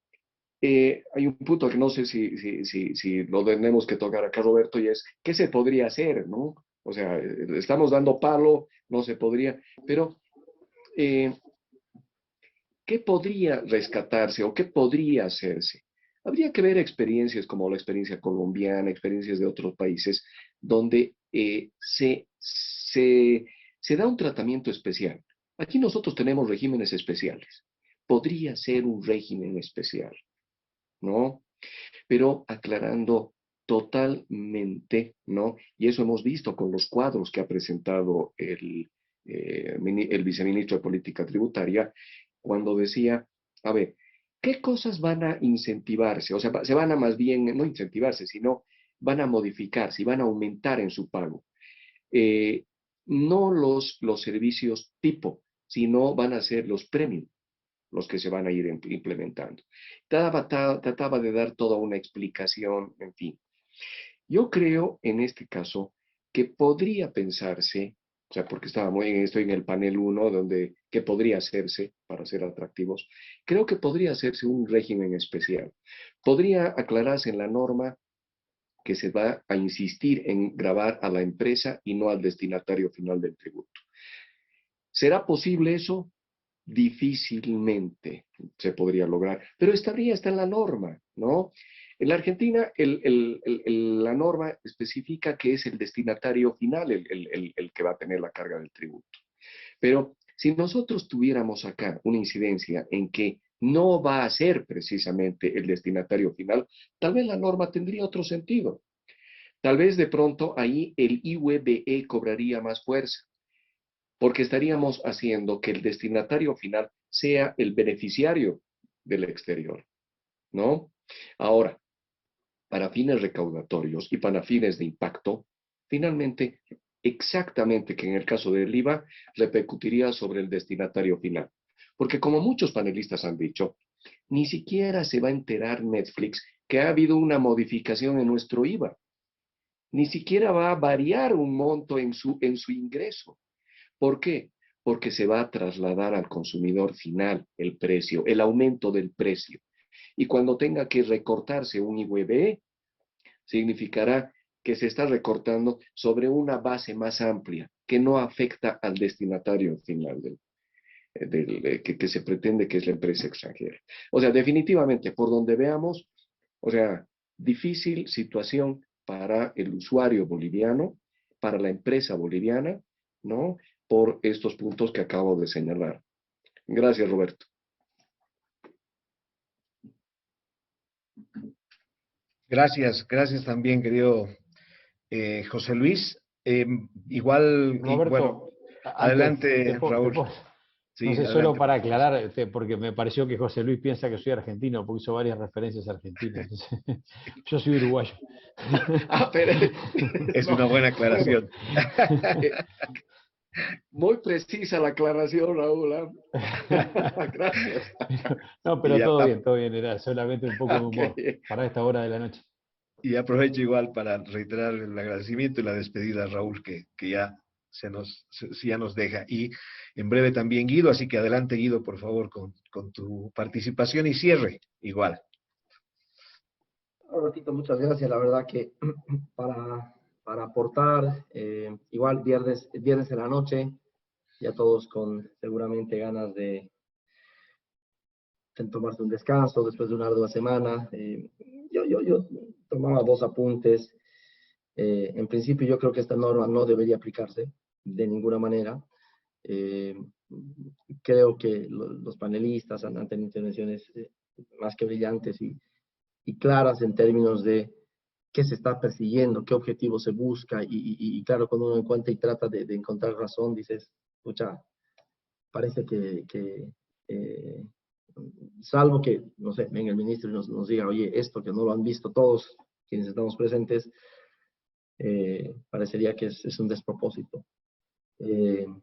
S3: hay un punto que no sé si lo tenemos que tocar acá, Roberto, y es, ¿qué se podría hacer, no? O sea, estamos dando palo, no se podría, pero ¿qué podría rescatarse o qué podría hacerse? Habría que ver experiencias como la experiencia colombiana, experiencias de otros países, donde se da un tratamiento especial. Aquí nosotros tenemos regímenes especiales. Podría ser un régimen especial, ¿no? Pero aclarando totalmente, ¿no? Y eso hemos visto con los cuadros que ha presentado el viceministro de Política Tributaria, cuando decía, a ver, ¿qué cosas van a incentivarse? O sea, se van a más bien, no incentivarse, sino van a modificarse y van a aumentar en su pago. No los servicios tipo, sino van a ser los premium los que se van a ir implementando. Trataba de dar toda una explicación, en fin. Yo creo en este caso que podría pensarse, o sea, porque estoy en el panel 1, donde, ¿qué podría hacerse para ser atractivos? Creo que podría hacerse un régimen especial. Podría aclararse en la norma que se va a insistir en gravar a la empresa y no al destinatario final del tributo. ¿Será posible eso? Difícilmente se podría lograr, pero está en la norma, ¿no? En la Argentina, la norma especifica que es el destinatario final el que va a tener la carga del tributo. Pero si nosotros tuviéramos acá una incidencia en que no va a ser precisamente el destinatario final, tal vez la norma tendría otro sentido. Tal vez de pronto ahí el IUEBE cobraría más fuerza, porque estaríamos haciendo que el destinatario final sea el beneficiario del exterior, ¿no? Ahora, para fines recaudatorios y para fines de impacto, finalmente, exactamente que en el caso del IVA, repercutiría sobre el destinatario final. Porque como muchos panelistas han dicho, ni siquiera se va a enterar Netflix que ha habido una modificación en nuestro IVA. Ni siquiera va a variar un monto en su ingreso. ¿Por qué? Porque se va a trasladar al consumidor final el precio, el aumento del precio. Y cuando tenga que recortarse un IUEBE, significará que se está recortando sobre una base más amplia, que no afecta al destinatario final que se pretende que es la empresa extranjera. O sea, definitivamente, por donde veamos, o sea, difícil situación para el usuario boliviano, para la empresa boliviana, ¿no? Por estos puntos que acabo de señalar. Gracias, Roberto.
S1: Gracias también, querido José Luis. Igual,
S12: Roberto,
S1: bueno, adelante, Raúl. Sí,
S12: no sé,
S1: adelante.
S12: solo para aclarar, porque me pareció que José Luis piensa que soy argentino, porque hizo varias referencias argentinas. Yo soy uruguayo.
S3: Pero,
S1: es una buena aclaración.
S3: Muy precisa la aclaración, Raúl. Gracias.
S12: No, pero todo bien, era solamente un poco de humor para esta hora de la noche.
S1: Y aprovecho igual para reiterar el agradecimiento y la despedida a Raúl, que ya ya nos deja. Y en breve también Guido, así que adelante, Guido, por favor, con tu participación y cierre igual.
S13: Robertito, muchas gracias. La verdad que para aportar, igual viernes en la noche, ya todos con seguramente ganas de tomarse un descanso después de una ardua semana. Yo tomaba 2 apuntes. En principio, yo creo que esta norma no debería aplicarse de ninguna manera. Creo que los panelistas han tenido intervenciones más que brillantes y claras en términos de qué se está persiguiendo, qué objetivo se busca, y claro, cuando uno encuentra y trata de encontrar razón, dices, pucha, parece que salvo que, no sé, venga el ministro y nos diga, oye, esto que no lo han visto todos quienes estamos presentes, parecería que es un despropósito. En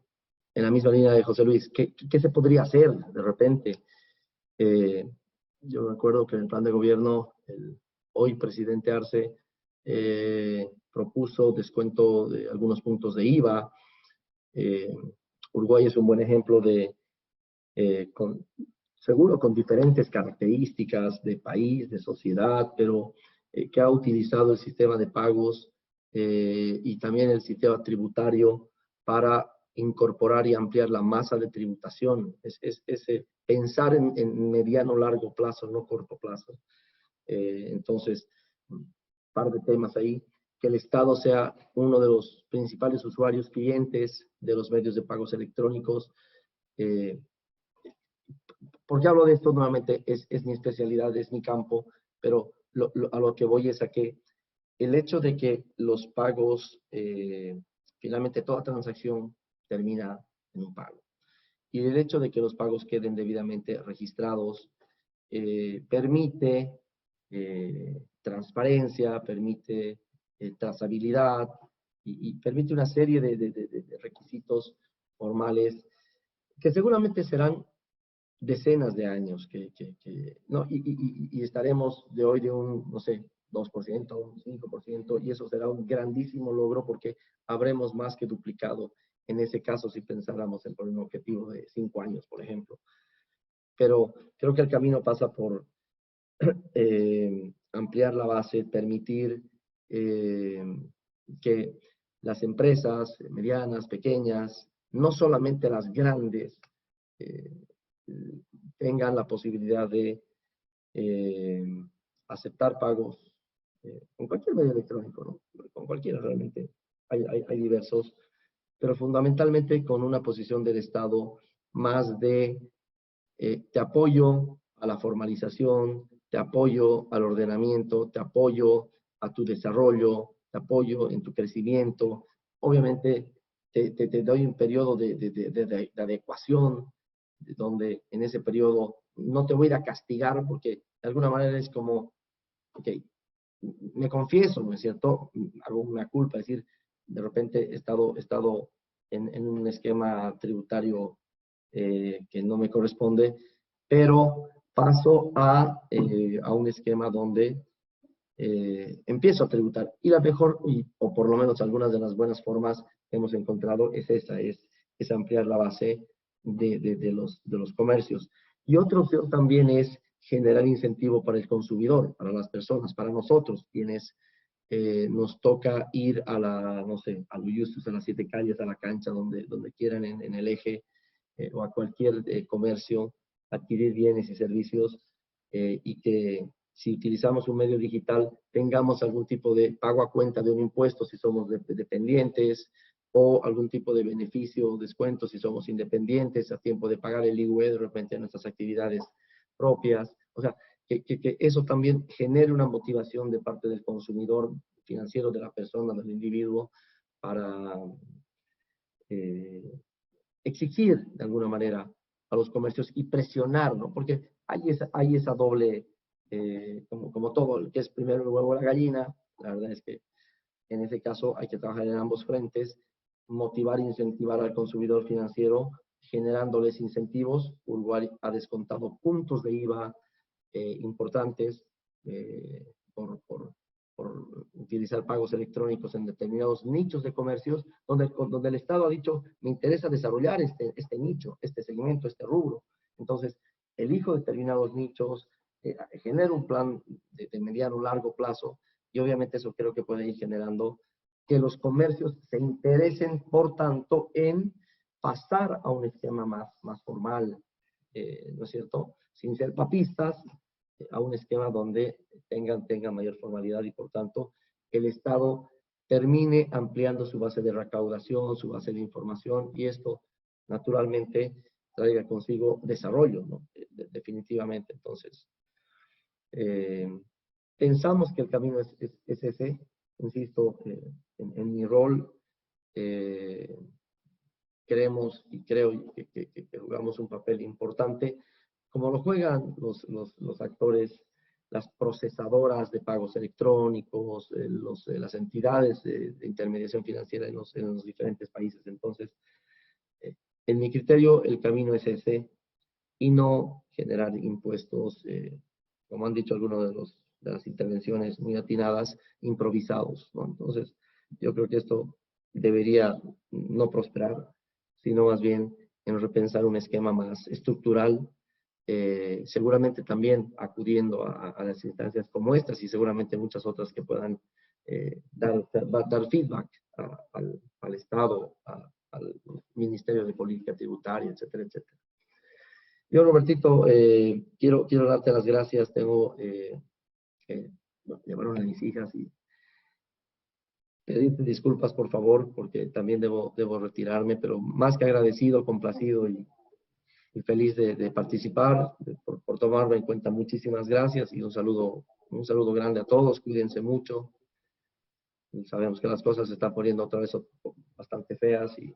S13: la misma línea de José Luis, ¿qué se podría hacer de repente? Yo recuerdo que en el plan de gobierno, el hoy presidente Arce propuso descuento de algunos puntos de IVA. Uruguay es un buen ejemplo de, seguro con diferentes características de país, de sociedad, pero que ha utilizado el sistema de pagos y también el sistema tributario para incorporar y ampliar la masa de tributación. Es pensar en mediano largo plazo, no corto plazo. Entonces, un par de temas ahí. Que el Estado sea uno de los principales usuarios clientes de los medios de pagos electrónicos. ¿Por qué hablo de esto? Nuevamente, es mi especialidad, es mi campo, pero a lo que voy es a que el hecho de que los pagos, finalmente toda transacción termina en un pago. Y el hecho de que los pagos queden debidamente registrados permite transparencia, permite trazabilidad y permite una serie de requisitos formales que seguramente serán decenas de años no, y estaremos de hoy de un, no sé, 2%, un 5%, y eso será un grandísimo logro porque habremos más que duplicado en ese caso si pensáramos en un objetivo de 5 años, por ejemplo. Pero creo que el camino pasa por ampliar la base, permitir que las empresas medianas, pequeñas, no solamente las grandes, tengan la posibilidad de aceptar pagos con cualquier medio electrónico, ¿no? Con cualquiera realmente. Hay diversos, pero fundamentalmente con una posición del Estado más de te apoyo a la formalización, te apoyo al ordenamiento, te apoyo a tu desarrollo, te apoyo en tu crecimiento. Obviamente te doy un periodo de adecuación, donde en ese periodo no te voy a ir a castigar porque de alguna manera es como, ok, me confieso, ¿no es cierto? Hago una culpa, es decir, de repente he estado en un esquema tributario que no me corresponde, pero paso a un esquema donde empiezo a tributar. Y la mejor, o por lo menos algunas de las buenas formas que hemos encontrado es esa, es ampliar la base de los comercios. Y otra opción también es generar incentivo para el consumidor, para las personas, para nosotros, quienes nos toca ir a la, no sé, a los Justus, a las 7 calles, a la cancha, donde quieran en el eje, o a cualquier comercio, adquirir bienes y servicios, y que si utilizamos un medio digital tengamos algún tipo de pago a cuenta de un impuesto si somos dependientes, o algún tipo de beneficio o descuento si somos independientes, a tiempo de pagar el IUE de repente a nuestras actividades propias. O sea, que eso también genere una motivación de parte del consumidor financiero, de la persona, del individuo, para exigir de alguna manera a los comercios y presionar, ¿no? Porque hay esa doble, como todo, el que es primero el huevo o la gallina. La verdad es que en ese caso hay que trabajar en ambos frentes, motivar e incentivar al consumidor financiero, generándoles incentivos. Uruguay ha descontado puntos de IVA importantes por utilizar pagos electrónicos en determinados nichos de comercios, donde el Estado ha dicho, me interesa desarrollar este nicho, este segmento, este rubro. Entonces, elijo determinados nichos, genero un plan de mediano o largo plazo, y obviamente eso creo que puede ir generando que los comercios se interesen, por tanto, en pasar a un esquema más formal, ¿no es cierto? Sin ser papistas, a un esquema donde tengan mayor formalidad, y por tanto el Estado termine ampliando su base de recaudación, su base de información, y esto naturalmente traiga consigo desarrollo, ¿no? Definitivamente. Entonces, pensamos que el camino es ese. Insisto, en mi rol, creemos y creo que jugamos un papel importante, como lo juegan los actores, las procesadoras de pagos electrónicos, las entidades de intermediación financiera en los diferentes países. Entonces, en mi criterio, el camino es ese, y no generar impuestos, como han dicho algunos de las intervenciones muy atinadas, improvisados, ¿no? Entonces, yo creo que esto debería no prosperar, sino más bien en repensar un esquema más estructural, seguramente también acudiendo a las instancias como estas, y seguramente muchas otras que puedan dar feedback al Estado, al Ministerio de Política Tributaria, etcétera, etcétera. Yo, Robertito, quiero darte las gracias. Tengo que llevar a mis hijas y pedirte disculpas, por favor, porque también debo retirarme, pero más que agradecido, complacido y feliz de participar, por tomarme en cuenta. Muchísimas gracias, y un saludo grande a todos. Cuídense mucho. Sabemos que las cosas se están poniendo otra vez bastante feas y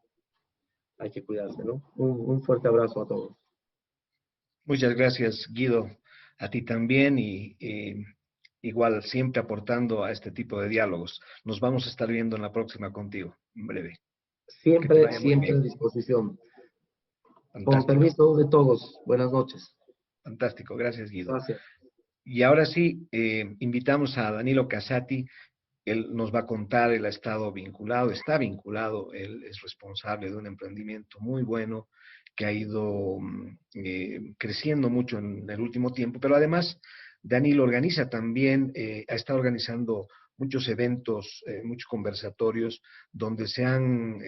S13: hay que cuidarse, ¿no? Un fuerte abrazo a todos.
S1: Muchas gracias, Guido. A ti también, y igual siempre aportando a este tipo de diálogos. Nos vamos a estar viendo en la próxima contigo, en breve.
S13: Siempre a disposición.
S1: Fantástico.
S13: Con permiso de todos. Buenas noches.
S1: Fantástico, gracias, Guido.
S13: Gracias.
S1: Y ahora sí, invitamos a Danilo Casati. Él nos va a contar, él ha estado vinculado, está vinculado, él es responsable de un emprendimiento muy bueno que ha ido creciendo mucho en el último tiempo, pero además Danilo organiza también, ha estado organizando muchos eventos, muchos conversatorios, donde se han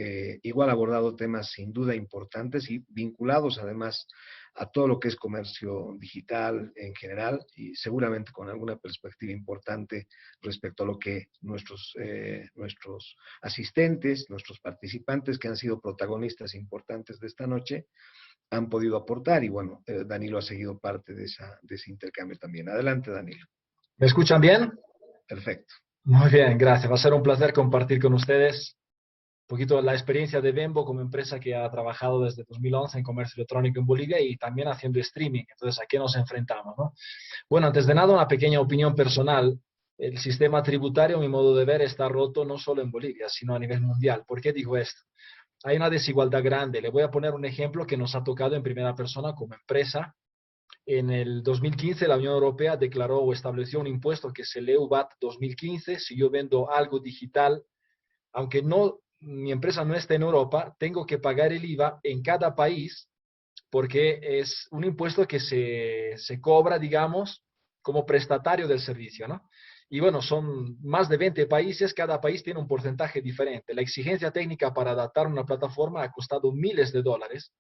S1: igual abordado temas sin duda importantes y vinculados además a todo lo que es comercio digital en general, y seguramente con alguna perspectiva importante respecto a lo que nuestros asistentes, nuestros participantes, que han sido protagonistas importantes de esta noche, han podido aportar. Y bueno, Danilo ha seguido parte de ese intercambio también. Adelante, Danilo.
S15: ¿Me escuchan bien?
S1: Perfecto.
S15: Muy bien, gracias. Va a ser un placer compartir con ustedes un poquito la experiencia de Bembo como empresa que ha trabajado desde 2011 en comercio electrónico en Bolivia, y también haciendo streaming. Entonces, ¿a qué nos enfrentamos, no? Bueno, antes de nada, una pequeña opinión personal. El sistema tributario, a mi modo de ver, está roto no solo en Bolivia, sino a nivel mundial. ¿Por qué digo esto? Hay una desigualdad grande. Le voy a poner un ejemplo que nos ha tocado en primera persona como empresa. En el 2015 la Unión Europea declaró o estableció un impuesto que es el EU-VAT 2015. Si yo vendo algo digital, aunque mi empresa no esté en Europa, tengo que pagar el IVA en cada país, porque es un impuesto que se cobra, digamos, como prestatario del servicio, ¿no? Y bueno, son más de 20 países, cada país tiene un porcentaje diferente. La exigencia técnica para adaptar una plataforma ha costado miles de dólares,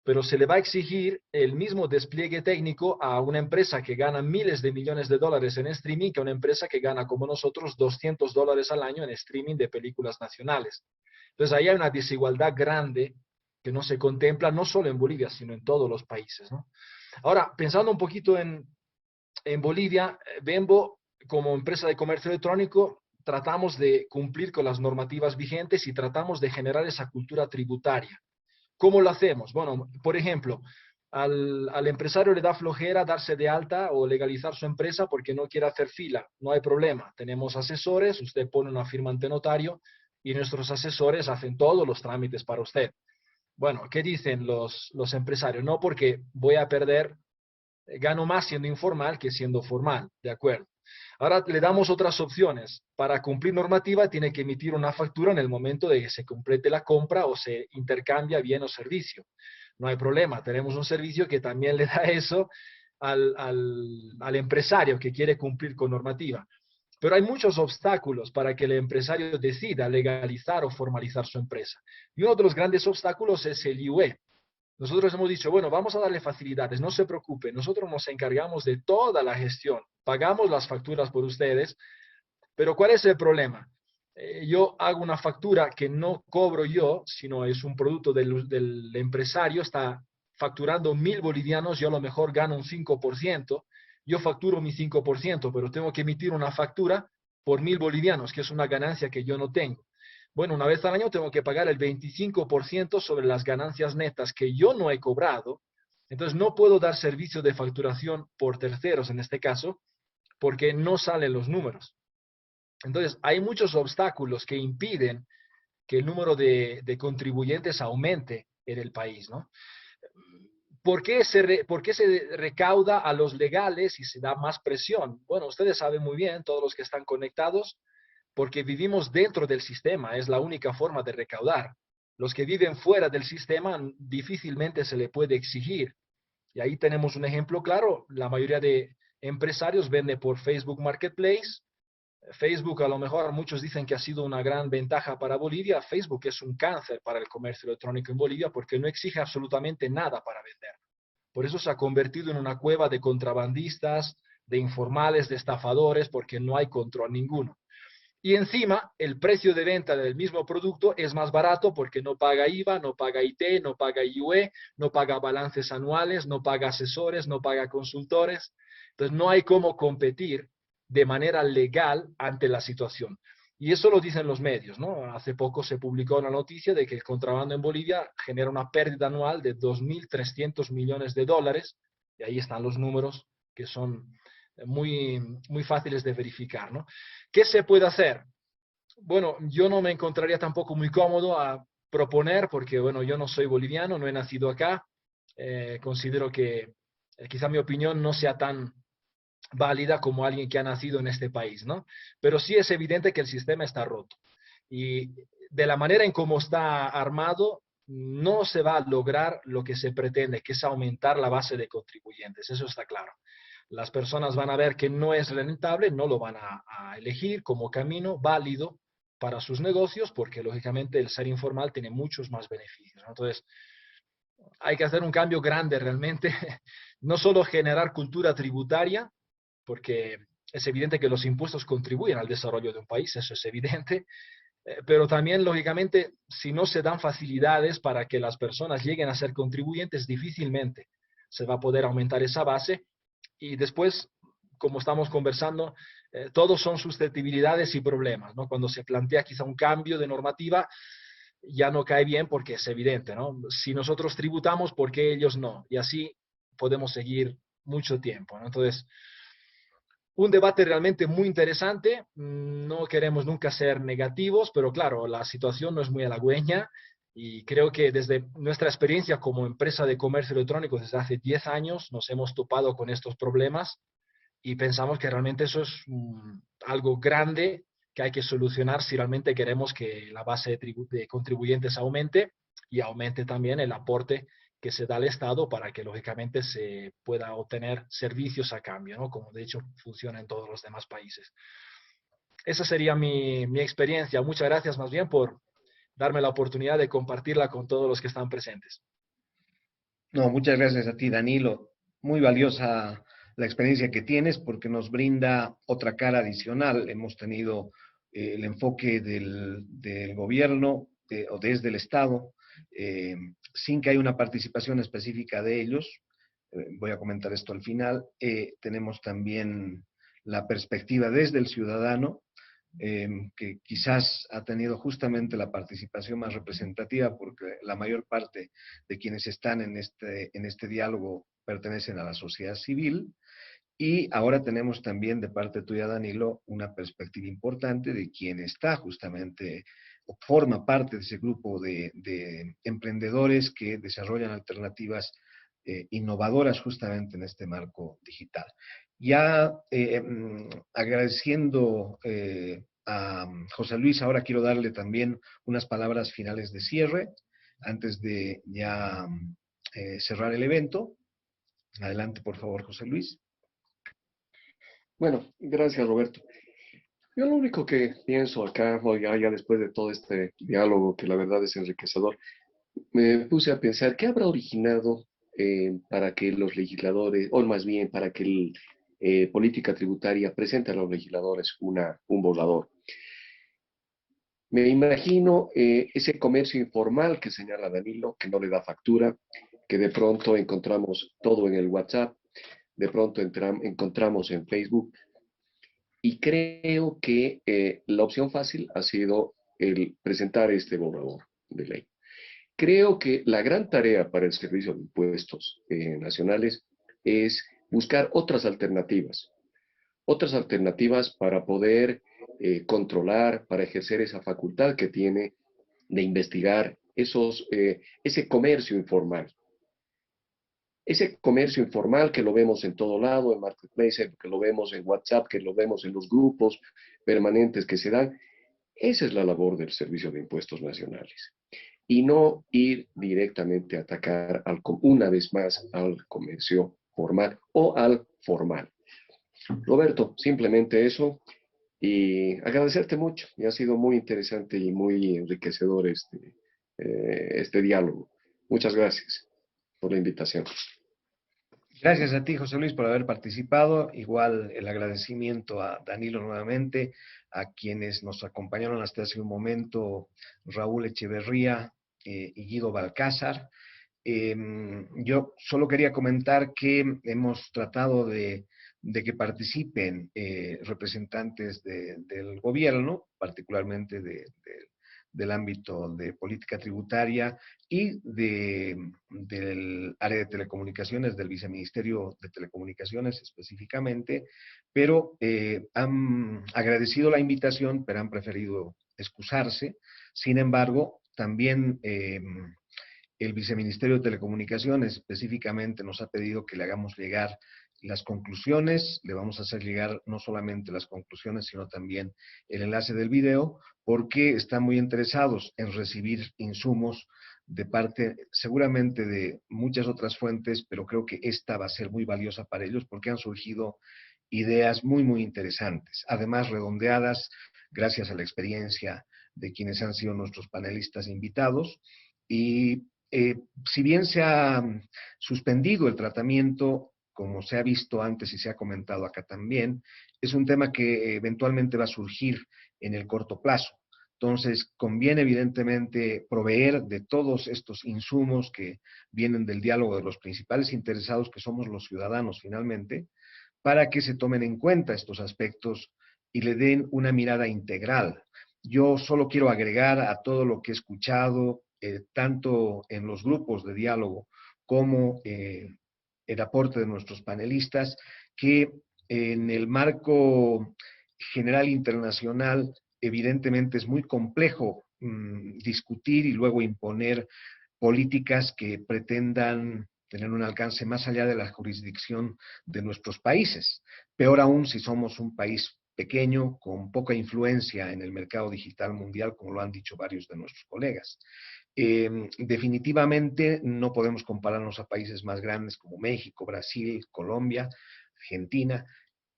S15: pero se le va a exigir el mismo despliegue técnico a una empresa que gana miles de millones de dólares en streaming que a una empresa que gana, como nosotros, $200 al año en streaming de películas nacionales. Entonces, ahí hay una desigualdad grande que no se contempla no solo en Bolivia, sino en todos los países, ¿no? Ahora, pensando un poquito en Bolivia, Bembo, como empresa de comercio electrónico, tratamos de cumplir con las normativas vigentes y tratamos de generar esa cultura tributaria. ¿Cómo lo hacemos? Bueno, por ejemplo, al empresario le da flojera darse de alta o legalizar su empresa porque no quiere hacer fila. No hay problema. Tenemos asesores, usted pone una firma ante notario y nuestros asesores hacen todos los trámites para usted. Bueno, ¿qué dicen los empresarios? No, porque voy a perder, gano más siendo informal que siendo formal, ¿de acuerdo? Ahora le damos otras opciones. Para cumplir normativa tiene que emitir una factura en el momento de que se complete la compra o se intercambia bien o servicio. No hay problema, tenemos un servicio que también le da eso al empresario que quiere cumplir con normativa. Pero hay muchos obstáculos para que el empresario decida legalizar o formalizar su empresa. Y uno de los grandes obstáculos es el IUE. Nosotros hemos dicho, bueno, vamos a darle facilidades, no se preocupe, nosotros nos encargamos de toda la gestión, pagamos las facturas por ustedes, pero ¿cuál es el problema? Yo hago una factura que no cobro yo, sino es un producto del empresario, está facturando 1.000 bolivianos, yo a lo mejor gano un 5%, yo facturo mi 5%, pero tengo que emitir una factura por 1.000 bolivianos, que es una ganancia que yo no tengo. Bueno, una vez al año tengo que pagar el 25% sobre las ganancias netas que yo no he cobrado. Entonces no puedo dar servicio de facturación por terceros en este caso, porque no salen los números. Entonces hay muchos obstáculos que impiden que el número de contribuyentes aumente en el país, ¿no? ¿Por qué se recauda a los legales y se da más presión? Bueno, ustedes saben muy bien, todos los que están conectados, porque vivimos dentro del sistema, es la única forma de recaudar. Los que viven fuera del sistema difícilmente se le puede exigir. Y ahí tenemos un ejemplo claro, la mayoría de empresarios venden por Facebook Marketplace. Facebook a lo mejor muchos dicen que ha sido una gran ventaja para Bolivia. Facebook es un cáncer para el comercio electrónico en Bolivia porque no exige absolutamente nada para vender. Por eso se ha convertido en una cueva de contrabandistas, de informales, de estafadores, porque no hay control ninguno. Y encima, el precio de venta del mismo producto es más barato porque no paga IVA, no paga IT, no paga IUE, no paga balances anuales, no paga asesores, no paga consultores. Entonces, no hay cómo competir de manera legal ante la situación. Y eso lo dicen los medios, ¿no? Hace poco se publicó una noticia de que el contrabando en Bolivia genera una pérdida anual de 2.300 millones de dólares. Y ahí están los números que son muy, muy fáciles de verificar, ¿no? ¿Qué se puede hacer? Bueno, yo no me encontraría tampoco muy cómodo a proponer, porque bueno, yo no soy boliviano, no he nacido acá, considero que quizá mi opinión no sea tan válida como alguien que ha nacido en este país, ¿no? Pero sí es evidente que el sistema está roto. Y de la manera en cómo está armado, no se va a lograr lo que se pretende, que es aumentar la base de contribuyentes, eso está claro. Las personas van a ver que no es rentable, no lo van a elegir como camino válido para sus negocios, porque lógicamente el ser informal tiene muchos más beneficios, ¿no? Entonces, hay que hacer un cambio grande realmente, no solo generar cultura tributaria, porque es evidente que los impuestos contribuyen al desarrollo de un país, eso es evidente, pero también, lógicamente, si no se dan facilidades para que las personas lleguen a ser contribuyentes, difícilmente se va a poder aumentar esa base. Y después, como estamos conversando, todos son susceptibilidades y problemas, ¿no? Cuando se plantea quizá un cambio de normativa, ya no cae bien porque es evidente, ¿no? Si nosotros tributamos, ¿por qué ellos no? Y así podemos seguir mucho tiempo, ¿no? Entonces, un debate realmente muy interesante. No queremos nunca ser negativos, pero claro, la situación no es muy halagüeña y creo que desde nuestra experiencia como empresa de comercio electrónico desde hace 10 años nos hemos topado con estos problemas y pensamos que realmente eso es algo grande que hay que solucionar si realmente queremos que la base de contribuyentes aumente y aumente también el aporte que se da al Estado para que lógicamente se pueda obtener servicios a cambio, ¿no? Como de hecho funciona en todos los demás países. Esa sería mi experiencia. Muchas gracias más bien por darme la oportunidad de compartirla con todos los que están presentes.
S1: No, muchas gracias a ti, Danilo. Muy valiosa la experiencia que tienes porque nos brinda otra cara adicional. Hemos tenido el enfoque del gobierno o desde el Estado, sin que haya una participación específica de ellos. Voy a comentar esto al final. Tenemos también la perspectiva desde el ciudadano, que quizás ha tenido justamente la participación más representativa porque la mayor parte de quienes están en este diálogo pertenecen a la sociedad civil. Y ahora tenemos también de parte tuya, Danilo, una perspectiva importante de quien está justamente o forma parte de ese grupo de emprendedores que desarrollan alternativas innovadoras justamente en este marco digital. Ya agradeciendo a José Luis, ahora quiero darle también unas palabras finales de cierre antes de ya cerrar el evento. Adelante, por favor, José Luis.
S3: Bueno, gracias, Roberto. Yo lo único que pienso acá, ya después de todo este diálogo, que la verdad es enriquecedor, me puse a pensar qué habrá originado para que los legisladores, o más bien para que política tributaria presente a los legisladores un borrador. Me imagino ese comercio informal que señala Danilo, que no le da factura, que de pronto encontramos todo en el WhatsApp, de pronto encontramos en Facebook, y creo que la opción fácil ha sido el presentar este borrador de ley. Creo que la gran tarea para el Servicio de Impuestos Nacionales es buscar otras alternativas para poder controlar, para ejercer esa facultad que tiene de investigar ese comercio informal. Ese comercio informal que lo vemos en todo lado, en Marketplace, que lo vemos en WhatsApp, que lo vemos en los grupos permanentes que se dan, esa es la labor del Servicio de Impuestos Nacionales. Y no ir directamente a atacar una vez más al comercio formal o al formal. Roberto, simplemente eso. Y agradecerte mucho. Y ha sido muy interesante y muy enriquecedor este diálogo. Muchas gracias por la invitación.
S1: Gracias a ti, José Luis, por haber participado. Igual el agradecimiento a Danilo nuevamente, a quienes nos acompañaron hasta hace un momento, Raúl Echeverría y Guido Balcázar. Yo solo quería comentar que hemos tratado de que participen representantes del gobierno, particularmente del ámbito de política tributaria y del área de telecomunicaciones, del Viceministerio de Telecomunicaciones específicamente, pero han agradecido la invitación, pero han preferido excusarse. Sin embargo, también el Viceministerio de Telecomunicaciones específicamente nos ha pedido que le hagamos llegar las conclusiones, le vamos a hacer llegar no solamente las conclusiones, sino también el enlace del video, porque están muy interesados en recibir insumos de parte, seguramente de muchas otras fuentes, pero creo que esta va a ser muy valiosa para ellos porque han surgido ideas muy, muy interesantes, además redondeadas gracias a la experiencia de quienes han sido nuestros panelistas invitados. Y si bien se ha suspendido el tratamiento, como se ha visto antes y se ha comentado acá también, es un tema que eventualmente va a surgir en el corto plazo. Entonces, conviene evidentemente proveer de todos estos insumos que vienen del diálogo de los principales interesados, que somos los ciudadanos finalmente, para que se tomen en cuenta estos aspectos y le den una mirada integral. Yo solo quiero agregar a todo lo que he escuchado, tanto en los grupos de diálogo como el aporte de nuestros panelistas, que en el marco general internacional evidentemente es muy complejo discutir y luego imponer políticas que pretendan tener un alcance más allá de la jurisdicción de nuestros países. Peor aún si somos un país pequeño, con poca influencia en el mercado digital mundial, como lo han dicho varios de nuestros colegas. Definitivamente no podemos compararnos a países más grandes como México, Brasil, Colombia, Argentina,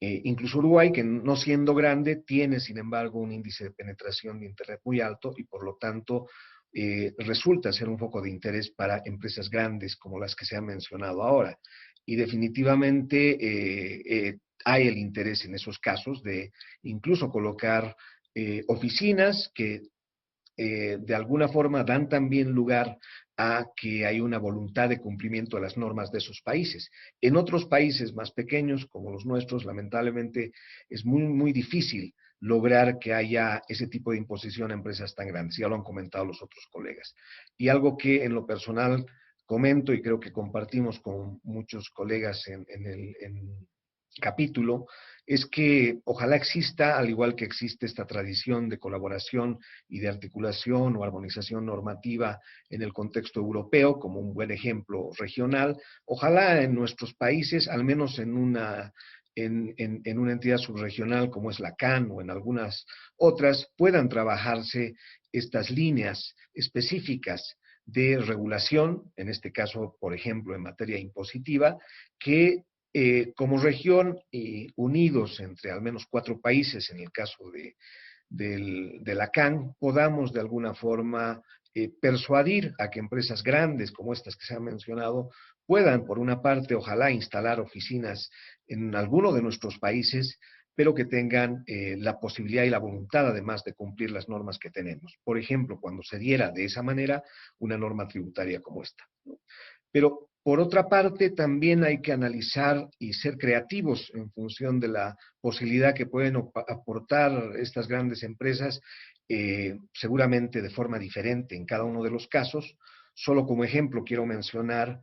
S1: incluso Uruguay, que no siendo grande, tiene sin embargo un índice de penetración de Internet muy alto y por lo tanto resulta ser un foco de interés para empresas grandes como las que se han mencionado ahora. Y definitivamente hay el interés en esos casos de incluso colocar oficinas que de alguna forma dan también lugar a que hay una voluntad de cumplimiento de las normas de esos países. En otros países más pequeños, como los nuestros, lamentablemente es muy difícil lograr que haya ese tipo de imposición a empresas tan grandes. Ya lo han comentado los otros colegas. Y algo que en lo personal comento y creo que compartimos con muchos colegas en el capítulo, es que ojalá exista, al igual que existe esta tradición de colaboración y de articulación o armonización normativa en el contexto europeo, como un buen ejemplo regional, ojalá en nuestros países, al menos en una entidad subregional como es la CAN o en algunas otras, puedan trabajarse estas líneas específicas de regulación, en este caso, por ejemplo, en materia impositiva, que como región, unidos entre al menos 4 países, en el caso de la CAN, podamos de alguna forma persuadir a que empresas grandes como estas que se han mencionado puedan, por una parte, ojalá instalar oficinas en alguno de nuestros países, pero que tengan la posibilidad y la voluntad, además, de cumplir las normas que tenemos. Por ejemplo, cuando se diera de esa manera una norma tributaria como esta, ¿no? Pero, por otra parte, también hay que analizar y ser creativos en función de la posibilidad que pueden aportar estas grandes empresas, seguramente de forma diferente en cada uno de los casos. Solo como ejemplo quiero mencionar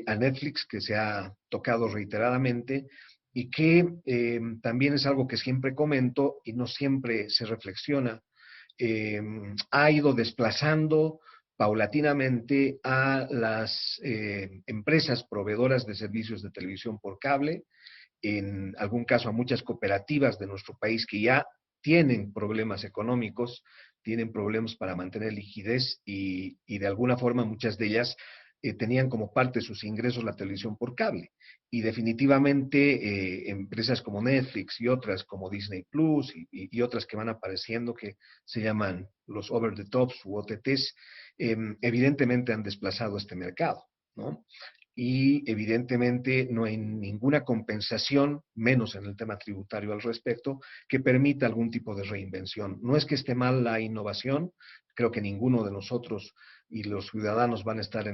S1: a Netflix, que se ha tocado reiteradamente, y que también es algo que siempre comento y no siempre se reflexiona. Ha ido desplazando paulatinamente a las empresas proveedoras de servicios de televisión por cable, en algún caso a muchas cooperativas de nuestro país que ya tienen problemas económicos, tienen problemas para mantener liquidez y de alguna forma muchas de ellas tenían como parte de sus ingresos la televisión por cable. Y definitivamente empresas como Netflix y otras como Disney Plus y otras que van apareciendo que se llaman los over the tops u OTTs, evidentemente han desplazado este mercado, ¿no? Y evidentemente no hay ninguna compensación, menos en el tema tributario al respecto, que permita algún tipo de reinvención. No es que esté mal la innovación, creo que ninguno de nosotros y los ciudadanos van a estar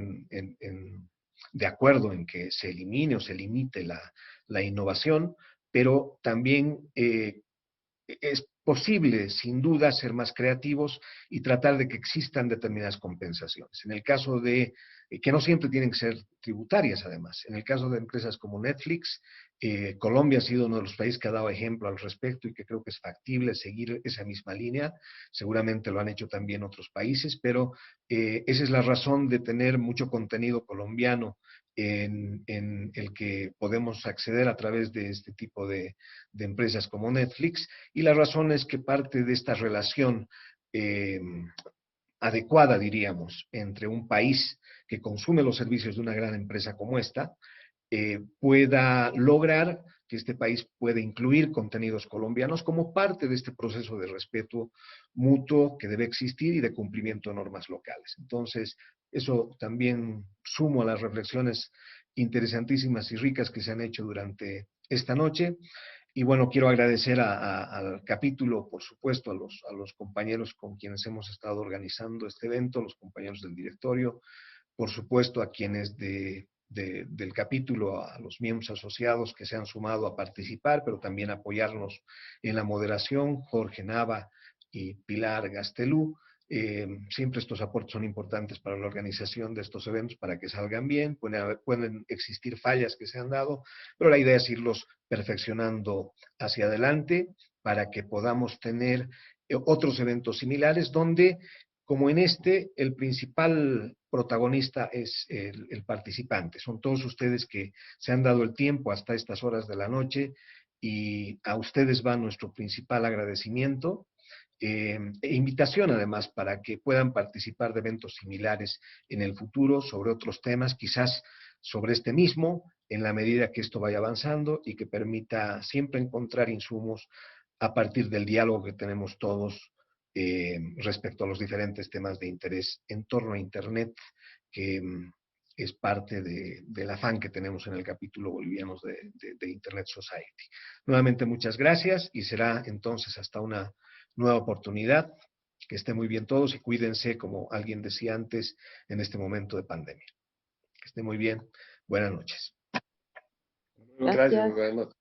S1: de acuerdo en que se elimine o se limite la innovación, pero también es posible, sin duda, ser más creativos y tratar de que existan determinadas compensaciones. En el caso de, que no siempre tienen que ser tributarias, además. En el caso de empresas como Netflix, Colombia ha sido uno de los países que ha dado ejemplo al respecto y que creo que es factible seguir esa misma línea. Seguramente lo han hecho también otros países, pero esa es la razón de tener mucho contenido colombiano en el que podemos acceder a través de este tipo de empresas como Netflix, y la razón es que parte de esta relación adecuada, diríamos, entre un país que consume los servicios de una gran empresa como esta, pueda lograr que este país pueda incluir contenidos colombianos como parte de este proceso de respeto mutuo que debe existir y de cumplimiento de normas locales. Entonces, eso también sumo a las reflexiones interesantísimas y ricas que se han hecho durante esta noche. Y bueno, quiero agradecer al capítulo, por supuesto, a los compañeros con quienes hemos estado organizando este evento, los compañeros del directorio, por supuesto a quienes del capítulo, a los miembros asociados que se han sumado a participar, pero también a apoyarnos en la moderación, Jorge Nava y Pilar Gastelú. Siempre estos aportes son importantes para la organización de estos eventos, para que salgan bien. Pueden existir fallas que se han dado, pero la idea es irlos perfeccionando hacia adelante para que podamos tener otros eventos similares donde, como en este, el principal protagonista es el participante. Son todos ustedes que se han dado el tiempo hasta estas horas de la noche y a ustedes va nuestro principal agradecimiento. e invitación además para que puedan participar de eventos similares en el futuro sobre otros temas, quizás sobre este mismo, en la medida que esto vaya avanzando y que permita siempre encontrar insumos a partir del diálogo que tenemos todos respecto a los diferentes temas de interés en torno a Internet, que es parte del afán que tenemos en el capítulo bolivianos de Internet Society. Nuevamente muchas gracias y será entonces hasta una nueva oportunidad. Que estén muy bien todos y cuídense, como alguien decía antes, en este momento de pandemia. Que estén muy bien. Buenas noches.
S3: Gracias, buenas noches.